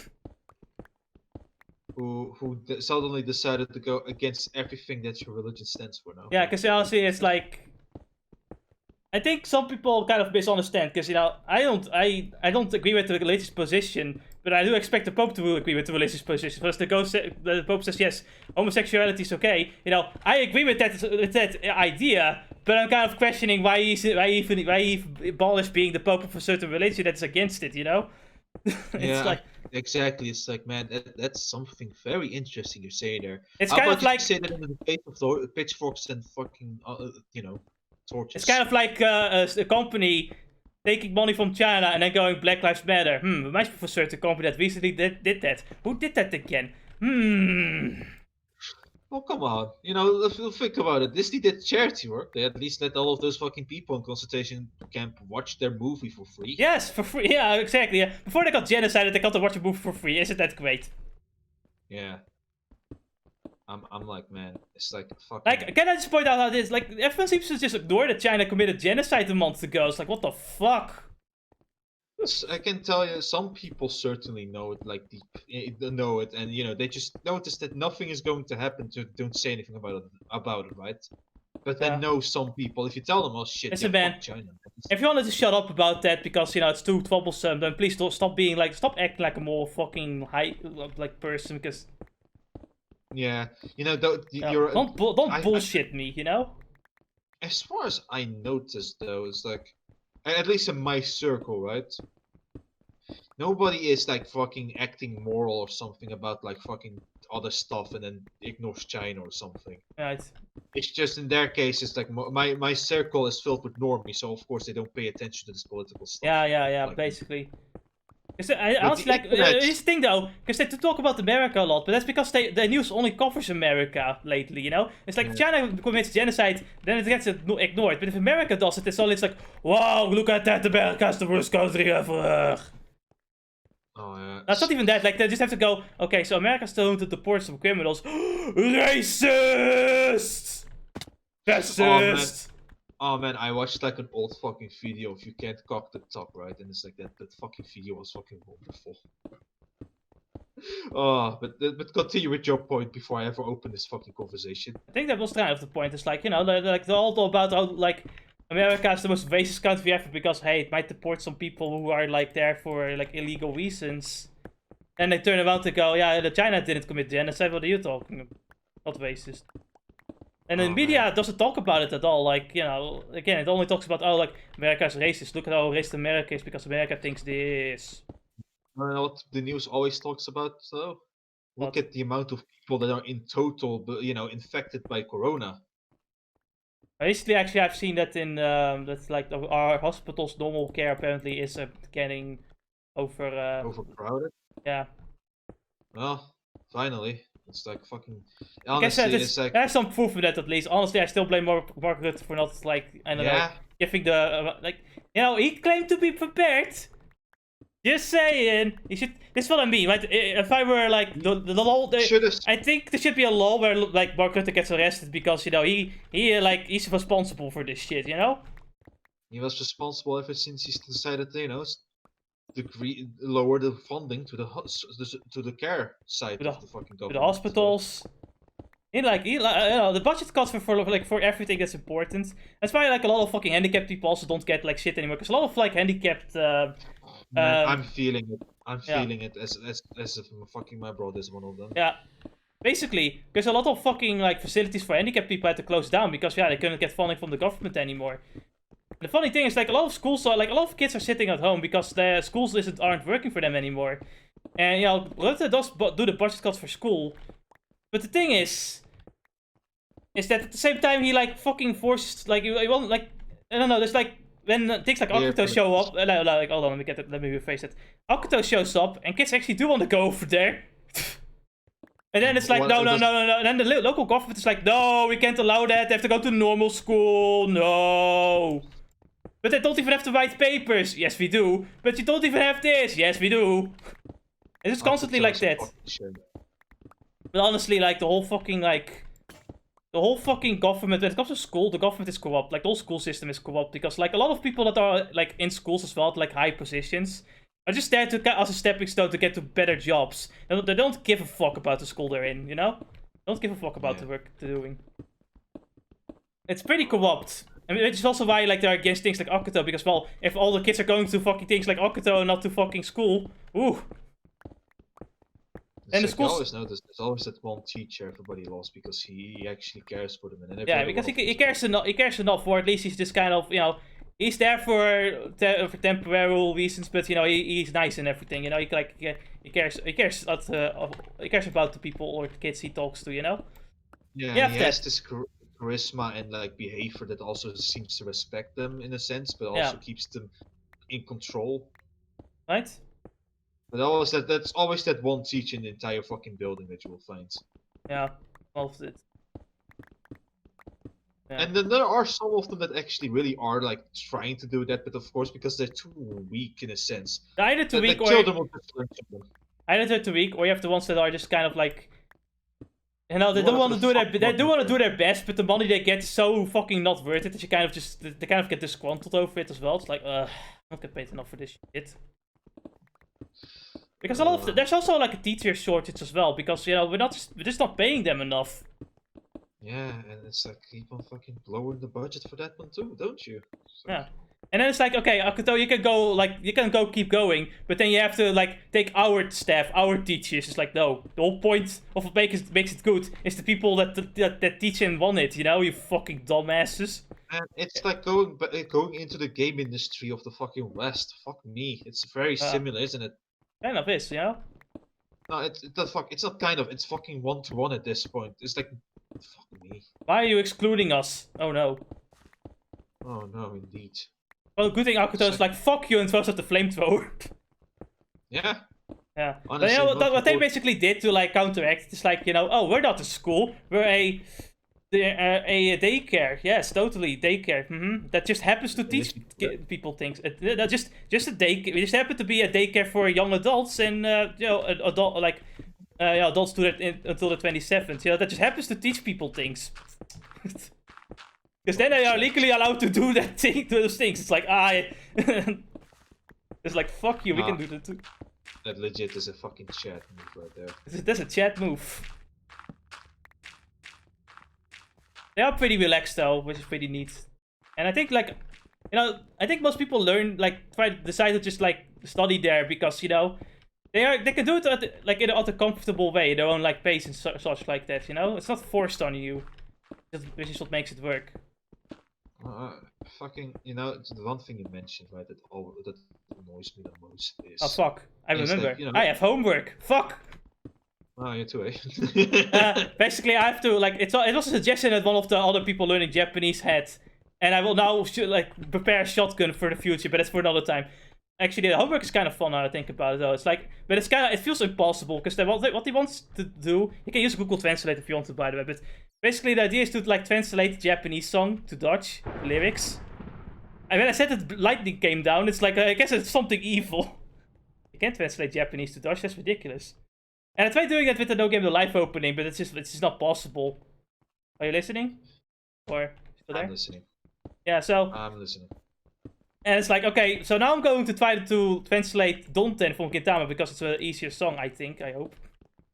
Speaker 2: Who suddenly decided to go against everything that your religion stands for now.
Speaker 1: Yeah, because honestly, it's like, I think some people kind of misunderstand, because I don't agree with the religious position, but I do expect the Pope to agree with the religious position. Because the Pope says yes, homosexuality is okay. I agree with that idea, but I'm kind of questioning why he abolished being the Pope of a certain religion that's against it.
Speaker 2: It's like exactly. It's like, man, that's something very interesting you're saying there.
Speaker 1: It's kind of like
Speaker 2: say that in the face of pitchforks and fucking torches.
Speaker 1: It's kind of like a company taking money from China and then going Black Lives Matter. Reminds me of a certain company that recently did that. Who did that again?
Speaker 2: Oh, come on. Think about it. Disney did charity work. They at least let all of those fucking people in concentration camp watch their movie for free.
Speaker 1: Yes, for free. Yeah, exactly. Yeah. Before they got genocided, they got to watch a movie for free. Isn't that great?
Speaker 2: Yeah. I'm like, man, it's like fucking.
Speaker 1: Like, can I just point out how this? Like, everyone seems to just ignore that China committed genocide a month ago. It's like, what the fuck?
Speaker 2: I can tell you, some people certainly know it, like know it, and they just notice that nothing is going to happen. Don't say anything about it, right? But then know some people, if you tell them, oh shit,
Speaker 1: listen, man,
Speaker 2: fuck China.
Speaker 1: If you wanted to shut up about that because it's too troublesome, then please stop acting like a more fucking high person, because.
Speaker 2: Yeah,
Speaker 1: don't bullshit me,
Speaker 2: As far as I noticed, though, it's like, at least in my circle, right? Nobody is like fucking acting moral or something about like fucking other stuff and then ignores China or something.
Speaker 1: Right.
Speaker 2: It's just in their case, it's like my circle is filled with normies, so of course they don't pay attention to this political stuff.
Speaker 1: Yeah, like, basically. I honestly like this thing though, because they talk about America a lot, but that's because the news only covers America lately. It's like if China commits genocide, then it gets ignored. But if America does it, it's like, wow, look at that, America's the worst country ever.
Speaker 2: Oh yeah.
Speaker 1: That's not even that. Like they just have to go. Okay, so America's still to deport some criminals. Racist. Racist.
Speaker 2: Oh man, I watched like an old fucking video of You Can't Cock the Top, right? And it's like that fucking video was fucking wonderful. But continue with your point before I ever open this fucking conversation.
Speaker 1: I think that was kind of the point. It's like, they're all about how, like, America is the most racist country ever because, hey, it might deport some people who are, like, there for, like, illegal reasons. And they turn around to go, yeah, China didn't commit genocide, what are you talking about? Not racist. And the media doesn't talk about it at all. Like, again, it only talks about, oh, like, America's racist. Look at how racist America is because America thinks this.
Speaker 2: You know what the news always talks about, though? Look at the amount of people that are in total, infected by corona.
Speaker 1: Recently, actually, I've seen that in, that's like, our hospital's normal care apparently is getting
Speaker 2: overcrowded.
Speaker 1: Yeah.
Speaker 2: Well, finally, it's like fucking.
Speaker 1: I guess
Speaker 2: Honestly, it's like.
Speaker 1: there's some proof of that at least. Honestly, I still blame Mark Rutte for not like I don't know giving the like he claimed to be prepared. Just saying, he should. This is what I mean, right? If I were like the law, I think there should be a law where like Mark Rutte gets arrested because he's responsible for this shit.
Speaker 2: He was responsible ever since he decided to lower the funding to the care side of the fucking government.
Speaker 1: To the hospitals. The budget cuts for everything that's important. That's why like a lot of fucking handicapped people also don't get like shit anymore. Because a lot of like handicapped.
Speaker 2: I'm feeling it. I'm feeling it as if fucking my brother is one of them.
Speaker 1: Yeah. Basically, because a lot of fucking like facilities for handicapped people had to close down because they couldn't get funding from the government anymore. The funny thing is, like, a lot of schools are, like, a lot of kids are sitting at home because the schools aren't working for them anymore. And, Rutte does do the budget cuts for school. But the thing is that at the same time he, like, fucking forces, like, he won't, like, I don't know, there's, like, when things like Akuto show up, like, hold on, let me rephrase it. Akuto shows up, and kids actually do want to go over there. And then it's like, no. And then the local government is like, no, we can't allow that, they have to go to normal school, no. But they don't even have to write papers. Yes, we do. But you don't even have this. Yes, we do. It's just constantly like that. But honestly, like, the whole fucking government, when it comes to school, the government is corrupt. Like, the whole school system is corrupt. Because, like, a lot of people that are, like, in schools as well, at, like, high positions, are just there as a stepping stone to get to better jobs. They don't give a fuck about the school they're in, Don't give a fuck about the work they're doing. It's pretty corrupt. I mean, which is also why, like, they're against things like Akuto, because, well, if all the kids are going to fucking things like Akuto and not to fucking school, ooh.
Speaker 2: And the schools... always notice there's always that one teacher everybody loves because he actually cares for them. And
Speaker 1: yeah, because he cares enough, or at least he's just kind of, he's there for temporary reasons, but, he's nice and everything, he cares about the people or the kids he talks to,
Speaker 2: Yeah, he has this charisma and like behavior that also seems to respect them in a sense, but also keeps them in control.
Speaker 1: Right?
Speaker 2: But that's always that one teacher in the entire fucking building that you will find.
Speaker 1: Yeah, most of it.
Speaker 2: Yeah. And then there are some of them that actually really are like trying to do that, but of course because they're too weak in a sense.
Speaker 1: Either too weak, or children will just learn to them. Either they're too weak, or you have the ones that are just kind of like. They don't want to do their best, but the money they get is so fucking not worth it that they kind of get disgruntled over it as well. It's like, I'm not getting paid enough for this shit. Because a lot of there's also like a teacher shortage as well, because we're just not paying them enough.
Speaker 2: Yeah, and it's like keep on fucking lowering the budget for that one too, don't you? So.
Speaker 1: Yeah. And then it's like, okay, Akuto, you can go keep going, but then you have to like take our staff, our teachers. It's like, no, the whole point of what makes it good is the people that teach and run it, you fucking dumbasses.
Speaker 2: And it's like going into the game industry of the fucking West. Fuck me, it's very similar, isn't it?
Speaker 1: Kind of is, No,
Speaker 2: it's not kind of. It's fucking 1-to-1 at this point. It's like, fuck me.
Speaker 1: Why are you excluding us? Oh no.
Speaker 2: Oh no, indeed.
Speaker 1: Well, good thing Akuto is like, fuck you, and throws out the flamethrower.
Speaker 2: Yeah.
Speaker 1: Yeah. Honestly, but what they basically did to like counteract it is like, oh, we're not a school, we're a daycare. Yes, totally, daycare. That just happens to teach people things. That just a daycare. We just happen to be a daycare for young adults and adults until the 27th. That just happens to teach people things. Because then they are legally allowed to do those things. It's like, it's like, fuck you, we can do that too.
Speaker 2: That legit is a fucking chat move right there.
Speaker 1: That's a chat move. They are pretty relaxed though, which is pretty neat. And I think like, I think most people decide to just like study there because, they can do it in a comfortable way, their own like pace and such like that, It's not forced on you. Which is what makes it work.
Speaker 2: Fucking, the one thing you mentioned, right, that annoys me the most is...
Speaker 1: Oh, fuck. I remember. I have homework. Fuck!
Speaker 2: Oh, you too, eh?
Speaker 1: Basically, I have to, it was a suggestion that one of the other people learning Japanese had. And I will now, prepare a shotgun for the future, but that's for another time. Actually, the homework is kind of fun now I think about it though. It's like, but it feels impossible because what he wants to do, you can use Google Translate if you want to, by the way. But basically, the idea is to like translate the Japanese song to Dutch lyrics. And when I said that lightning came down, it's like I guess it's something evil. You can't translate Japanese to Dutch. That's ridiculous. And I tried doing that with the No Game No Life opening, but it's just not possible. Are you listening? Or still there?
Speaker 2: I'm listening.
Speaker 1: Yeah. So.
Speaker 2: I'm listening.
Speaker 1: And it's like, okay, so now I'm going to try to translate Donten from Gintama because it's an easier song, I think, I hope.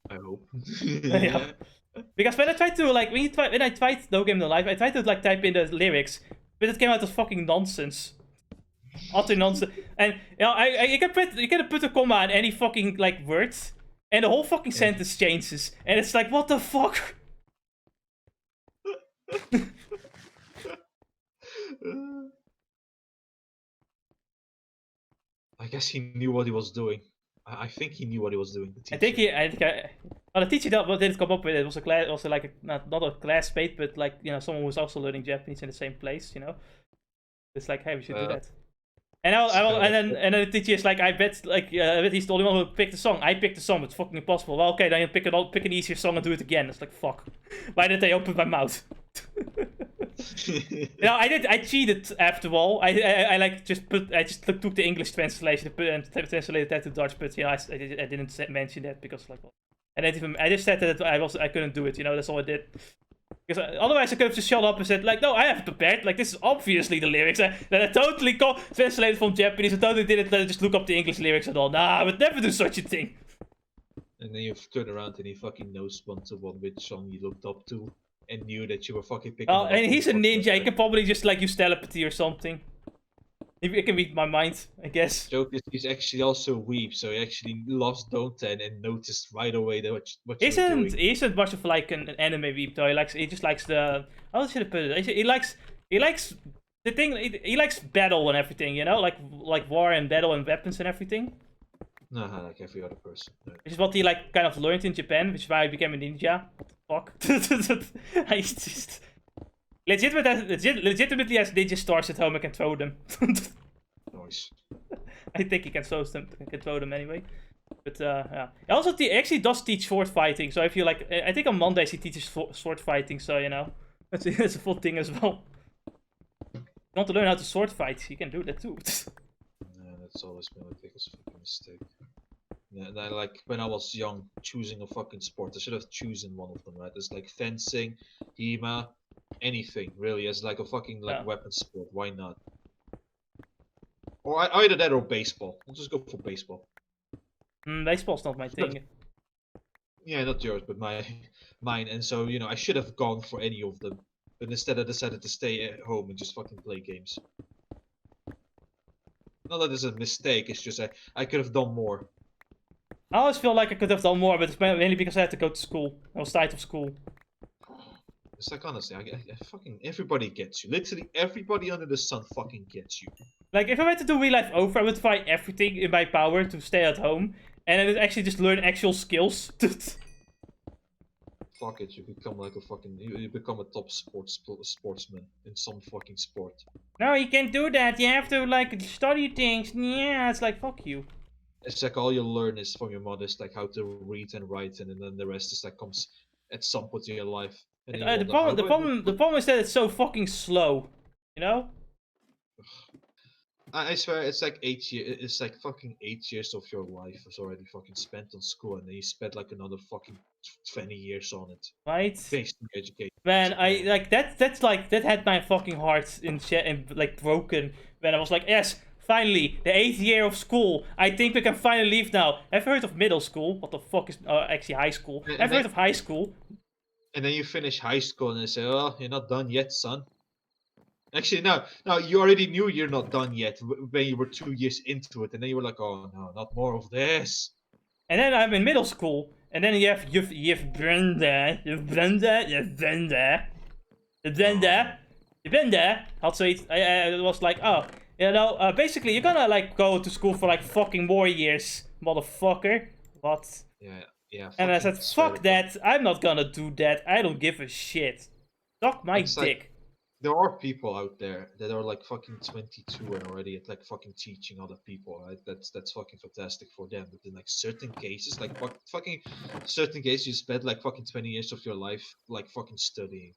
Speaker 2: I hope.
Speaker 1: Yeah. Because when I tried to, like, when I tried No Game No Life, I tried to, like, type in the lyrics, but it came out as fucking nonsense. Utter nonsense. And, you know, you can put a comma in any fucking, like, word, and the whole fucking sentence changes. And it's like, what the fuck?
Speaker 2: I guess he knew what he was doing. I think he knew what he was doing.
Speaker 1: Well, the teacher didn't come up with it. It was a class, also like not a classmate, but like, you know, someone who was also learning Japanese in the same place. You know, it's like, hey, we should do that. And then the teacher is like, I bet he's the only one who picked the song. I picked the song, but it's fucking impossible. Well, okay, then you pick an easier song and do it again. It's like, fuck. Why did they open my mouth? You know, I cheated after all. I just took the English translation and translated that to Dutch, but you know, I didn't mention that because like, and I just said that I couldn't do it. You know, that's all I did. Because otherwise I could have just shut up and said like, no, I have prepared. Like, this is obviously the lyrics. Then I totally translated from Japanese. I totally didn't just look up the English lyrics at all. Nah, I would never do such a thing.
Speaker 2: And then you turn around and he fucking knows one to one which song you looked up to. And knew that you were fucking picking up.
Speaker 1: And he's a ninja, he can probably just like use telepathy or something. He can read my mind, I guess.
Speaker 2: Joke is he's actually also a weeb, so he actually loves Donten and noticed right away that what you're doing.
Speaker 1: He isn't much of like an anime weeb though. He just likes the, how should I put it? He likes the thing. He likes battle and everything, you know, like war and battle and weapons and everything.
Speaker 2: Nah, like every other person. No.
Speaker 1: Which is what he like kind of learned in Japan, which is why he became a ninja. What the fuck? He's just legitimately has ninja stars at home and can throw them.
Speaker 2: Nice.
Speaker 1: I think he can throw them anyway. But yeah. He actually does teach sword fighting. So if you like, I think on Mondays he teaches sword fighting. So you know, that's a full thing as well. If you want to learn how to sword fight, you can do that too.
Speaker 2: Yeah, that's always been my biggest fucking mistake. And I, like, when I was young, choosing a fucking sport, I should have chosen one of them, right? It's like fencing, HEMA, anything, really, as like a fucking like weapon sport. Why not? Or either that or baseball. I'll just go for baseball.
Speaker 1: Baseball's not my thing.
Speaker 2: Yeah, not yours, but mine. And so, you know, I should have gone for any of them. But instead I decided to stay at home and just fucking play games. Not that it's a mistake, it's just I could have done more.
Speaker 1: I always feel like I could have done more, but it's mainly because I had to go to school. I was tired of school.
Speaker 2: It's like, honestly, I fucking, everybody gets you. Literally everybody under the sun fucking gets you.
Speaker 1: Like, if I went to do real life over, I would try everything in my power to stay at home. And I would actually just learn actual skills.
Speaker 2: Fuck it, you become like a fucking, you become a top sportsman in some fucking sport.
Speaker 1: No, you can't do that. You have to, like, study things. Yeah, it's like, fuck you.
Speaker 2: It's like all you learn is from your mother, is like how to read and write, and then the rest is like comes at some point in your life. And
Speaker 1: the problem is that it's so fucking slow, you know.
Speaker 2: I swear, it's like 8 years. It's like fucking 8 years of your life is already fucking spent on school, and then you spent like another fucking 20 years on it.
Speaker 1: Right.
Speaker 2: Basically, education.
Speaker 1: Man, I like that. That's like that had my fucking heart in like broken when I was like, yes. Finally, the 8th year of school. I think we can finally leave now. Have you heard of middle school? What the fuck is... actually high school. Have you heard of high school?
Speaker 2: And then you finish high school and they say, oh, you're not done yet, son. Actually, no, you already knew you're not done yet when you were 2 years into it. And then you were like, oh, no, not more of this.
Speaker 1: And then I'm in middle school. And then you have Brenda. You bent there. Had zoiets... I was like, oh... You know, basically, you're gonna, like, go to school for, like, fucking more years, motherfucker. What?
Speaker 2: Yeah.
Speaker 1: And I said, fuck that, I'm not gonna do that, I don't give a shit. Suck my dick.
Speaker 2: there are people out there that are like fucking 22 and already at like fucking teaching other people, right? That's fucking fantastic for them. But in like certain cases, like fucking certain cases, you spend like fucking 20 years of your life like fucking studying.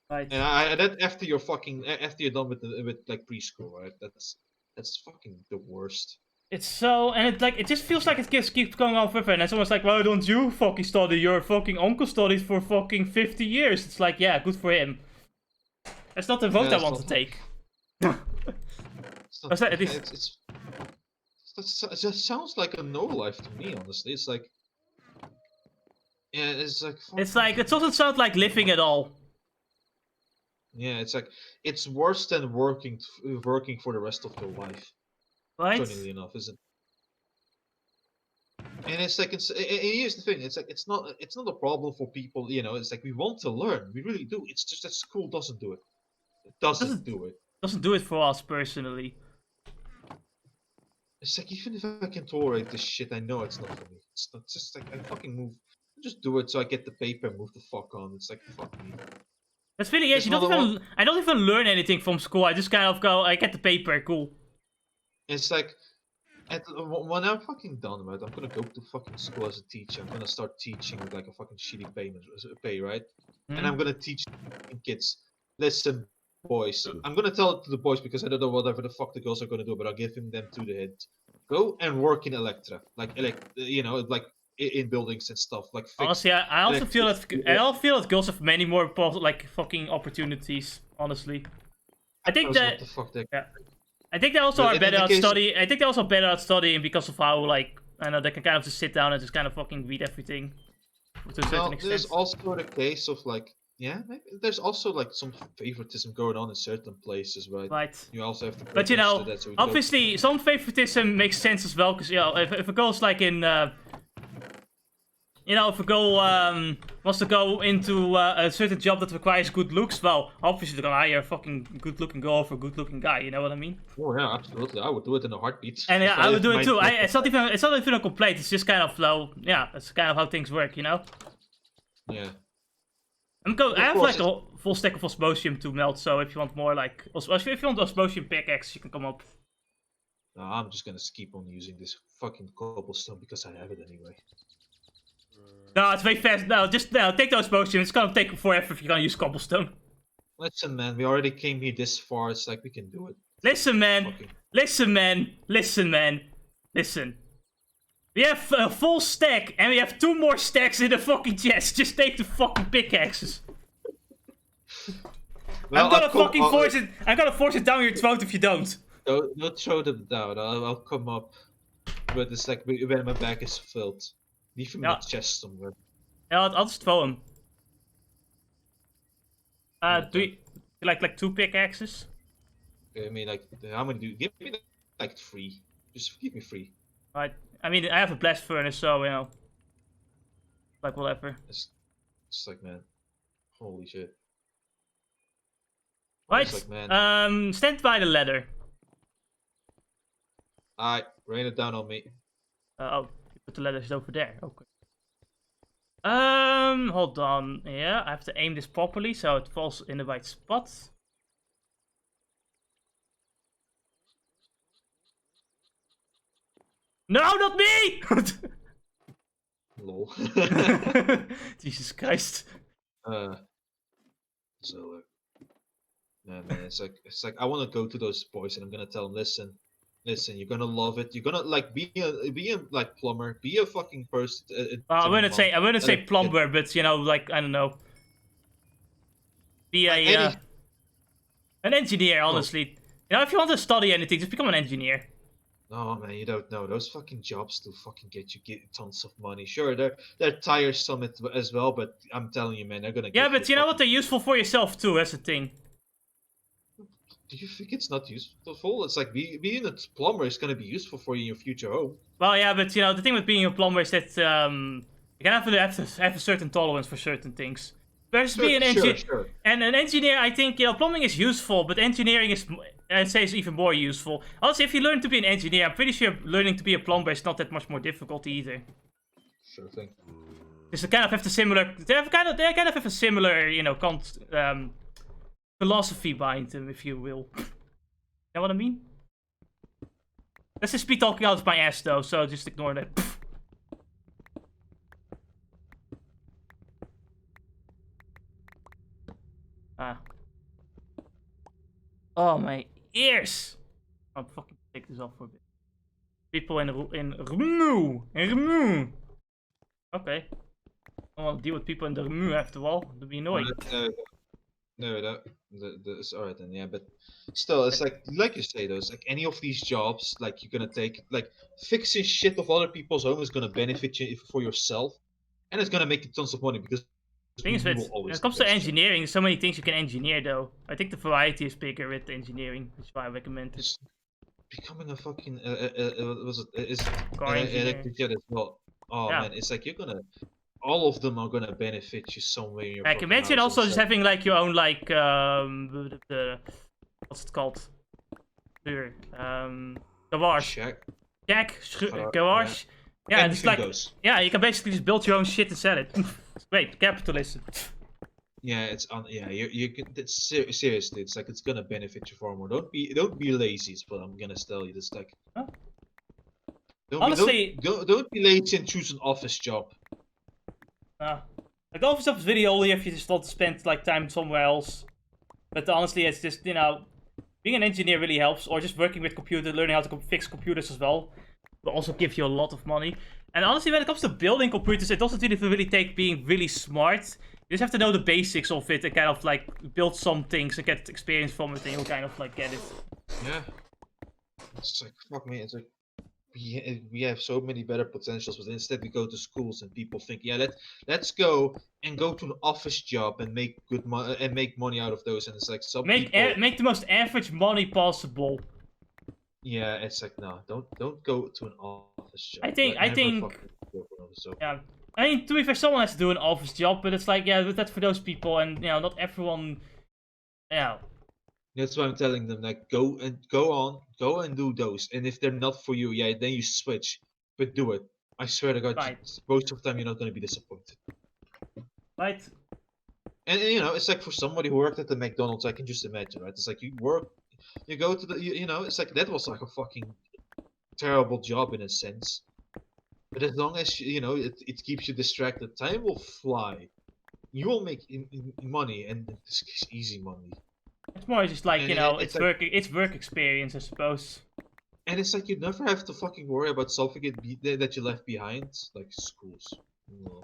Speaker 1: Right.
Speaker 2: And that after you're fucking after you're done with like preschool, right? That's fucking the worst.
Speaker 1: It's so, and it just feels like it just keeps going on forever. And it's almost like, why don't you fucking study? Your fucking uncle studied for fucking 50 years. It's like, yeah, good for him. That's not the vote I
Speaker 2: That's
Speaker 1: want
Speaker 2: not.
Speaker 1: to take.
Speaker 2: It's not.
Speaker 1: It is.
Speaker 2: It just sounds like a no life to me. Honestly, it's like. Yeah, it's like.
Speaker 1: It's like, it doesn't sound like living at all.
Speaker 2: Yeah, it's like it's worse than working for the rest of your life.
Speaker 1: Right?
Speaker 2: Funnily enough, isn't it? And it's like here's the thing. It's like it's not a problem for people. You know, it's like we want to learn, we really do. It's just that school doesn't do it. It doesn't do it.
Speaker 1: Doesn't do it for us personally.
Speaker 2: It's like even if I can tolerate this shit, I know it's not for me. It's not just like I fucking move. Just do it so I get the paper and move the fuck on. It's like fuck me.
Speaker 1: That's really it. I don't even learn anything from school. I just kind of go, I get the paper, cool.
Speaker 2: It's like when I'm fucking done, right? I'm gonna go to fucking school as a teacher. I'm gonna start teaching with like a fucking shitty pay, right? And I'm gonna teach kids. Listen, boys. I'm gonna tell it to the boys because I don't know whatever the fuck the girls are gonna do, but I'll give them to the head. Go and work in Electra, like you know, like in buildings and stuff, like fix.
Speaker 1: Honestly, I also feel that girls have many more like fucking opportunities. Honestly, I think that. Yeah. I think they also are better at studying. I think they're also better at studying because of how, like, I know they can kind of just sit down and just kind of fucking read everything to a certain extent.
Speaker 2: There's also the case of like, yeah, maybe there's also like some favoritism going on in certain places, right?
Speaker 1: Right.
Speaker 2: You also have to.
Speaker 1: But you know, obviously, some favoritism makes sense as well because you know, if a girl's like in. You know, if a girl wants to go into a certain job that requires good looks, well, obviously they're gonna hire a fucking good-looking girl for a good-looking guy. You know what I mean?
Speaker 2: Oh yeah, absolutely. I would do it in a heartbeat.
Speaker 1: And yeah, I would do it too. It's not even a complaint. It's just kind of yeah, it's kind of how things work, you know?
Speaker 2: Yeah.
Speaker 1: I have like a full stack of osmosium to melt. So if you want more like, if you want osmosium pickaxe, you can come up.
Speaker 2: No, I'm just gonna keep on using this fucking cobblestone because I have it anyway.
Speaker 1: No, it's very fast. No, just take those potions. It's gonna take forever if you're gonna use cobblestone.
Speaker 2: Listen, man, we already came here this far. It's like we can do it.
Speaker 1: Listen, man. Listen, man. Listen, man. Listen. We have a full stack, and we have 2 more stacks in the fucking chest. Just take the fucking pickaxes. Well, I'm gonna force it down your throat if you don't.
Speaker 2: Don't throw them down. I'll come up. But it's like when my bag is filled. Leave him in the chest somewhere.
Speaker 1: Yeah, I'll just throw him. Do you like 2 pickaxes?
Speaker 2: I mean, like, how many do you give me? Like 3. Just give me 3.
Speaker 1: Right. I mean, I have a blast furnace, so you know, like whatever.
Speaker 2: It's like, man, holy shit.
Speaker 1: Right.
Speaker 2: Like, man.
Speaker 1: Stand by the ladder.
Speaker 2: Alright, rain it down on me.
Speaker 1: Oh. Put the letters over there. Okay. Hold on. Yeah, I have to aim this properly so it falls in the right spot. No, not me!
Speaker 2: Lol.
Speaker 1: Jesus Christ.
Speaker 2: So, man, it's like I want to go to those boys and I'm gonna tell them, listen, you're gonna love it. You're gonna like be a like plumber, be a fucking person.
Speaker 1: I wouldn't say plumber, but you know, like I don't know, be an engineer. Honestly, you know, if you want to study anything, just become an engineer.
Speaker 2: No, man, you don't know. Those fucking jobs do fucking get tons of money. Sure, they're tiresome as well, but I'm telling you, man, they're gonna.
Speaker 1: Yeah, but you know what? They're useful for yourself too. That's the thing.
Speaker 2: Do you think it's not useful? It's like being a plumber is going to be useful for you in your future home.
Speaker 1: Well, yeah, but you know the thing with being a plumber is that you can have a certain tolerance for certain things. Versus being an engineer, and an engineer, I think you know plumbing is useful, but engineering is, I'd say, is even more useful. Also, if you learn to be an engineer, I'm pretty sure learning to be a plumber is not that much more difficult either.
Speaker 2: Sure thing.
Speaker 1: Because they kind of have the similar, they kind of have a similar, you know, philosophy behind them, if you will. You know what I mean? Let's just be talking out of my ass, though, so just ignore that. Oh, my ears! I'll fucking take this off for a bit. People in Rmu. Okay. I don't want to deal with people in the Rmu after all. It'll be annoying.
Speaker 2: No, that's alright then, yeah, but still, it's like you say, though, it's like any of these jobs, like you're gonna take, like fixing shit of other people's home is gonna benefit you for yourself, and it's gonna make you tons of money because
Speaker 1: Thing is, when it comes to engineering, there's so many things you can engineer, though. I think the variety is bigger with engineering, which is why I recommend it.
Speaker 2: Becoming a fucking electrician as well. Oh man, it's like all of them are gonna benefit you some way in your.
Speaker 1: I can imagine also just having like your own like what's it called? Garage. Garage. Yeah, it's like you can basically just build your own shit and sell it. It's great, capitalism.
Speaker 2: Yeah, it's you can. It's seriously, it's like it's gonna benefit you far more. Don't be lazy. Is what I'm gonna tell you. It's like.
Speaker 1: Huh?
Speaker 2: Honestly, don't be lazy and choose an office job.
Speaker 1: Like office job is really only if you just want to spend like time somewhere else. But honestly, it's just being an engineer really helps, or just working with computers, learning how to fix computers as well. Will also give you a lot of money. And honestly, when it comes to building computers, it doesn't really take being really smart. You just have to know the basics of it and kind of like build some things and get experience from it, and you'll kind of like get it.
Speaker 2: Yeah. It's like fuck me. It's like we have so many better potentials, but instead we go to schools and people think, yeah, let's go to an office job and make good money and make money out of those. And it's like
Speaker 1: make the most average money possible.
Speaker 2: Yeah, it's like no, don't go to an office job.
Speaker 1: I think yeah. I mean, to be fair, someone has to do an office job, but it's like, yeah, that's for those people, and not everyone. Yeah.
Speaker 2: That's why I'm telling them, like, go and do those, and if they're not for you, yeah, then you switch, but do it. I swear to God, most of the time you're not gonna be disappointed.
Speaker 1: Right.
Speaker 2: And it's like for somebody who worked at the McDonald's, I can just imagine, right? It's like you go to the, it's like that was like a fucking terrible job in a sense. But as long as it keeps you distracted, time will fly. You will make money, and it's easy money.
Speaker 1: It's more just like it's work experience, I suppose.
Speaker 2: And it's like you never have to fucking worry about something that you left behind, like schools. No.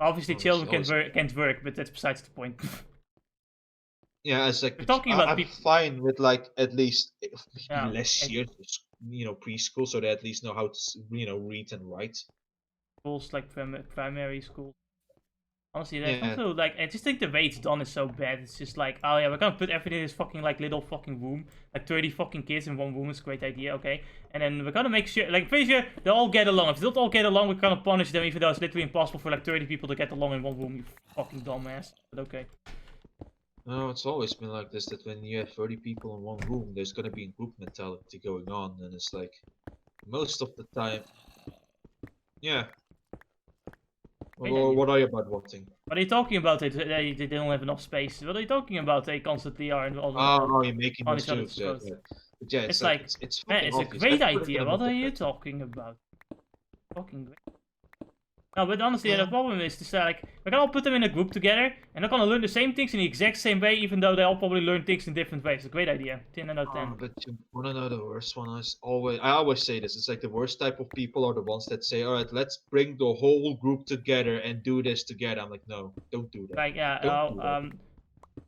Speaker 1: Obviously, children can't work, but that's besides the point.
Speaker 2: Yeah, it's like
Speaker 1: we're talking about
Speaker 2: I'm fine with like at least less years, preschool, so they at least know how to read and write.
Speaker 1: Schools like primary school. Honestly, there's also like I just think the way it's done is so bad. It's just like, oh yeah, we're gonna put everything in this fucking like little fucking room, like 30 fucking kids in one room. It's a great idea, okay? And then we're gonna make sure, like, pretty sure they all get along. If they don't all get along, we're gonna punish them, even though it's literally impossible for like 30 people to get along in one room. You fucking dumbass. But okay.
Speaker 2: No, it's always been like this, that when you have 30 people in one room, there's gonna be a group mentality going on, and it's like, most of the time, yeah. Well, what are you about wanting?
Speaker 1: What are you talking about? They don't have enough space. What are you talking about? They constantly are.
Speaker 2: You're making those jokes, yeah.
Speaker 1: It's like, it's a great idea. What are you talking about? Fucking great. No, but honestly, the problem is just like, we're gonna all put them in a group together, and they're gonna learn the same things in the exact same way, even though they all probably learn things in different ways. It's a great idea. 10 out of 10.
Speaker 2: But you wanna know the worst one is I always say this, it's like the worst type of people are the ones that say, alright, let's bring the whole group together and do this together. I'm like, no, don't do that.
Speaker 1: Like, yeah,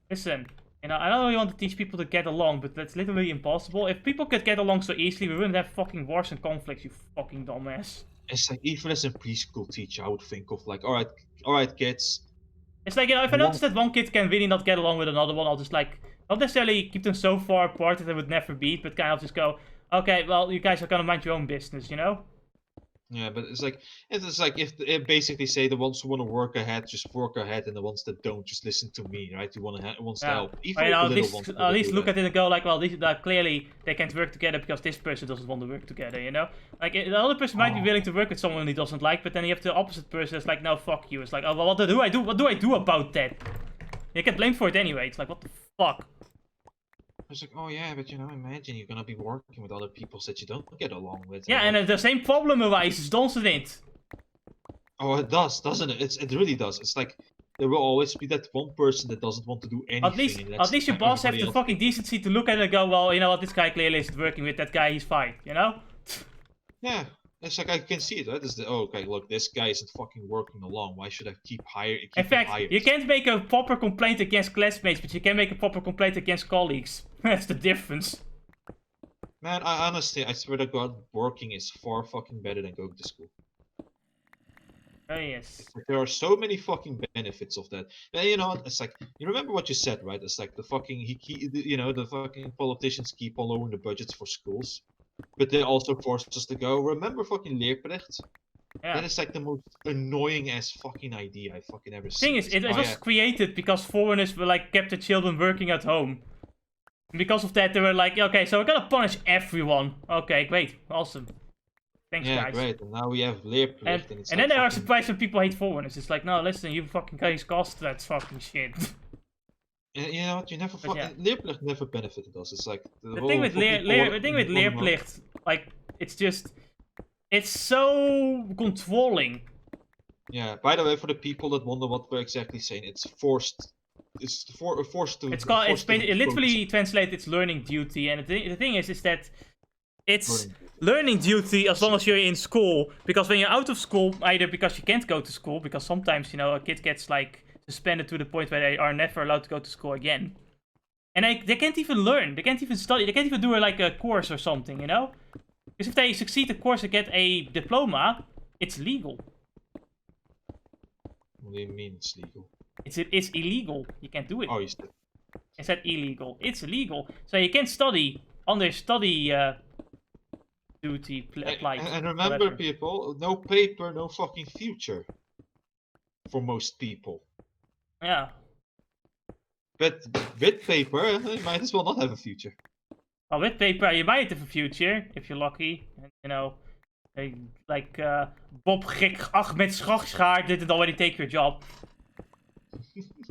Speaker 1: listen, I don't really want to teach people to get along, but that's literally impossible. If people could get along so easily, we wouldn't have fucking wars and conflicts, you fucking dumbass.
Speaker 2: It's like, even as a preschool teacher, I would think of like, alright kids.
Speaker 1: It's like, if I notice that one kid can really not get along with another one, I'll just like, not necessarily keep them so far apart that they would never beat, but kind of just go, okay, well, you guys are gonna mind your own business,
Speaker 2: Yeah, but it's like if it basically say the ones who want to work ahead just work ahead, and the ones that don't just listen to me, right? Who wants to help. Even
Speaker 1: at least look at it and go like, well, clearly they can't work together because this person doesn't want to work together, Like the other person might be willing to work with someone he doesn't like, but then you have the opposite person that's like, no, fuck you. It's like, oh, well, what do I do? What do I do about that? You get blamed for it anyway. It's like, what the fuck?
Speaker 2: It's like, oh yeah, but imagine you're gonna be working with other people that you don't get along with.
Speaker 1: Yeah, and the same problem arises, doesn't it?
Speaker 2: Oh, it does, doesn't it? It really does. It's like there will always be that one person that doesn't want to do anything.
Speaker 1: At least your boss has the fucking decency to look at it and go, well, you know what, this guy clearly isn't working with that guy, he's fine, you know?
Speaker 2: Yeah, it's like I can see it, right? Okay, look, this guy isn't fucking working along. Why should I keep hiring?
Speaker 1: In fact, you can't make a proper complaint against classmates, but you can make a proper complaint against colleagues. That's the difference.
Speaker 2: Man, I swear to God, working is far fucking better than going to school.
Speaker 1: Oh yes.
Speaker 2: There are so many fucking benefits of that. And it's like, you remember what you said, right? It's like the fucking the fucking politicians keep on lowering the budgets for schools, but they also force us to go. Remember fucking leerplicht?
Speaker 1: Yeah.
Speaker 2: That is like the most annoying ass fucking idea I fucking ever seen.
Speaker 1: The thing is, it was created because foreigners were like kept their children working at home. And because of that, they were like, okay, so we're gonna punish everyone. Okay, great, awesome. Thanks,
Speaker 2: yeah,
Speaker 1: guys.
Speaker 2: great. And now we have leerplicht,
Speaker 1: and
Speaker 2: it's
Speaker 1: then
Speaker 2: like
Speaker 1: they are surprised when people hate foreigners. It's like, no, listen, you fucking guys cost that fucking shit.
Speaker 2: You know what? You never leerplicht never benefited us. It's like
Speaker 1: the thing with leerplicht, like it's so controlling.
Speaker 2: Yeah. By the way, for the people that wonder what we're exactly saying, it's forced. It's forced to.
Speaker 1: It literally translates it's learning duty, and the thing is that it's learning duty as long as you're in school. Because when you're out of school, either because you can't go to school, because sometimes a kid gets like suspended to the point where they are never allowed to go to school again, and they can't even learn, they can't even study, they can't even do like a course or something, Because if they succeed the course and get a diploma, it's legal.
Speaker 2: What do you mean it's legal?
Speaker 1: It's illegal. You can't do it.
Speaker 2: Oh, you said.
Speaker 1: I said illegal. It's illegal. So you can't study under study duty applied.
Speaker 2: And remember, people, no paper, no fucking future. For most people.
Speaker 1: Yeah.
Speaker 2: But with paper, you might as well not have a future.
Speaker 1: Well, with paper, you might have a future if you're lucky. Like Bob Gek Ahmed Schachschaar didn't already take your job.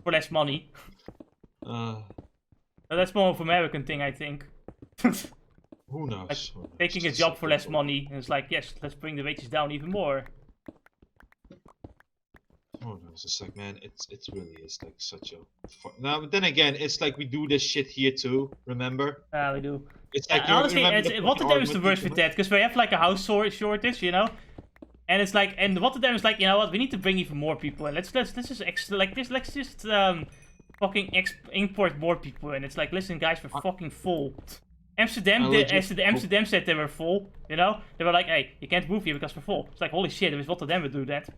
Speaker 1: For less money. That's more of an American thing, I think.
Speaker 2: Who knows?
Speaker 1: Like, taking a job for less money, and it's like, yes, let's bring the wages down even more.
Speaker 2: Who knows? It's like, man, it really is like such a. Now, but then again, it's like we do this shit here too. Remember?
Speaker 1: Yeah, we do.
Speaker 2: It's like
Speaker 1: honestly, Rotterdam is the worst with that, because we have like a house shortage, and it's like, and Rotterdam is like, you know what? We need to bring even more people in. Let's just let's just fucking import more people in. It's like, listen, guys, we're fucking full. Amsterdam said they were full. They were like, hey, you can't move here because we're full. It's like, holy shit, if Rotterdam would do that.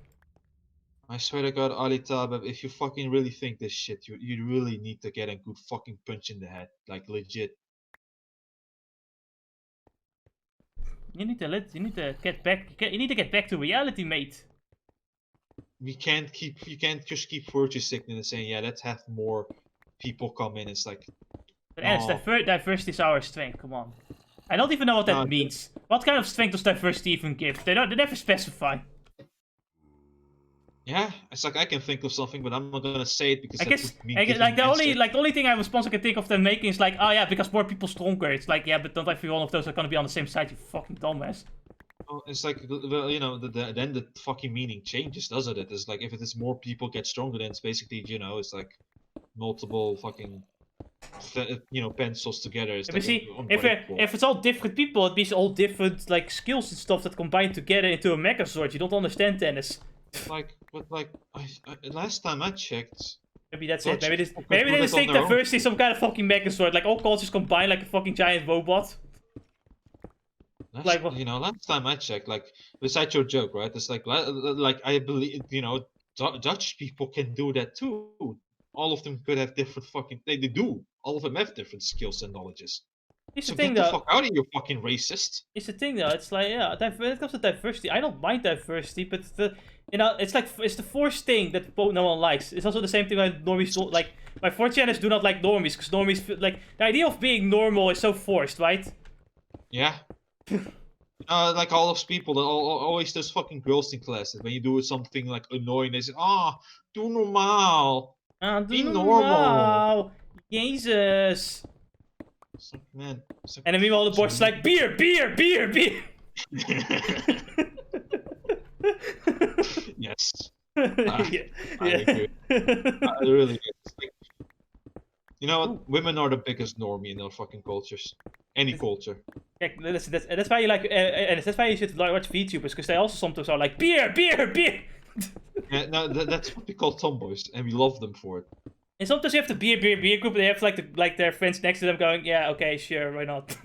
Speaker 2: I swear to God, Ali Talib, if you fucking really think this shit, you really need to get a good fucking punch in the head, like legit.
Speaker 1: You need to get back to reality, mate.
Speaker 2: You can't just keep purchasing and saying, yeah, let's have more people come in. It's like,
Speaker 1: but diversity is our strength. Come on. I don't even know what that means. What kind of strength does diversity even give? They never specify.
Speaker 2: Yeah, it's like I can think of something, but I'm not gonna say it because
Speaker 1: the only thing I response I can think of them making is like, oh yeah, because more people stronger. It's like, yeah, but not every one of those are gonna be on the same side. You fucking dumbass.
Speaker 2: Oh, it's like, then the fucking meaning changes, doesn't it? It's like if it is more people get stronger, then it's basically, it's like multiple fucking, pencils together. It's
Speaker 1: like if it's all different people, it means all different like skills and stuff that combine together into a Megazord. You don't understand tennis.
Speaker 2: Last time I checked.
Speaker 1: Maybe that's it. Maybe they just take diversity some kind of fucking Megazord, like all cultures combined like a fucking giant robot.
Speaker 2: Last time I checked, like, besides your joke, right? It's like I believe, Dutch people can do that too. All of them could have different fucking. They do. All of them have different skills and knowledges.
Speaker 1: It's
Speaker 2: so
Speaker 1: the thing,
Speaker 2: get the fuck out of here, fucking racist.
Speaker 1: It's the thing, though. It's like, yeah, when it comes to diversity, I don't mind diversity, but it's like it's the forced thing that no one likes. It's also the same thing when normies don't like. My 4chaners do not like normies because normies feel like the idea of being normal is so forced, right?
Speaker 2: Yeah. Like all those people that always those fucking girls in class. When you do something like annoying, they say, "Ah, do normal." Be normal.
Speaker 1: Jesus.
Speaker 2: It's like, man. It's like,
Speaker 1: And then meanwhile the boys like, beer, beer, beer, beer.
Speaker 2: Yes.
Speaker 1: Yeah.
Speaker 2: I agree. I really it's like, you know what?
Speaker 1: Ooh.
Speaker 2: Women are the biggest normie in our fucking cultures. Any culture.
Speaker 1: Kijk, that's why you like, and that's why you should watch VTubers, because they also sometimes are like, beer, beer, beer.
Speaker 2: Yeah, no, that's what we call tomboys, and we love them for it.
Speaker 1: And sometimes you have the beer, beer, beer group, and they have like their friends next to them going, yeah, okay, sure, why not?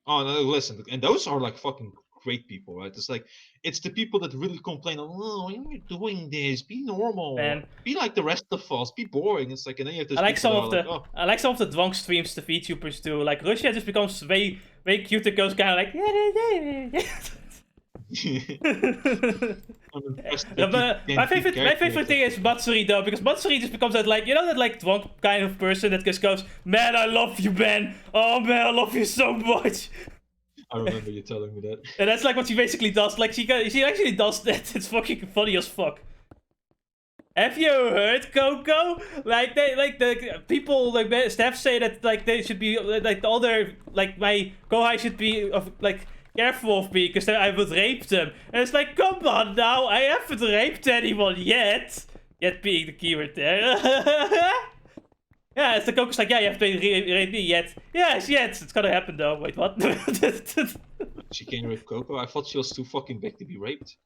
Speaker 2: Oh no, listen, and those are like fucking great people, right? It's like it's the people that really complain, oh, why are you doing this? Be normal.
Speaker 1: Man.
Speaker 2: Be like the rest of us. Be boring. It's like, and then you have those
Speaker 1: I like
Speaker 2: people
Speaker 1: some of
Speaker 2: that
Speaker 1: the
Speaker 2: are like, oh.
Speaker 1: I like some of the drunk streams the VTubers do. Like Russia just becomes way cute and goes kind of like. My favorite thing is Matsuri though, because Matsuri just becomes that like, you know, that like drunk kind of person that just goes, man, I love you, man. Oh man, I love you so much.
Speaker 2: I remember you telling me that.
Speaker 1: And that's like what she basically does. Like she actually does that. It's fucking funny as fuck. Have you heard, Coco? Like the people like staff say that like they should be like all their like my kohai should be like careful of me because I would rape them. And it's like, come on now, I haven't raped anyone yet. Yet being the keyword there. Yeah, it's the Coco's like, yeah, you have to rape me yet. Yes, yet. It's gonna happen though. Wait, what?
Speaker 2: She can't rape Coco. I thought she was too fucking big to be raped.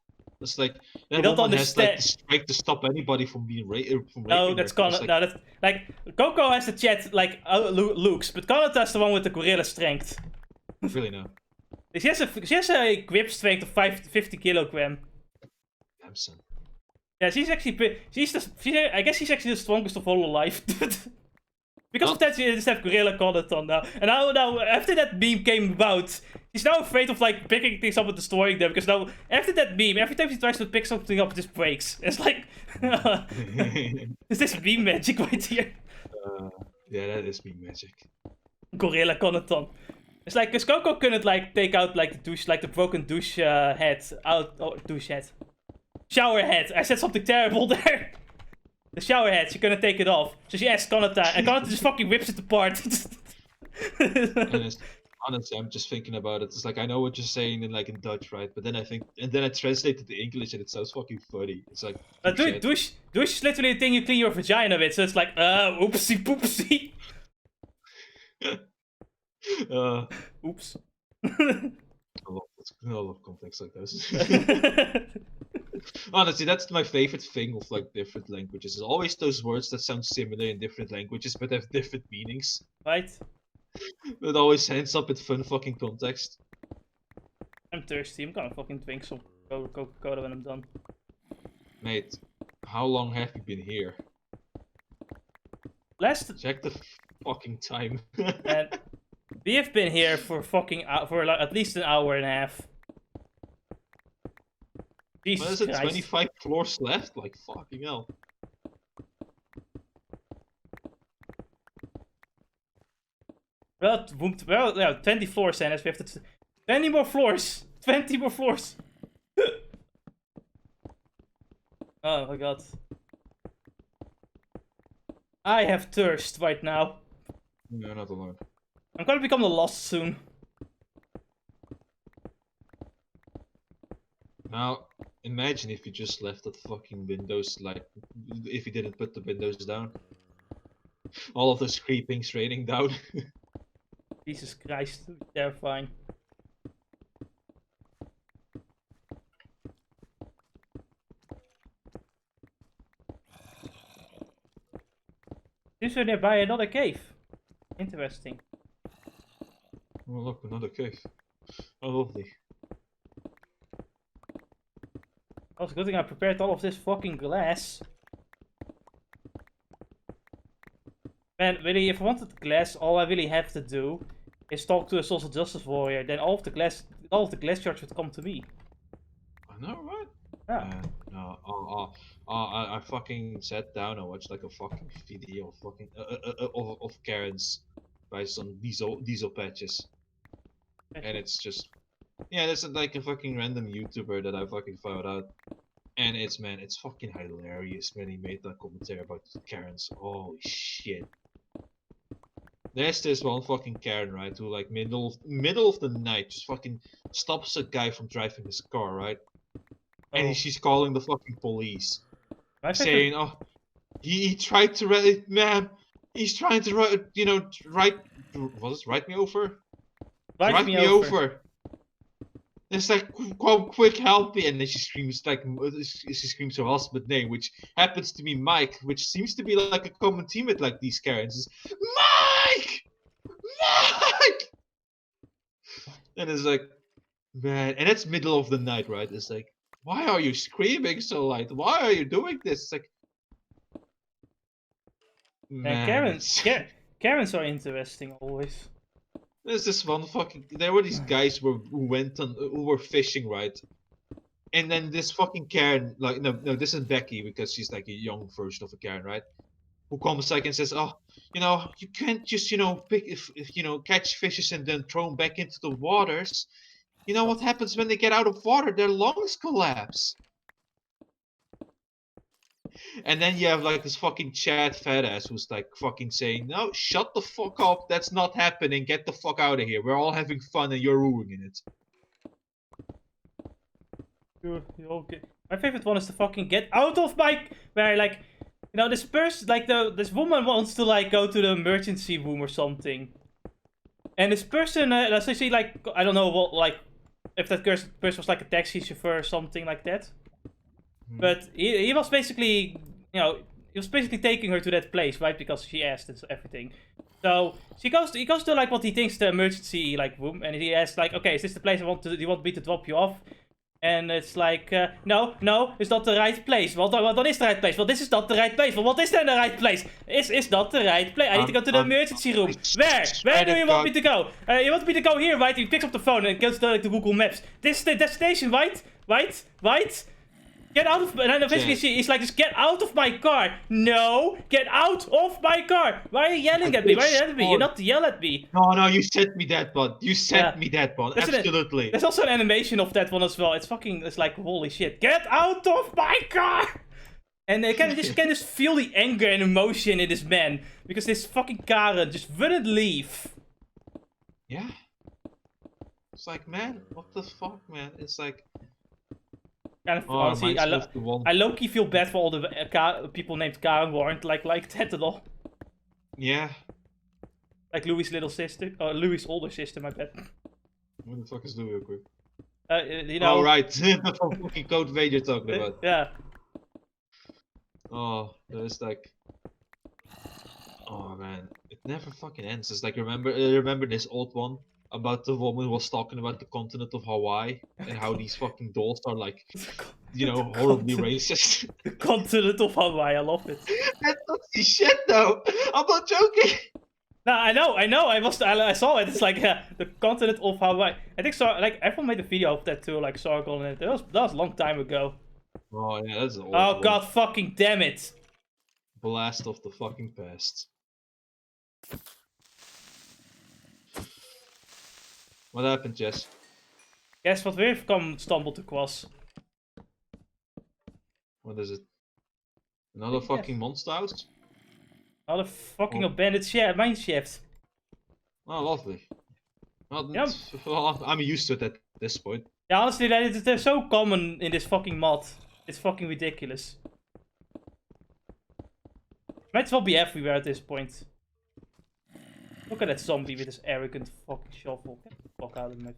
Speaker 2: It's like that
Speaker 1: you don't
Speaker 2: woman
Speaker 1: understand.
Speaker 2: has like the strength to stop anybody from being raped.
Speaker 1: No, that's Connor. Like... No, that's like Coco has the chat like looks, but Connor has the one with the gorilla strength.
Speaker 2: Really no.
Speaker 1: She has a grip strength of 50 kilogram.
Speaker 2: Damn son.
Speaker 1: Yeah, she's actually I guess she's actually the strongest of all alive. Because of that, she just have gorilla Connor on now. And now after that meme came about, she's now afraid of like picking things up and destroying them. Because now after that meme, every time she tries to pick something up, it just breaks. It's like, is this meme magic right here?
Speaker 2: Yeah, that is meme magic.
Speaker 1: Gorilla Conaton. It's like, cause Coco couldn't like take out like the douche, like the broken douche head out. Oh, douche head. Shower head. I said something terrible there. The shower head, she couldn't take it off. So she asked Kanata, and Kanata just fucking whips it apart.
Speaker 2: Honestly, I'm just thinking about it. It's like, I know what you're saying in Dutch, right? But then I think, and then I translate it to English and it sounds fucking funny. It's like,
Speaker 1: douche is literally the thing you clean your vagina with, so it's like, oopsie poopsie. Oops.
Speaker 2: I love context like this. Honestly, that's my favorite thing of like different languages. It's always those words that sound similar in different languages but have different meanings.
Speaker 1: Right.
Speaker 2: It always ends up in fun fucking context.
Speaker 1: I'm thirsty. I'm gonna fucking drink some Coca-Cola when I'm done.
Speaker 2: Mate, how long have you been here? Check the fucking time.
Speaker 1: And we have been here for fucking for like at least an hour and a half. Jesus
Speaker 2: What is it,
Speaker 1: Christ.
Speaker 2: 25 floors left? Like, fucking hell.
Speaker 1: Well, yeah, 20 floors, and we have to 20 more floors. 20 more floors. Oh my god. I have thirst right now.
Speaker 2: You're not alone.
Speaker 1: I'm gonna become the Lost soon.
Speaker 2: Now, imagine if you just left the fucking windows, like, if you didn't put the windows down. All of those creepings raining down.
Speaker 1: Jesus Christ, terrifying. Seems we're nearby another cave. Interesting.
Speaker 2: Oh look, another cave. Oh, lovely.
Speaker 1: Oh, it's a good thing I prepared all of this fucking glass. Man, really, if I wanted glass, all I really have to do is talk to a social justice warrior. Then all of the glass shards would come to me.
Speaker 2: I know, right?
Speaker 1: Yeah.
Speaker 2: No, I fucking sat down and watched like a fucking video of fucking of Karen's by some diesel patches, and it's just, yeah, that's like a fucking random YouTuber that I fucking found out. And it's fucking hilarious when he made that commentary about Karens. Holy shit. There's this one fucking Karen, right, who like middle of the night just fucking stops a guy from driving his car, right? And she's calling the fucking police. Saying, oh, he tried to ma'am, he's trying to write me over? Write me over. It's like, come quick, help me! And then she screams like she screams her husband's name, which happens to be Mike, which seems to be like a common theme with like these Karens. Is Mike! Mike! And it's like, man, and it's middle of the night, right? It's like, why are you screaming so loud? Why are you doing this? It's like, man,
Speaker 1: Karens are interesting always.
Speaker 2: There's this one fucking. There were these guys who were fishing, right? And then this fucking Karen, like, no, this is Becky because she's like a young version of a Karen, right? Who comes like and says, oh, you can't just, pick if catch fishes and then throw them back into the waters. You know what happens when they get out of water? Their lungs collapse. And then you have like this fucking Chad fat ass who's like fucking saying, no, shut the fuck up. That's not happening. Get the fuck out of here. We're all having fun and you're ruining it.
Speaker 1: Okay. My favorite one is the fucking get out of my... Where like, this person, like this woman wants to like go to the emergency room or something. And this person, let's say like, I don't know what, like, if that person was like a taxi chauffeur or something like that. But he was basically, he was basically taking her to that place, right? Because she asked and everything. So he goes to like what he thinks the emergency like room, and he asks like, okay, is this the place do you want me to drop you off? And it's like, no, it's not the right place. Well, dan is the right place. Well, this is not the right place. Well, what is then the right place? Is not the right place. I need to go to the emergency room. Where do you want me to go? You want me to go here, right? He picks up the phone and goes to like, the Google Maps. This is the destination, right? Right? Get out of... And then eventually he's like, just get out of my car. No, get out of my car. Why are you yelling at me? You're not to yell at me.
Speaker 2: No, you sent me that one. You sent me that one. Absolutely.
Speaker 1: There's also an animation of that one as well. It's like, holy shit. Get out of my car. And you can just feel the anger and emotion in this man. Because this fucking Karen just wouldn't leave.
Speaker 2: Yeah. It's like, man, what the fuck, man? It's like... honestly,
Speaker 1: I low-key feel bad for all the people named Karen who aren't like that at all.
Speaker 2: Yeah.
Speaker 1: Like Louis' little sister, or Louis' older sister, my bad.
Speaker 2: What the fuck is Louis real quick?
Speaker 1: Oh,
Speaker 2: right. The fucking Code Vein you're talking about.
Speaker 1: Yeah.
Speaker 2: Oh, there's like... Oh, man. It never fucking ends. It's like, remember this old one? About the woman who was talking about the continent of Hawaii and how these fucking dolls are like, horribly racist.
Speaker 1: The continent of Hawaii, I love it.
Speaker 2: That's not the shit though. I'm not joking.
Speaker 1: No, I know. I saw it. It's like the continent of Hawaii. I think so. Like everyone made a video of that too, like Sargon and it. That was a long time ago.
Speaker 2: Oh yeah, that's old.
Speaker 1: Oh god, fucking damn it!
Speaker 2: Blast of the fucking past. What happened, Jess?
Speaker 1: Guess what we've stumbled across?
Speaker 2: What is it? Another fucking monster house?
Speaker 1: Another fucking abandoned mine shaft.
Speaker 2: Oh, lovely. Well, I'm used to it at this point.
Speaker 1: Yeah, honestly, they're so common in this fucking mod. It's fucking ridiculous. Might as well be everywhere at this point. Look at that zombie with his arrogant fucking shovel. Get the fuck out of me.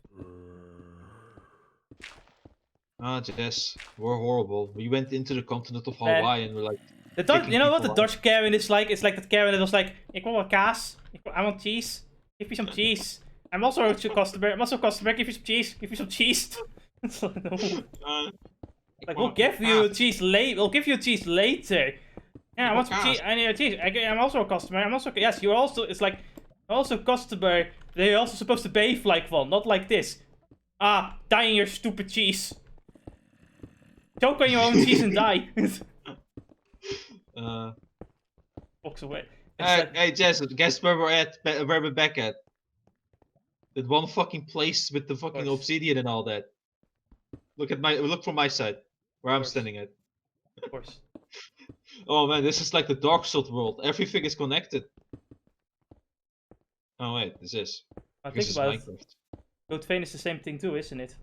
Speaker 2: Ah, Jess, we're horrible. We went into the continent of Hawaii and we're like...
Speaker 1: You know what the Dutch Karen is like? It's like that Karen that was like, ik wil kaas. I want cheese. Give me some cheese. I'm also a customer. Give me some cheese. Give me some cheese. Like, we'll give you cheese later. We'll give you cheese later. Yeah, I want some cheese. I need a cheese. I'm also a customer. Yes, you're also... It's like... Also, customer, they're also supposed to behave like one, not like this. Ah, die in your stupid cheese. Choke on your own cheese and die. Walks away.
Speaker 2: Hey, Jess, guess where we're back at? That one fucking place with the fucking obsidian and all that. Look from my side. Where I'm standing at.
Speaker 1: Of course.
Speaker 2: Oh man, this is like the Dark Souls world. Everything is connected. Oh wait, this is.
Speaker 1: Think
Speaker 2: This is
Speaker 1: about it.
Speaker 2: Minecraft.
Speaker 1: Goatvane is the same thing too, isn't it?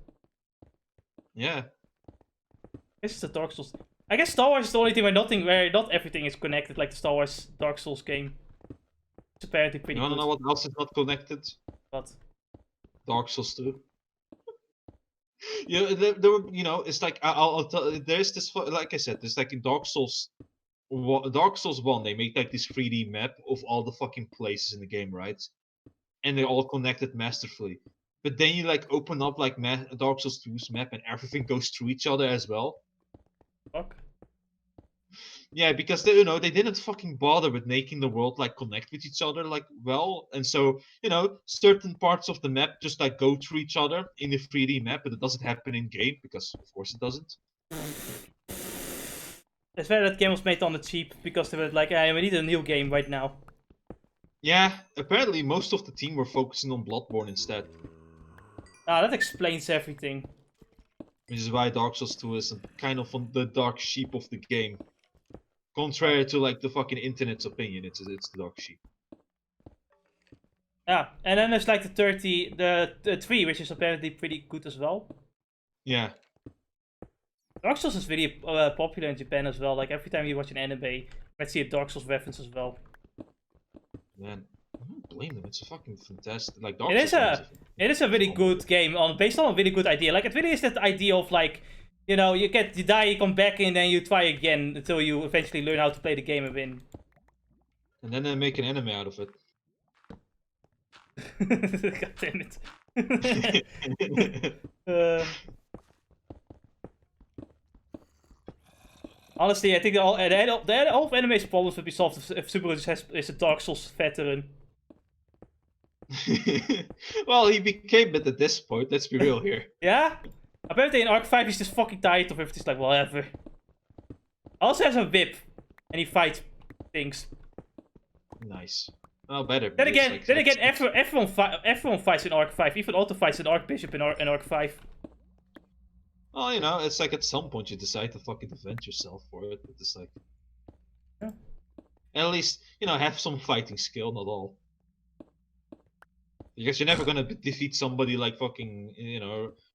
Speaker 2: Yeah.
Speaker 1: This is the Dark Souls. I guess Star Wars is the only thing where not everything is connected, like the Star Wars Dark Souls game. It's apparently pretty good.
Speaker 2: You wanna know what else is not connected?
Speaker 1: What?
Speaker 2: Dark Souls 2. There were, it's like I'll tell. There's this, like I said, there's like in Dark Souls, Dark Souls 1, they make like this 3D map of all the fucking places in the game, right? And they're all connected masterfully. But then you like open up like Dark Souls 2's map, and everything goes through each other as well.
Speaker 1: Fuck.
Speaker 2: Yeah, because they didn't fucking bother with making the world like connect with each other like well, and so certain parts of the map just like go through each other in the 3D map, but it doesn't happen in game because of course it doesn't.
Speaker 1: It's fair that game was made on the cheap because they were like, hey, we need a new game right now.
Speaker 2: Yeah, apparently most of the team were focusing on Bloodborne instead.
Speaker 1: Ah, that explains everything.
Speaker 2: Which is why Dark Souls 2 is kind of on the dark sheep of the game. Contrary to like the fucking internet's opinion, it's the dark sheep.
Speaker 1: Yeah, and then there's like the 3, which is apparently pretty good as well.
Speaker 2: Yeah.
Speaker 1: Dark Souls is really popular in Japan as well. Like every time you watch an anime, you might see a Dark Souls reference as well.
Speaker 2: Man, I don't blame them. It's a fucking fantastic. Like Dark
Speaker 1: Souls. It is a really good game based on a really good idea. Like it really is that idea of like, you die, you come back, and then you try again until you eventually learn how to play the game and win.
Speaker 2: And then they make an anime out of it.
Speaker 1: God damn it. Honestly, I think all of anime's problems would be solved if Superman is a Dark Souls veteran.
Speaker 2: Well, he became it at this point, let's be real here.
Speaker 1: Yeah? Apparently in Arc 5 he's just fucking tired of everything, like, whatever. Also has a whip, and he fights things.
Speaker 2: Nice. Well, better.
Speaker 1: Then again, everyone fights in Arc 5, even Otto fights in Archbishop in Arc 5.
Speaker 2: Well, it's like at some point you decide to fucking defend yourself for it, but it's like...
Speaker 1: Yeah.
Speaker 2: At least, have some fighting skill, not all. Because you're never gonna defeat somebody like fucking,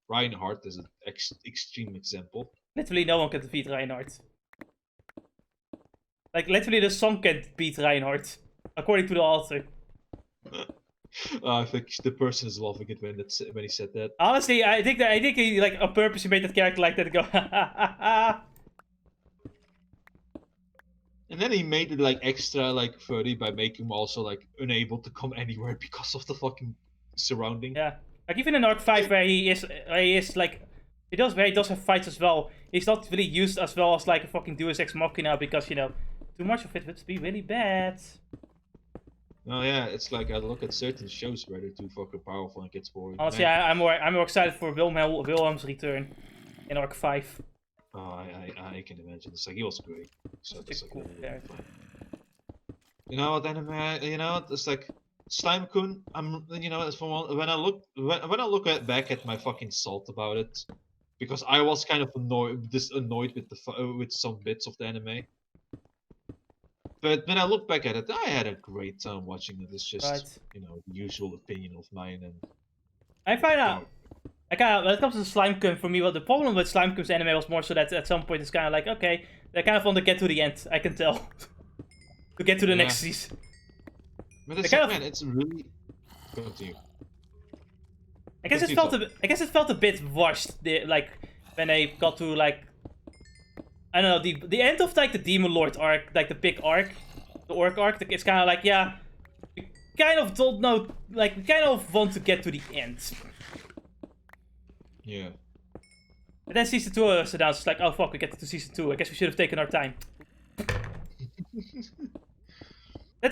Speaker 2: Reinhardt is an extreme example.
Speaker 1: Literally no one can defeat Reinhardt. Like, literally the song can't beat Reinhardt. According to the author.
Speaker 2: I think the person is loving it when he said that.
Speaker 1: Honestly, I think he like on purpose he made that character like that to go ha ha ha ha.
Speaker 2: And then he made it like extra like furry by making him also like unable to come anywhere because of the fucking surrounding.
Speaker 1: Yeah, like even in Arc 5 where he is like he does have fights as well. He's not really used as well as like a fucking Deus Ex Machina because too much of it would be really bad.
Speaker 2: Oh yeah, it's like I look at certain shows where they're too fucking powerful and it gets boring.
Speaker 1: Honestly, I'm more excited for Wilhelm's return in Arc 5.
Speaker 2: Oh, I can imagine. It's like he was great. So
Speaker 1: Such a cool character.
Speaker 2: You know what anime? It's like Slime-kun. When I look back at my fucking salt about it, because I was kind of annoyed with some bits of the anime. But when I look back at it, I had a great time watching it. It's just the usual opinion of mine, and
Speaker 1: I find out. When it comes to Slime-kun, for me, well, the problem with Slime-kun's anime was more so that at some point it's kind of like, okay, they kind of want to get to the end, I can tell. To get to the next season.
Speaker 2: But it's like, man, it's really... Continue.
Speaker 1: I guess it felt a bit rushed, like, when they got to, like... I don't know, the end of, like, the Demon Lord arc, like, the big arc, the Orc arc, it's kind of like, yeah, we kind of don't know, like, we kind of want to get to the end.
Speaker 2: Yeah.
Speaker 1: And then Season 2 was announced, it's like, oh fuck, we get to Season 2, I guess we should have taken our time. I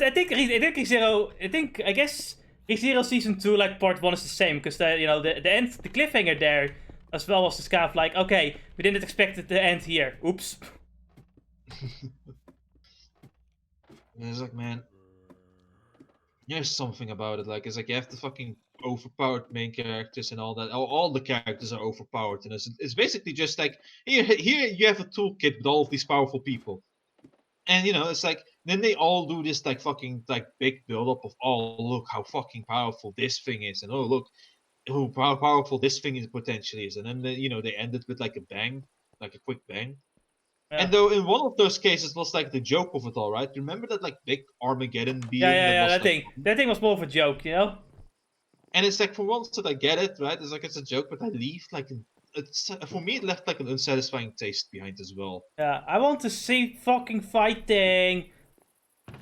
Speaker 1: guess ReZero Season 2, like, Part 1 is the same, because, the end, the cliffhanger there, as well was just kind of like, okay, we didn't expect it to end here, oops.
Speaker 2: And it's like, man, there's something about it, like, it's like you have to fucking overpowered main characters and all that. All the characters are overpowered, and it's basically just like here you have a toolkit with all of these powerful people, and it's like then they all do this like fucking like big build up of, oh look how fucking powerful this thing is, and oh look how powerful this thing is potentially is, and then they end it with like a bang, like a quick bang.
Speaker 1: Yeah.
Speaker 2: And though in one of those cases was like the joke of it all, right? Remember that like big Armageddon beam that was
Speaker 1: that thing was more of a joke,
Speaker 2: And it's like for once that I get it, right? It's like it's a joke, but I leave like it's for me it left like an unsatisfying taste behind as well.
Speaker 1: Yeah, I want to see fucking fighting.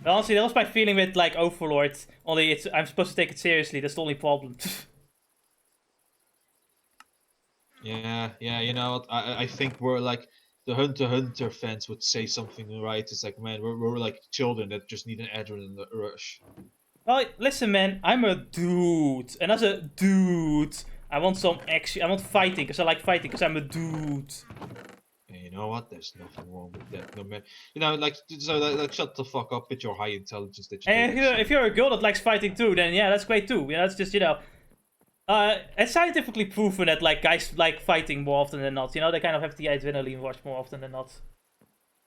Speaker 1: But honestly, that was my feeling with like Overlord. Only I'm supposed to take it seriously. That's the only problem.
Speaker 2: Yeah, you know what? I think we're like the Hunter fans would say something right. It's like, man, we're like children that just need an adrenaline rush.
Speaker 1: Well, listen, man, I'm a dude, and as a dude, I want some action. I want fighting because I like fighting because I'm a dude.
Speaker 2: And you know what? There's nothing wrong with that. No man, like so like shut the fuck up with your high intelligence that you.
Speaker 1: And if you're a girl that likes fighting too, then yeah, that's great too. That's just it's scientifically proven that like guys like fighting more often than not. They kind of have the adrenaline rush more often than not.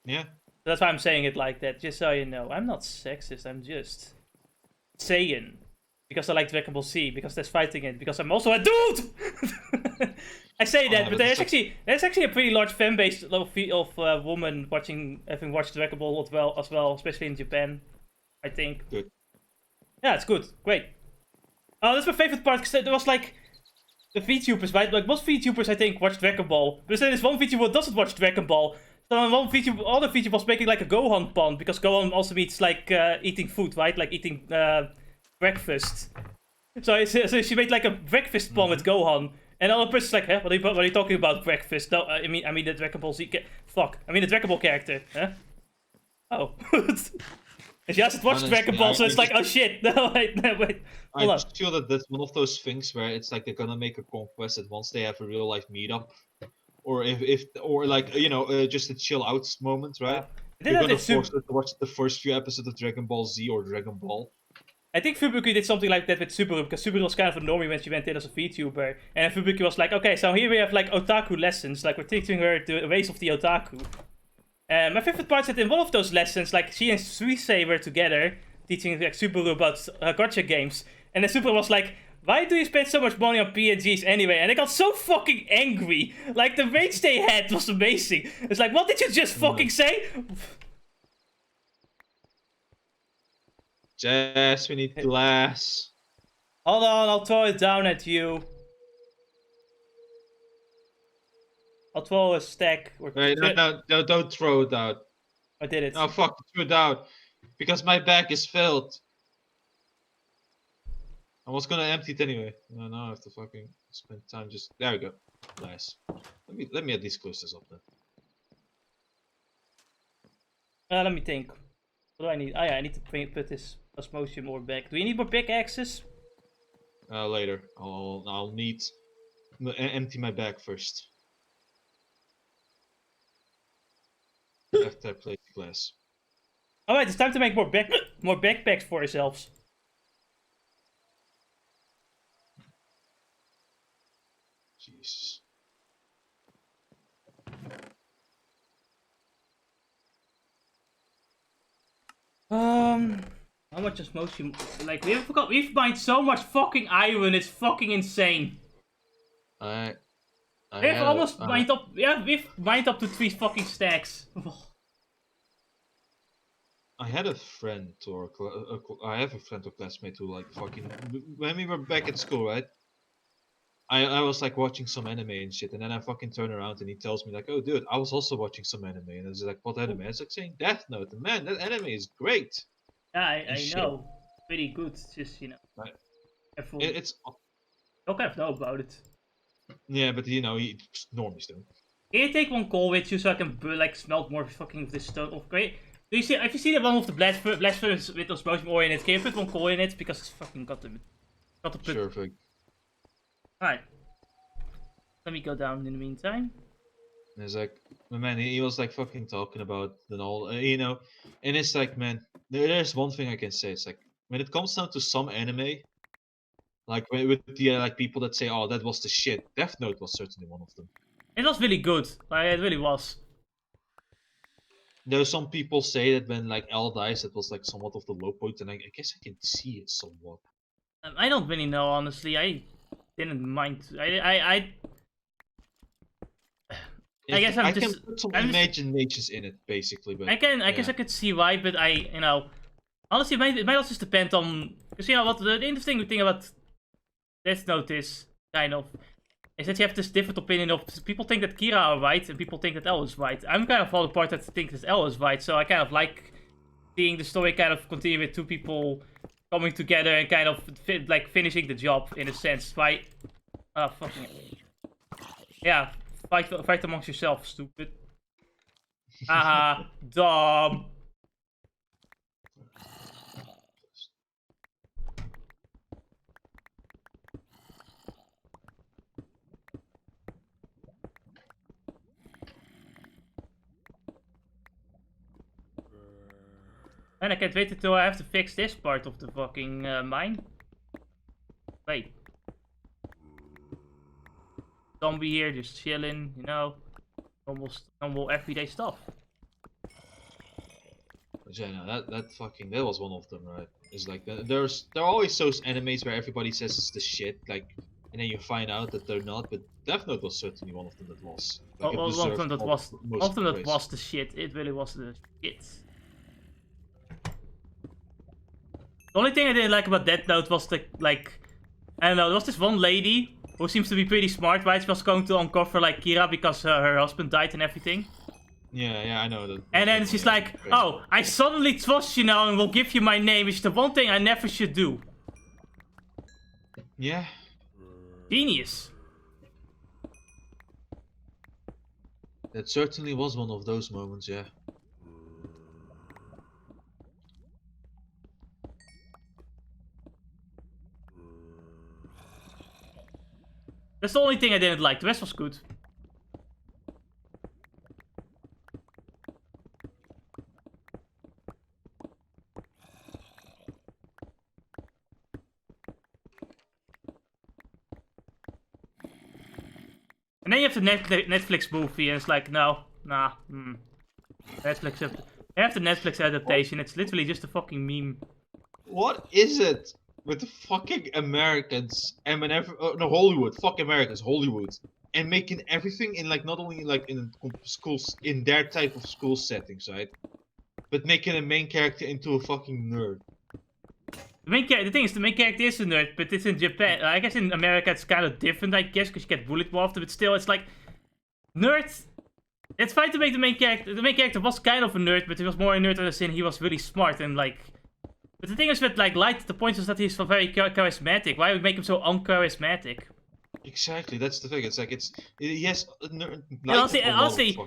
Speaker 2: Yeah.
Speaker 1: So that's why I'm saying it like that, just so you know. I'm not sexist. I'm just saying because I like Dragon Ball Z, because there's fighting in it, because I'm also a dude. I say that, but there's actually a pretty large fan base of women having watched Dragon Ball as well, especially in Japan. I think.
Speaker 2: Good.
Speaker 1: Yeah, it's good. Great. That's my favorite part, because there was like the VTubers, right? Like most VTubers I think watch Dragon Ball, but then there's one VTuber who doesn't watch Dragon Ball. So other VTuber was making like a Gohan pun, because Gohan also means like eating food, right? Like eating breakfast. So she made like a breakfast pun with Gohan, and all the person's like, huh? What are you talking about breakfast? No, I mean the Dragon Ball Z. Fuck, I mean the Dragon Ball character. Huh? Oh. And she hasn't watched Dragon Ball, so it's like, oh shit. No, wait. Hold on.
Speaker 2: I feel that that's one of those things where it's like they're gonna make a conquest that once they have a real life meetup, or or like just a chill out moment, right? You're gonna force her to watch the first few episodes of Dragon Ball Z or Dragon Ball.
Speaker 1: I think Fubuki did something like that with Subaru, because Subaru was kind of a normie when she went in as a VTuber. And Fubuki was like, okay, so here we have like otaku lessons, like we're teaching her the ways of the otaku. My favorite part is that in one of those lessons, like she and Suisei were together, teaching like Subaru about gacha games. And then Subaru was like, why do you spend so much money on PNGs anyway? And I got so fucking angry. Like the rage they had was amazing. It's like, what did you just fucking say?
Speaker 2: Jess, we need glass.
Speaker 1: Hold on, I'll throw it down at you. I'll throw a stack.
Speaker 2: Wait, no, don't throw it out.
Speaker 1: I did it.
Speaker 2: Oh fuck, throw it out. Because my bag is filled. I was gonna empty it anyway. No, now I have to fucking spend time just... There we go. Nice. Let me at least close this up then.
Speaker 1: Let me think. What do I need? Oh yeah, I need to put this osmosis more back. Do you need more pickaxes?
Speaker 2: Later. I'll need... empty my bag first. After I plate the glass.
Speaker 1: Alright, it's time to make more backpacks for ourselves.
Speaker 2: Jesus.
Speaker 1: How much osmosis? Like we've mined so much fucking iron. It's fucking insane. We've almost mined up. Yeah, we've mined up to 3 fucking stacks.
Speaker 2: I had a friend or I have a friend or classmate who like fucking when we were back at school, right? I was like watching some anime and shit, and then I fucking turn around and he tells me like, "Oh, dude, I was also watching some anime," and it's like, "What anime?" It's like saying Death Note, and man, that anime is great.
Speaker 1: Yeah, I know, pretty good. It's just
Speaker 2: right.
Speaker 1: It's. I kind of know about it.
Speaker 2: Yeah, but normies don't.
Speaker 1: Can you take one coal with you so I can like smelt more fucking of this stone? Great. Do you see? If you see the one of the blast furnace with osmosis ore in it, can you put one coal in it, because it's fucking got to put.
Speaker 2: Sure thing.
Speaker 1: Alright. Let me go down in the meantime.
Speaker 2: And it's like, man, he was like fucking talking about the all, and it's like, man, there's one thing I can say. It's like when it comes down to some anime, Like with the like people that say, "Oh, that was the shit." Death Note was certainly one of them.
Speaker 1: It was really good. Like, it really was.
Speaker 2: There's some people say that when like L dies, it was like somewhat of the low point, and I guess I can see it somewhat.
Speaker 1: I don't really know, honestly. I didn't mind. I guess
Speaker 2: I can put some imaginations in it, basically, but
Speaker 1: I guess I could see why, but honestly, it might also just depend on, because what the interesting thing about Death Note is is that you have this different opinion of people think that Kira are right and people think that L is right. I'm kind of all the part that thinks that L is right, so I kind of like seeing the story kind of continue with two people coming together and kind of finishing the job in a sense. By fucking yeah, fight amongst yourself, stupid. Haha, dumb. And I can't wait until I have to fix this part of the fucking mine. Wait. Zombie here, just chilling, normal everyday stuff.
Speaker 2: But yeah, no, that was one of them, right? It's like there are always those animes where everybody says it's the shit, like, and then you find out that they're not. But Death Note was certainly one of them that was. Like, it deserved
Speaker 1: One of them that was the shit. It really was the shit. The only thing I didn't like about Death Note was I don't know, there was this one lady who seems to be pretty smart, right? She was going to uncover Kira because her husband died and everything.
Speaker 2: Yeah, I know that.
Speaker 1: And then she's like, "Oh, I suddenly trust you now and will give you my name. It's the one thing I never should do."
Speaker 2: Yeah.
Speaker 1: Genius.
Speaker 2: That certainly was one of those moments, yeah.
Speaker 1: That's the only thing I didn't like. The rest was good. And then you have the Netflix movie, and it's like, no, nah, Netflix. They have the Netflix adaptation. It's literally just a fucking meme.
Speaker 2: What is it with the fucking Americans and no, Hollywood? Fuck Americans, Hollywood, and making everything in not only in schools in their type of school settings, right? But making a main character into a fucking nerd.
Speaker 1: The thing is, the main character is a nerd, but it's in Japan. I guess in America it's kind of different, I guess, because you get bullied more often. But still, it's like nerd. It's fine to make the main character. The main character was kind of a nerd, but he was more a nerd in the sense he was really smart and like. But the thing is with Light, the point is that he's very charismatic. Why would make him so uncharismatic?
Speaker 2: Exactly, that's the thing. It's like yes.
Speaker 1: Honestly,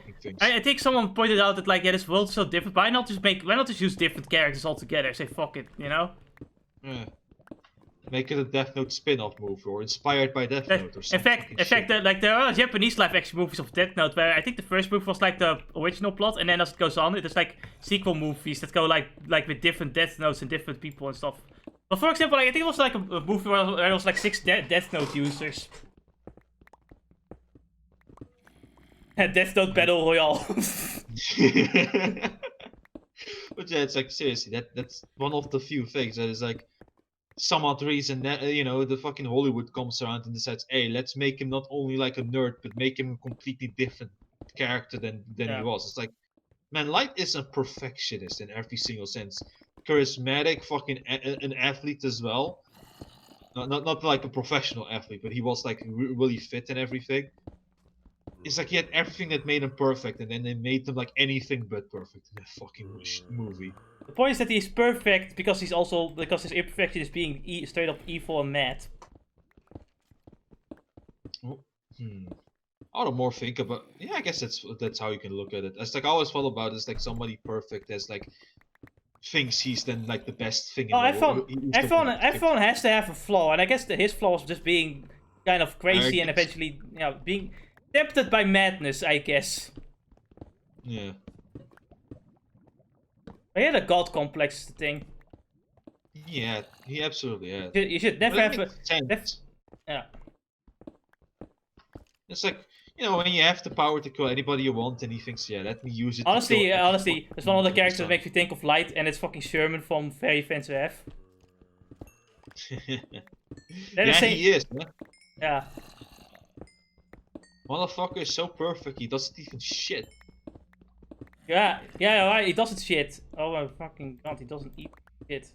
Speaker 1: I think someone pointed out that yeah, this world is so different. Why not just use different characters altogether? Say fuck it,
Speaker 2: Yeah. Make it a Death Note spin-off movie or inspired by Death Note or something.
Speaker 1: In fact, there are Japanese live-action movies of Death Note where I think the first movie was the original plot, and then as it goes on, there's sequel movies that go like with different Death Notes and different people and stuff. But for example, I think it was a movie where there was 6 Death Note users. Death Note Battle Royale.
Speaker 2: But yeah, it's seriously, that's one of the few things that is some odd reason that the fucking Hollywood comes around and decides, hey, let's make him not only a nerd, but make him a completely different character than he was. It's like, man, Light is a perfectionist in every single sense. Charismatic, fucking an athlete as well. Not like a professional athlete, but he was really fit and everything. It's like he had everything that made him perfect, and then they made him anything but perfect in that fucking movie.
Speaker 1: The point is that he's perfect because his imperfection is being straight up evil and mad.
Speaker 2: I don't more think about. Yeah, I guess that's how you can look at it. It's I always thought about it as somebody perfect as thinks he's then the best thing.
Speaker 1: Everyone has to have a flaw, and I guess his flaw is just being kind of crazy and eventually being tempted by madness, I guess.
Speaker 2: Yeah.
Speaker 1: He had a god complex thing.
Speaker 2: Yeah, he absolutely had.
Speaker 1: You should never have a... Yeah.
Speaker 2: It's like, when you have the power to kill anybody you want, and he thinks, yeah, let me use it to
Speaker 1: Honestly,
Speaker 2: kill
Speaker 1: honestly, there's one of the characters that
Speaker 2: son.
Speaker 1: makes me think of Light, and it's fucking Sherman from Very Fancy F.
Speaker 2: Yeah, he is, man.
Speaker 1: Yeah.
Speaker 2: Motherfucker is so perfect, he doesn't even shit.
Speaker 1: Yeah, right, he doesn't shit. Oh my fucking god, he doesn't eat shit.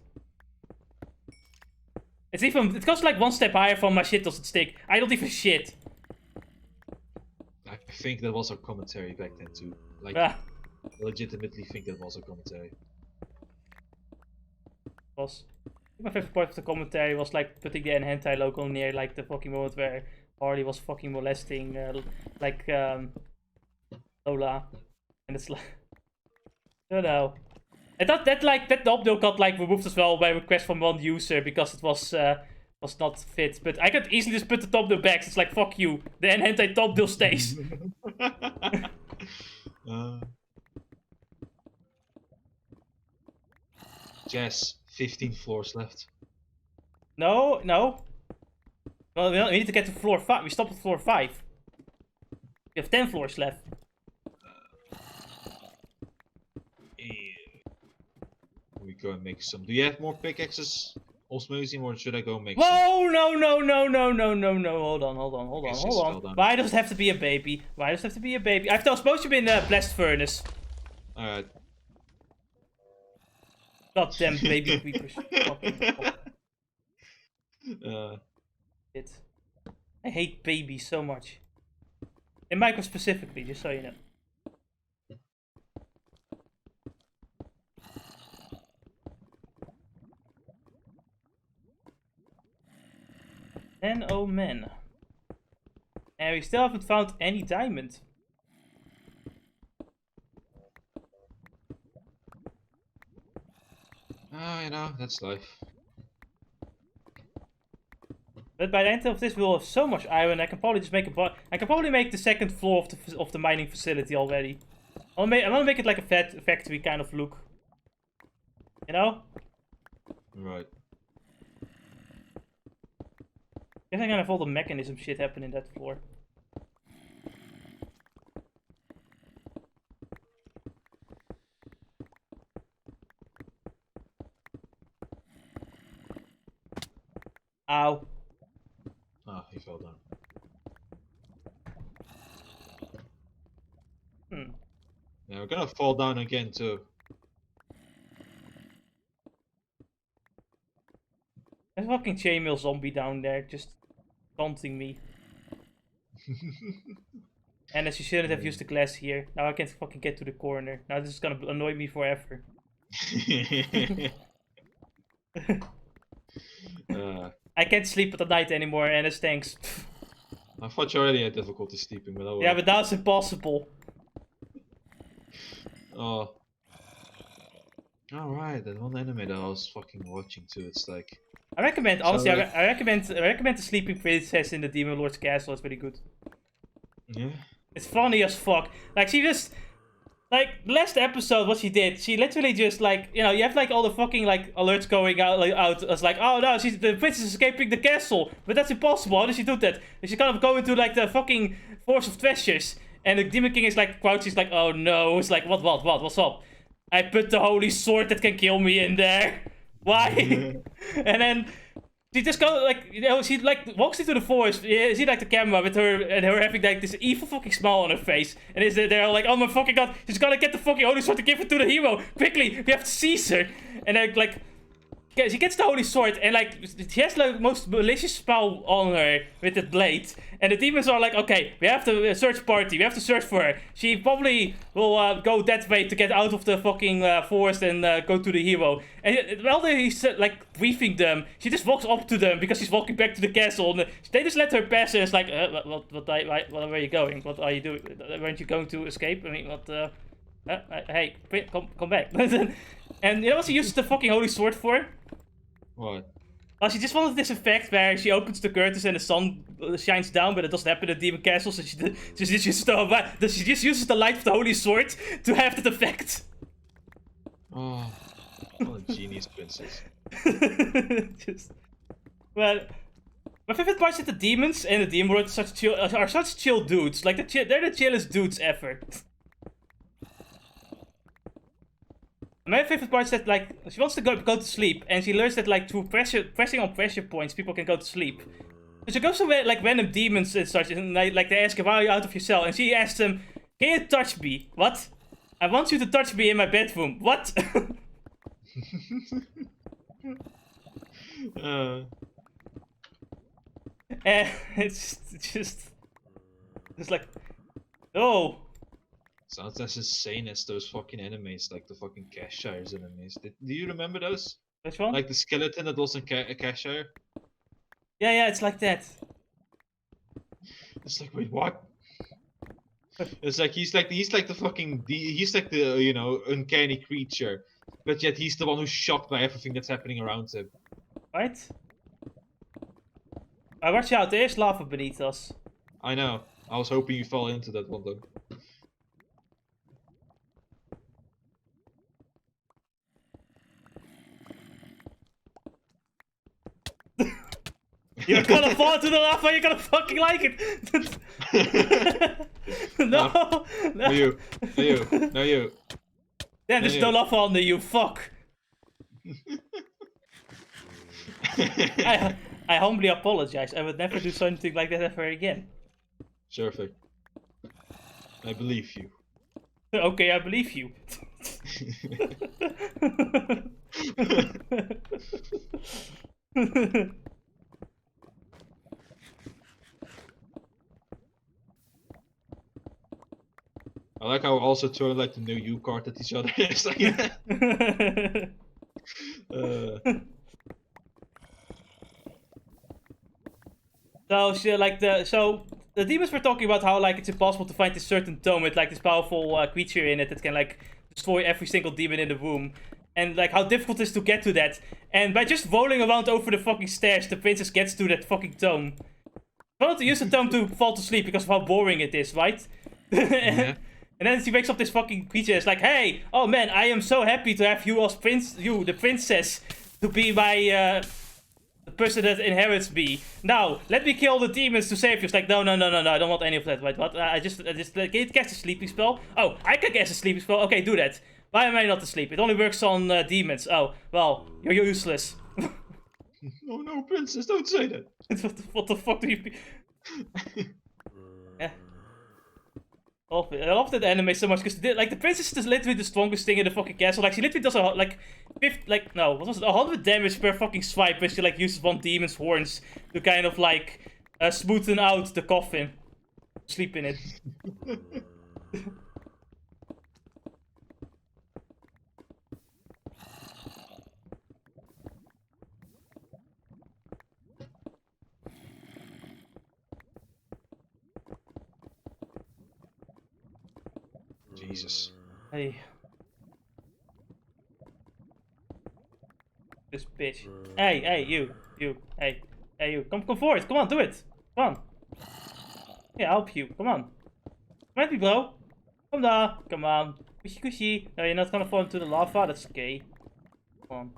Speaker 1: It goes like one step higher from my shit doesn't stick. I don't even shit.
Speaker 2: I think that was our commentary back then too. Like, legitimately think that was our commentary.
Speaker 1: My favorite part of the commentary was like putting the hentai logo near like the fucking moment where Harley was fucking molesting Lola, and it's like, I don't know. I thought that update got like removed as well by request from one user because it was not fit. But I could easily just put the thumbnail back. So it's like, fuck you. The hentai thumbnail stays.
Speaker 2: Jess, 15 floors left.
Speaker 1: No. Well, we need to get to floor 5. We stopped at floor 5. We have 10 floors left.
Speaker 2: We go and make some. Do you have more pickaxes, Osmosium, or should I go make
Speaker 1: some?
Speaker 2: Whoa,
Speaker 1: no. Hold on. Why does it have to be a baby? I have the Osmosium in the blast furnace.
Speaker 2: Alright.
Speaker 1: Goddamn baby creepers. I hate babies so much. In Minecraft specifically, just so you know. And oh man. And we still haven't found any diamond.
Speaker 2: That's life.
Speaker 1: But by the end of this, we'll have so much iron. I can probably just make I can probably make the second floor of the mining facility already. I want to make it like a factory kind of look. You know?
Speaker 2: Right.
Speaker 1: I guess I can have all the mechanism shit happen in that floor. Ow.
Speaker 2: Ah, he fell down. Yeah, we're gonna fall down again too.
Speaker 1: There's a fucking chainmail zombie down there, just taunting me. And as you shouldn't have used the glass here. Now I can't fucking get to the corner. Now this is gonna annoy me forever. I can't sleep at the night anymore, and it stinks.
Speaker 2: I thought you already had difficulty sleeping, but
Speaker 1: yeah, but that's impossible.
Speaker 2: Oh. Alright, that one anime that I was fucking watching too, it's like...
Speaker 1: I recommend, honestly, I recommend the Sleeping Princess in the Demon Lord's Castle, it's very good.
Speaker 2: Yeah?
Speaker 1: It's funny as fuck. Like, she just... Like, last episode, what she did, she literally just, like, you have, like, all the fucking, like, alerts going out as, like, oh, no, the princess is escaping the castle. But that's impossible. How does she do that? And she kind of go into, like, the fucking Force of Treasures. And the Demon King is, like, crouched. He's like, oh, no. It's like, what's up? I put the holy sword that can kill me in there. Why? And then... She just goes, like, she, like, walks into the forest, you see, like, the camera with her, and her having, like, this evil fucking smile on her face. And they're like, oh my fucking god, she's gonna get the fucking holy sword to give it to the hero. Quickly, we have to seize her. And then, like, she gets the holy sword, and, like, she has, like, the most malicious spell on her with the blade. And the demons are like, okay, we have to search party, we have to search for her. She probably will go that way to get out of the fucking forest and go to the hero. And while he's, like, briefing them, she just walks up to them because she's walking back to the castle. And they just let her pass, and it's like, where are you going? What are you doing? Weren't you going to escape? I mean, what, hey, come back. And you know what she uses the fucking holy sword for?
Speaker 2: What?
Speaker 1: Well, she just wanted this effect where she opens the curtains and the sun shines down, but it doesn't happen in the Demon Castle, so she just uses the light of the holy sword to have that effect.
Speaker 2: Oh. What a genius princess.
Speaker 1: Well, my favorite part is that the demons in the demon world are such chill dudes. Like they're the chillest dudes ever. My favorite part is that like she wants to go to sleep, and she learns that like through pressing on pressure points, people can go to sleep. So she goes to like random demons and such, and like they ask her, "Why are you out of your cell?" And she asks them, "Can you touch me?" What? I want you to touch me in my bedroom. What? And it's just like, oh.
Speaker 2: Sounds as insane as those fucking enemies, like the fucking Cashire's enemies. Do you remember those?
Speaker 1: Which one?
Speaker 2: Like the skeleton that was in Cashire?
Speaker 1: Yeah, it's like that.
Speaker 2: It's like, wait, what? It's like he's like the fucking he's like the uncanny creature, but yet he's the one who's shocked by everything that's happening around him.
Speaker 1: Right? Watch out, there is lava beneath us.
Speaker 2: I know. I was hoping you fall into that one though.
Speaker 1: You're gonna fall into the lava, you're gonna fucking like it! No!
Speaker 2: No you.
Speaker 1: Damn, there's no lava under you, fuck! I humbly apologize, I would never do something like that ever again.
Speaker 2: Sure thing. I believe you.
Speaker 1: Okay, I believe you.
Speaker 2: I like how we're also throwing like the new U card at each other. It's like,
Speaker 1: So the demons were talking about how like it's impossible to find this certain tome with like this powerful creature in it that can like destroy every single demon in the room, and like how difficult it is to get to that. And by just rolling around over the fucking stairs, the princess gets to that fucking tome. I wanted to use the tome to fall to sleep because of how boring it is, right?
Speaker 2: Yeah.
Speaker 1: And then she wakes up this fucking creature. It's like, hey, oh man, I am so happy to have you as the princess, to be my the person that inherits me. Now, let me kill the demons to save you. It's like, no, I don't want any of that. Wait, what? I just can you cast a sleeping spell? Oh, I can cast a sleeping spell. Okay, do that. Why am I not asleep? It only works on demons. Oh, well, you're useless.
Speaker 2: Oh no, princess, don't say that.
Speaker 1: What the fuck do you... Yeah. I love that anime so much because like the princess is literally the strongest thing in the fucking castle. Like she literally does what was it, 100 damage per fucking swipe when she like uses one demon's horns to kind of like smoothen out the coffin, sleep in it.
Speaker 2: Jesus.
Speaker 1: Hey. This bitch. Hey, you. Hey, you. Come forward. Come on, do it. Come on. Yeah, I'll help you. Come on. Come at me, bro. Come on. Come on. Cushy. No, you're not gonna fall into the lava. That's okay. Come on.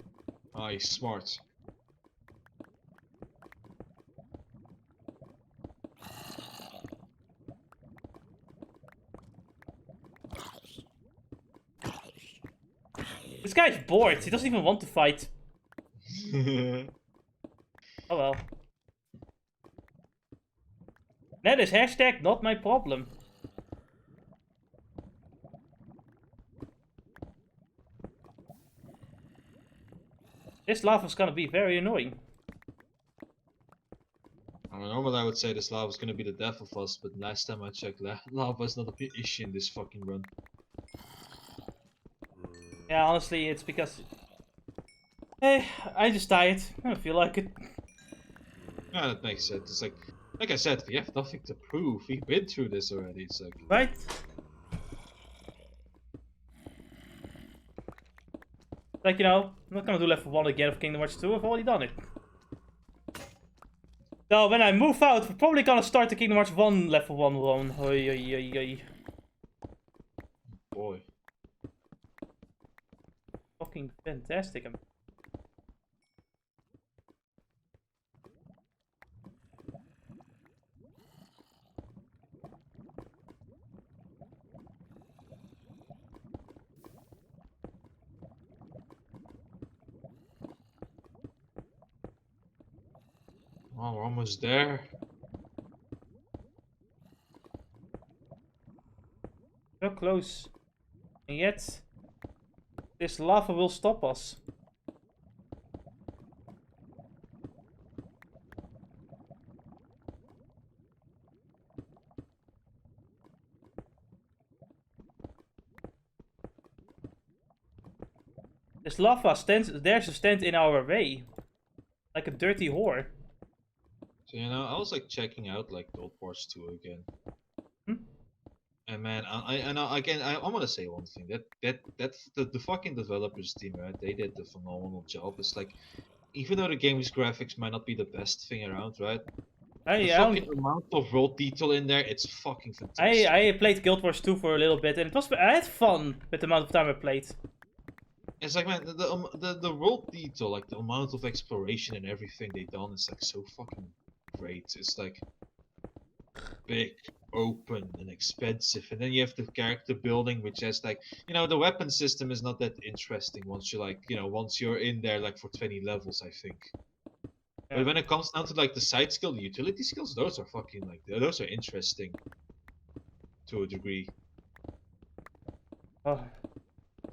Speaker 2: Ah, he's smart.
Speaker 1: This guy's bored. He doesn't even want to fight. Oh well. That is hashtag not my problem. This lava's gonna be very annoying.
Speaker 2: Normally I would say this lava is gonna be the death of us, but last time I checked, lava is not a big issue in this fucking run.
Speaker 1: Yeah, honestly, it's because... Hey, I just died. I don't feel like it.
Speaker 2: Yeah, that makes sense. It's like I said, we have nothing to prove. We've been through this already. It's like...
Speaker 1: Right? Like, you know, I'm not gonna do level 1 again of Kingdom Hearts 2. I've already done it. So, when I move out, we're probably gonna start the Kingdom Hearts 1 level 1 run. Boy. fucking fantastic.
Speaker 2: Oh, we're almost there.
Speaker 1: So close. And yet, this lava will stop us. This lava dares to stand in our way. Like a dirty whore.
Speaker 2: So, you know, I was like checking out like Guild Wars 2 again. And man, I want to say one thing that's the fucking developers team, right? They did a phenomenal job. It's like, even though the game's graphics might not be the best thing around, right? The fucking amount of world detail in there, it's fucking fantastic.
Speaker 1: I played Guild Wars 2 for a little bit, and I had fun with the amount of time I played.
Speaker 2: It's like, man, the world detail, like the amount of exploration and everything they done is like so fucking great. It's like big, open, and expensive, and then you have the character building, which has like, you know, the weapon system is not that interesting once you like, you know, once you're in there like for 20 levels, I think.
Speaker 1: Yeah.
Speaker 2: But when it comes down to like the side skill, the utility skills, those are fucking like, those are interesting to a degree.
Speaker 1: Oh.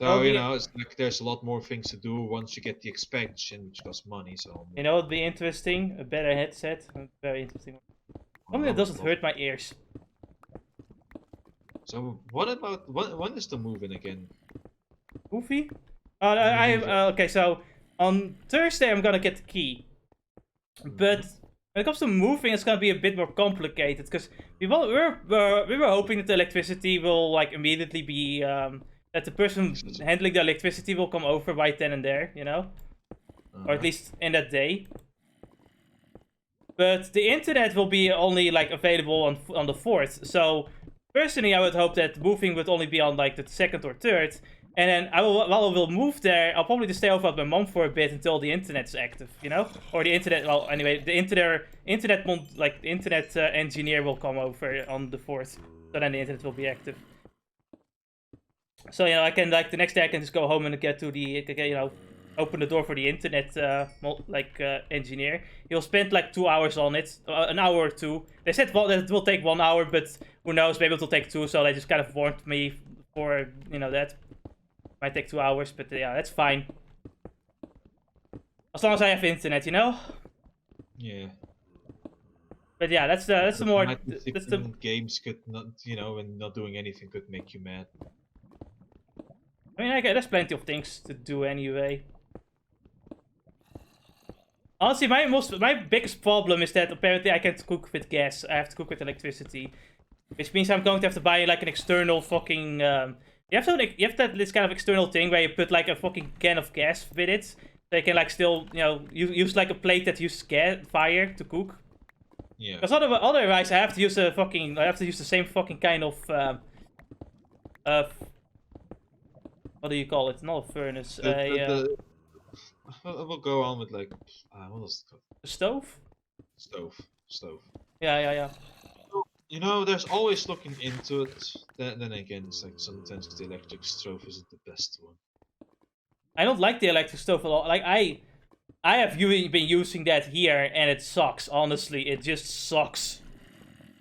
Speaker 2: So, you know, it's like there's a lot more things to do once you get the expansion, which costs money. So
Speaker 1: you know, it'd be interesting. A better headset, very interesting. Something that doesn't hurt my ears.
Speaker 2: So what about when is the move-in again?
Speaker 1: Movie? Okay. So on Thursday I'm gonna get the key, but when it comes to moving, it's gonna be a bit more complicated because we were hoping that the electricity will like immediately be that the person handling the electricity will come over right then and there, you know, or at least in that day. But the internet will be only like available on the 4th. So personally, I would hope that moving would only be on like the 2nd or 3rd. And then while I will move there, I'll probably just stay over at my mom for a bit until the internet's active, you know? Or the internet, well, anyway, the internet engineer will come over on the 4th. So then the internet will be active. So, you know, I can, like, the next day I can just go home and get to the, you know, open the door for the internet, engineer. He'll spend like 2 hours on it, an hour or two. They said that it will take 1 hour, but who knows, maybe it'll take 2, so they just kind of warned me for, you know, that. Might take 2 hours, but yeah, that's fine. As long as I have internet, you know?
Speaker 2: Yeah.
Speaker 1: But yeah, that's the more... That's the...
Speaker 2: Games could not, you know, and not doing anything could make you mad.
Speaker 1: I mean, there's plenty of things to do anyway. Honestly, my biggest problem is that apparently I can't cook with gas. I have to cook with electricity. Which means I'm going to have to buy like an external fucking... You have this kind of external thing where you put like a fucking can of gas with it. So you can like still, you know, use like a plate that uses fire to cook.
Speaker 2: Yeah.
Speaker 1: Because otherwise I have to use the same fucking kind of... what do you call it? Not a furnace.
Speaker 2: We'll go on with like, what is it called?
Speaker 1: A stove?
Speaker 2: Stove.
Speaker 1: Yeah.
Speaker 2: You know, there's always looking into it. Then again, it's like sometimes the electric stove isn't the best one.
Speaker 1: I don't like the electric stove a lot. Like I have been using that here, and it sucks. Honestly, it just sucks.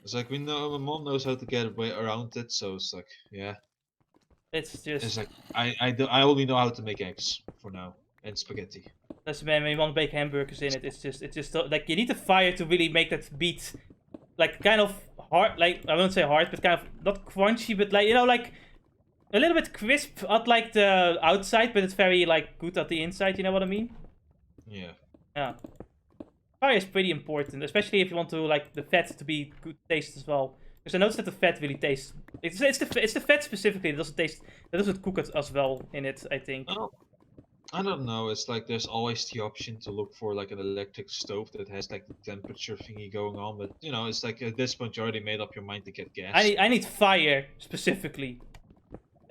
Speaker 2: It's like, we know my mom knows how to get around it, so it's like, yeah.
Speaker 1: It's just.
Speaker 2: It's like I only know how to make eggs for now and spaghetti.
Speaker 1: That's when we want to bake hamburgers in it. It's just like you need the fire to really make that beat, like kind of hard. Like I won't say hard, but kind of not crunchy, but like, you know, like a little bit crisp at like the outside, but it's very like good at the inside. You know what I mean?
Speaker 2: Yeah.
Speaker 1: Yeah. Fire is pretty important, especially if you want to like the fat to be good taste as well. Because I noticed that the fat really tastes. It's the fat specifically that doesn't taste. That doesn't cook it as well in it, I think.
Speaker 2: I don't know. It's like there's always the option to look for like an electric stove that has like the temperature thingy going on, but you know, it's like at this point you already made up your mind to get gas.
Speaker 1: I need fire specifically.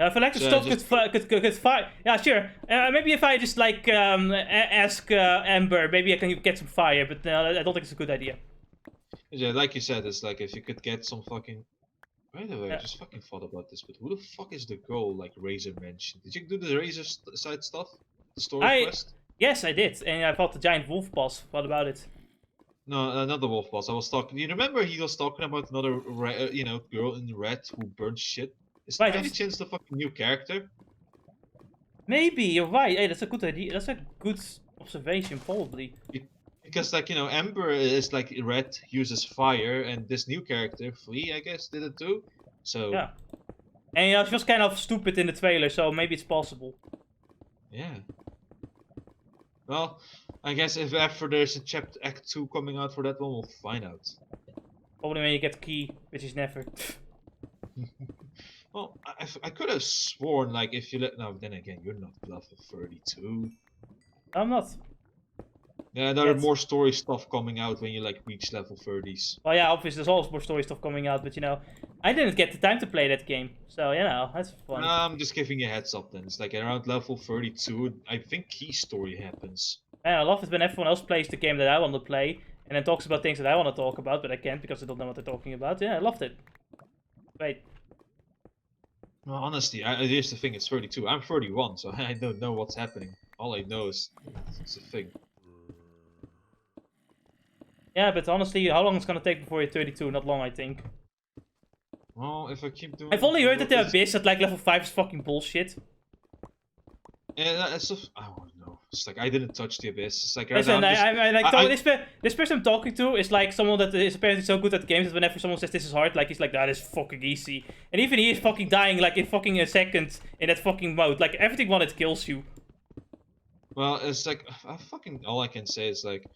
Speaker 1: If electric stove could fire, yeah, sure. Maybe if I just like ask Ember, maybe I can get some fire. But I don't think it's a good idea.
Speaker 2: Yeah, like you said, it's like if you could get some fucking. By the way, I just fucking thought about this, but who the fuck is the girl like Razor mentioned? Did you do the Razor side stuff? The story quest?
Speaker 1: Yes, I did, and I fought the giant wolf boss. What about it?
Speaker 2: No, another wolf boss. I was talking. You remember he was talking about another, girl in red who burned shit. Is there any chance the fucking new character?
Speaker 1: Maybe you're right. Hey, that's a good idea. That's a good observation, probably.
Speaker 2: Because like Ember is like red, uses fire, and this new character, Flea, I guess, did it too. So
Speaker 1: yeah, and she was kind of stupid in the trailer, so maybe it's possible.
Speaker 2: Yeah. Well, I guess if ever there's a chapter Act 2 coming out for that one, we'll find out.
Speaker 1: Probably when you get the key, which is never.
Speaker 2: Well, I could have sworn, like, if you let... No, then again, you're not level 32.
Speaker 1: I'm not.
Speaker 2: Yeah, there are more story stuff coming out when you, like, reach level 30s.
Speaker 1: Well, yeah, obviously there's always more story stuff coming out, but, I didn't get the time to play that game. So, that's fun.
Speaker 2: I'm just giving you a heads up then. It's like around level 32, I think key story happens.
Speaker 1: Man, I love it when everyone else plays the game that I want to play, and then talks about things that I want to talk about, but I can't because I don't know what they're talking about. Yeah, I loved it. Wait.
Speaker 2: Well, honestly, here's the thing, it's 32. I'm 31, so I don't know what's happening. All I know is it's a thing.
Speaker 1: Yeah, but honestly, how long it's gonna take before you're 32? Not long, I think.
Speaker 2: Well, if I keep doing...
Speaker 1: I've only heard that the Abyss at like level 5 is fucking bullshit.
Speaker 2: Yeah, that's I don't know. It's like I didn't touch the Abyss. It's like
Speaker 1: listen, this person I'm talking to is like someone that is apparently so good at games that whenever someone says this is hard, like he's like, that is fucking easy. And even he is fucking dying like in fucking a second in that fucking mode. Like everything on it kills you.
Speaker 2: Well, it's like all I can say is like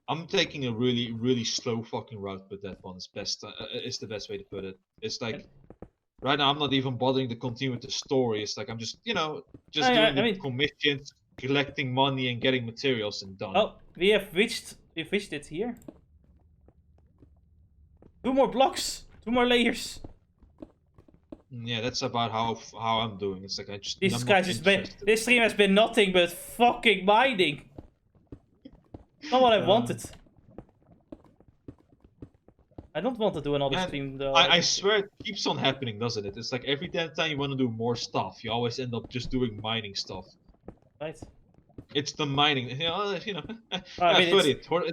Speaker 2: I'm taking a really, really slow fucking route with that one. It's the best way to put it. It's like right now I'm not even bothering to continue with the story. It's like I'm just doing the commissions, collecting money, and getting materials and done.
Speaker 1: Oh, we've reached it here. 2 more blocks, 2 more layers.
Speaker 2: Yeah, that's about how I'm doing. It's like
Speaker 1: Jesus Christ, this stream has been nothing but fucking mining. Not what I wanted. I don't want to do another stream though.
Speaker 2: I swear it keeps on happening, doesn't it? It's like every damn time you want to do more stuff, you always end up just doing mining stuff.
Speaker 1: Right.
Speaker 2: It's the mining,
Speaker 1: I mean,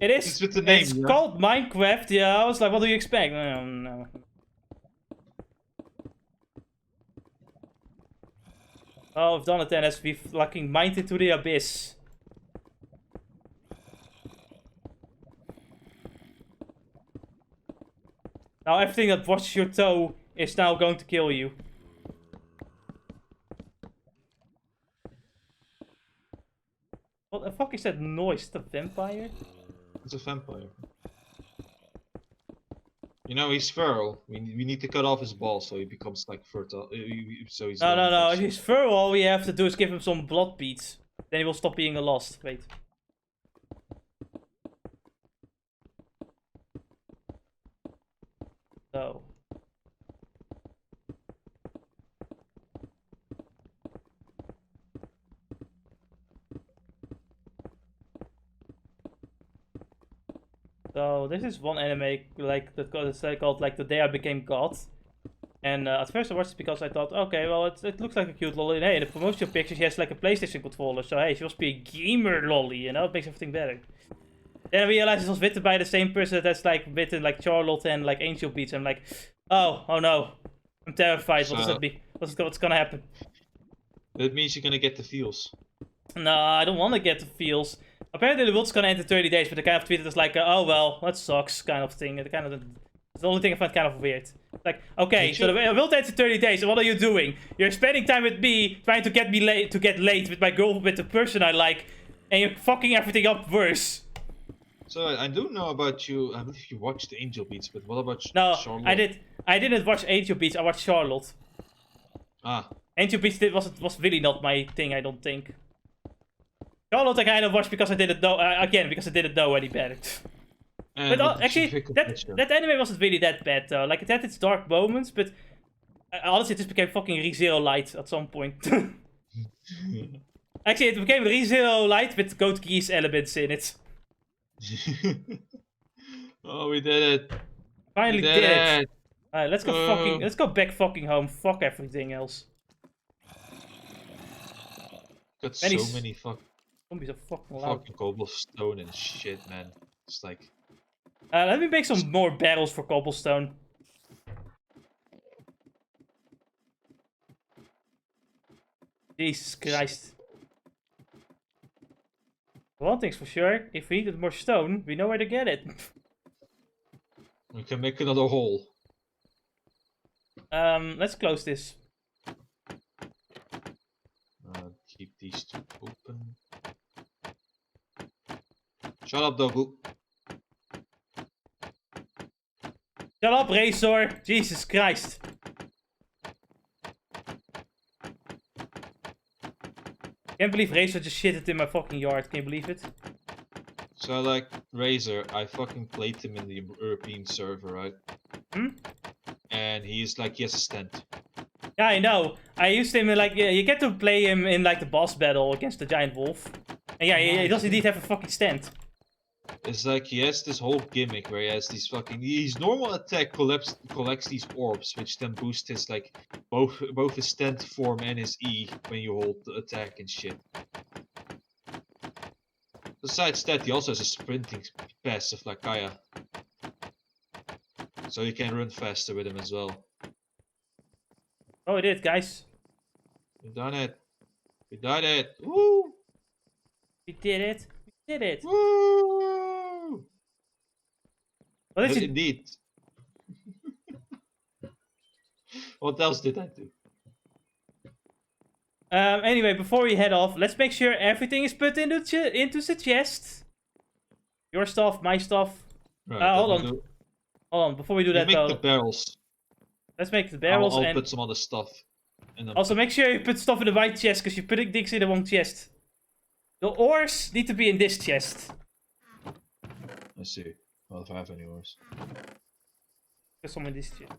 Speaker 1: it's with the name. It's called Minecraft, yeah. I was like, what do you expect? No. Oh, we've done it then as we've fucking mined into the abyss. Now everything that watches your toe is now going to kill you. What the fuck is that noise? The vampire?
Speaker 2: It's a vampire. You know, he's feral. We need to cut off his balls so he becomes like fertile. So he's
Speaker 1: no. If he's feral, all we have to do is give him some blood beads. Then he will stop being a lost. Wait. So. So this is one anime like that's called like The Day I Became God. And at first I watched it because I thought, okay, well it looks like a cute lolly. And hey, in the promotional picture she has like a PlayStation controller. So hey, she must be a gamer lolly, it makes everything better. Then I realized it was written by the same person that's like written like Charlotte and like Angel Beats. I'm like, oh no, I'm terrified. What does that be? What's gonna happen?
Speaker 2: That means you're gonna get the feels.
Speaker 1: No, I don't want to get the feels. Apparently the world's gonna end in 30 days, but they kind of treated it as like, oh well, that sucks kind of thing. It's the only thing I find kind of weird. Like, okay, so the world ends in 30 days, and what are you doing? You're spending time with me, trying to get me late with my girl, with the person I like, and you're fucking everything up worse.
Speaker 2: So I do know about you. I believe you watched Angel Beats, but what about Charlotte?
Speaker 1: No, I didn't watch Angel Beats. I watched Charlotte.
Speaker 2: Ah.
Speaker 1: Angel Beats was really not my thing. I don't think. Charlotte I kind of watched because I didn't know because I didn't know any better. But actually, that anime wasn't really that bad though. Like it had its dark moments, but Honestly, this became fucking ReZero Light at some point. Actually, it became ReZero Light with Code Geass elements in it.
Speaker 2: Oh, we did it.
Speaker 1: Finally
Speaker 2: we
Speaker 1: did it.
Speaker 2: it.
Speaker 1: Alright, let's go back fucking home. Fuck everything else.
Speaker 2: Got so many
Speaker 1: zombies are fucking loud.
Speaker 2: fucking cobblestone and shit, man. It's like.
Speaker 1: Let me make some more barrels for cobblestone. Jesus Christ. One thing's for sure, if we needed more stone, we know where to get it.
Speaker 2: We can make another hole.
Speaker 1: Let's close this.
Speaker 2: Keep these two open. Shut up, Dogu.
Speaker 1: Shut up, Razor! Jesus Christ. Can't believe Razor just shitted in my fucking yard. Can you believe it?
Speaker 2: So, like, Razor, I fucking played him in the European server, right?
Speaker 1: Hmm?
Speaker 2: And he's like, he has a stent.
Speaker 1: Yeah, I know. I used him in, like, you get to play him in, like, the boss battle against the giant wolf. And yeah, he does indeed have a fucking stand.
Speaker 2: It's like he has this whole gimmick where he has these fucking. His normal attack collects these orbs, which then boost his, like, both his stand form and his E when you hold the attack and shit. Besides that, he also has a sprinting passive like Kaya. So you can run faster with him as well.
Speaker 1: Oh, we did it, guys.
Speaker 2: We done it. We done it. Woo!
Speaker 1: We did it. We did it.
Speaker 2: Woo!
Speaker 1: What did you...
Speaker 2: Indeed. What else did I do?
Speaker 1: Anyway, before we head off, let's make sure everything is put into the chest. Your stuff, my stuff.
Speaker 2: Right,
Speaker 1: Hold on. Hold on, before we do that
Speaker 2: make
Speaker 1: though.
Speaker 2: the barrels.
Speaker 1: Let's make the barrels
Speaker 2: I'll
Speaker 1: and...
Speaker 2: put some other stuff. And then...
Speaker 1: Also, make sure you put stuff in the right chest, because you're putting things in the wrong chest. The ores need to be in this chest.
Speaker 2: I see. Well, if I have any ores.
Speaker 1: There's some in this chest.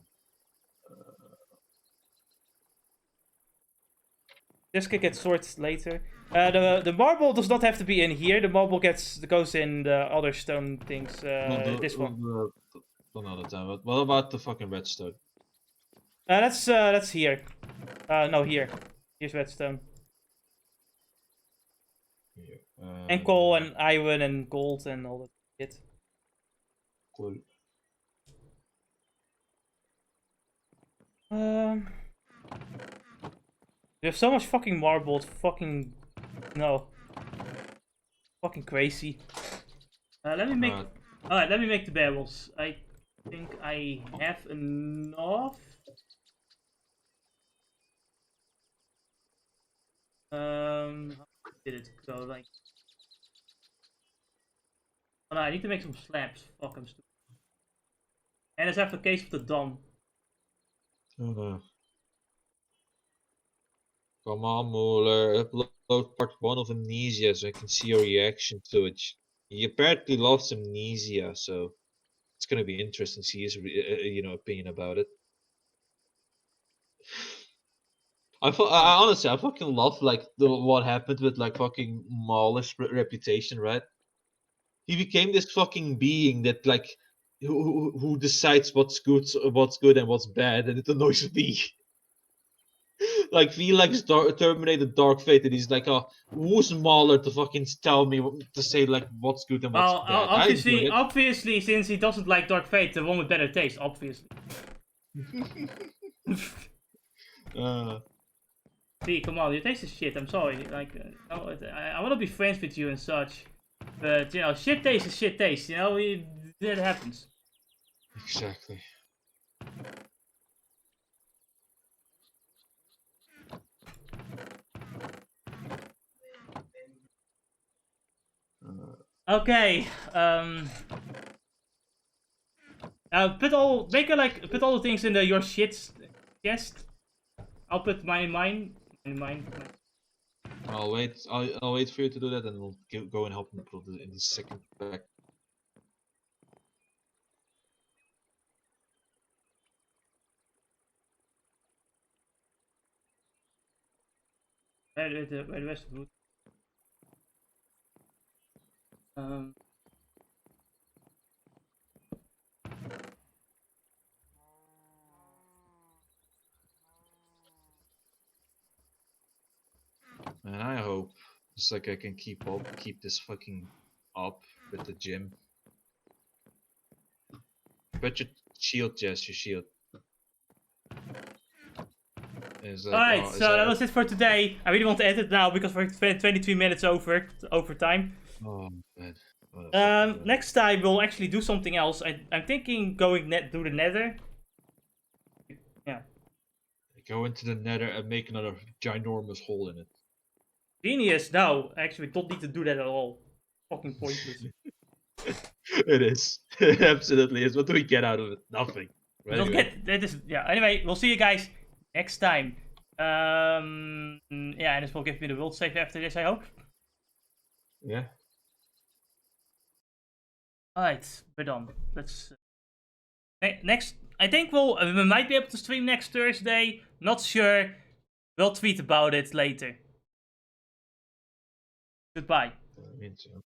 Speaker 1: This can get sorted later. The marble does not have to be in here. The marble goes in the other stone things. This one.
Speaker 2: Another time. But what about the fucking redstone?
Speaker 1: That's here. No, here. Here's redstone.
Speaker 2: Here.
Speaker 1: And coal and iron and gold and all that shit.
Speaker 2: Cool.
Speaker 1: We have so much fucking marble. It's fucking... No. Fucking crazy. Let me make... Alright, let me make the barrels. I think I have enough. How did it go? Like... Oh no, I need to make some slabs. Fuck, I'm stupid. And let's have the case of the dome.
Speaker 2: Okay. Come on, Muller. Upload part 1 of Amnesia so I can see your reaction to it. He apparently loves Amnesia, so it's gonna be interesting to see his opinion about it. I honestly, I fucking love like what happened with like fucking Mahler's reputation, right? He became this fucking being that like who decides what's good and what's bad, and it annoys me. Like he likes Terminator Dark Fate, and he's like, oh, who's Mahler to fucking tell me to say like what's good and what's bad?
Speaker 1: Obviously, since he doesn't like Dark Fate, the one with better taste, obviously. See, come on, your taste is shit. I'm sorry. Like, I want to be friends with you and such, but you know, shit taste is shit taste. You know, that happens.
Speaker 2: Exactly.
Speaker 1: Okay. Put all the things in your shit chest. I'll put mine in mine.
Speaker 2: I'll wait. I'll wait for you to do that, and we'll go and help him put it in the second pack.
Speaker 1: Where the rest of the wood?
Speaker 2: And I hope it's like I can keep this fucking up with the gym. Put your shield, Jess, your shield. Like,
Speaker 1: alright, so that was it for today. I really want to end it now because we're 23 minutes over time.
Speaker 2: Oh man.
Speaker 1: Next time we'll actually do something else. I'm thinking going do the nether. Yeah.
Speaker 2: Go into the nether and make another ginormous hole in it.
Speaker 1: Genius. No, actually, we don't need to do that at all. Fucking pointless.
Speaker 2: It is. It absolutely is. What do we get out of it? Nothing.
Speaker 1: We don't get that is yeah. Anyway, we'll see you guys next time. Yeah, and this will give me the world save after this, I hope.
Speaker 2: Yeah.
Speaker 1: Alright, we're done. Let's next. I think we might be able to stream next Thursday. Not sure. We'll tweet about it later. Goodbye.
Speaker 2: Me too.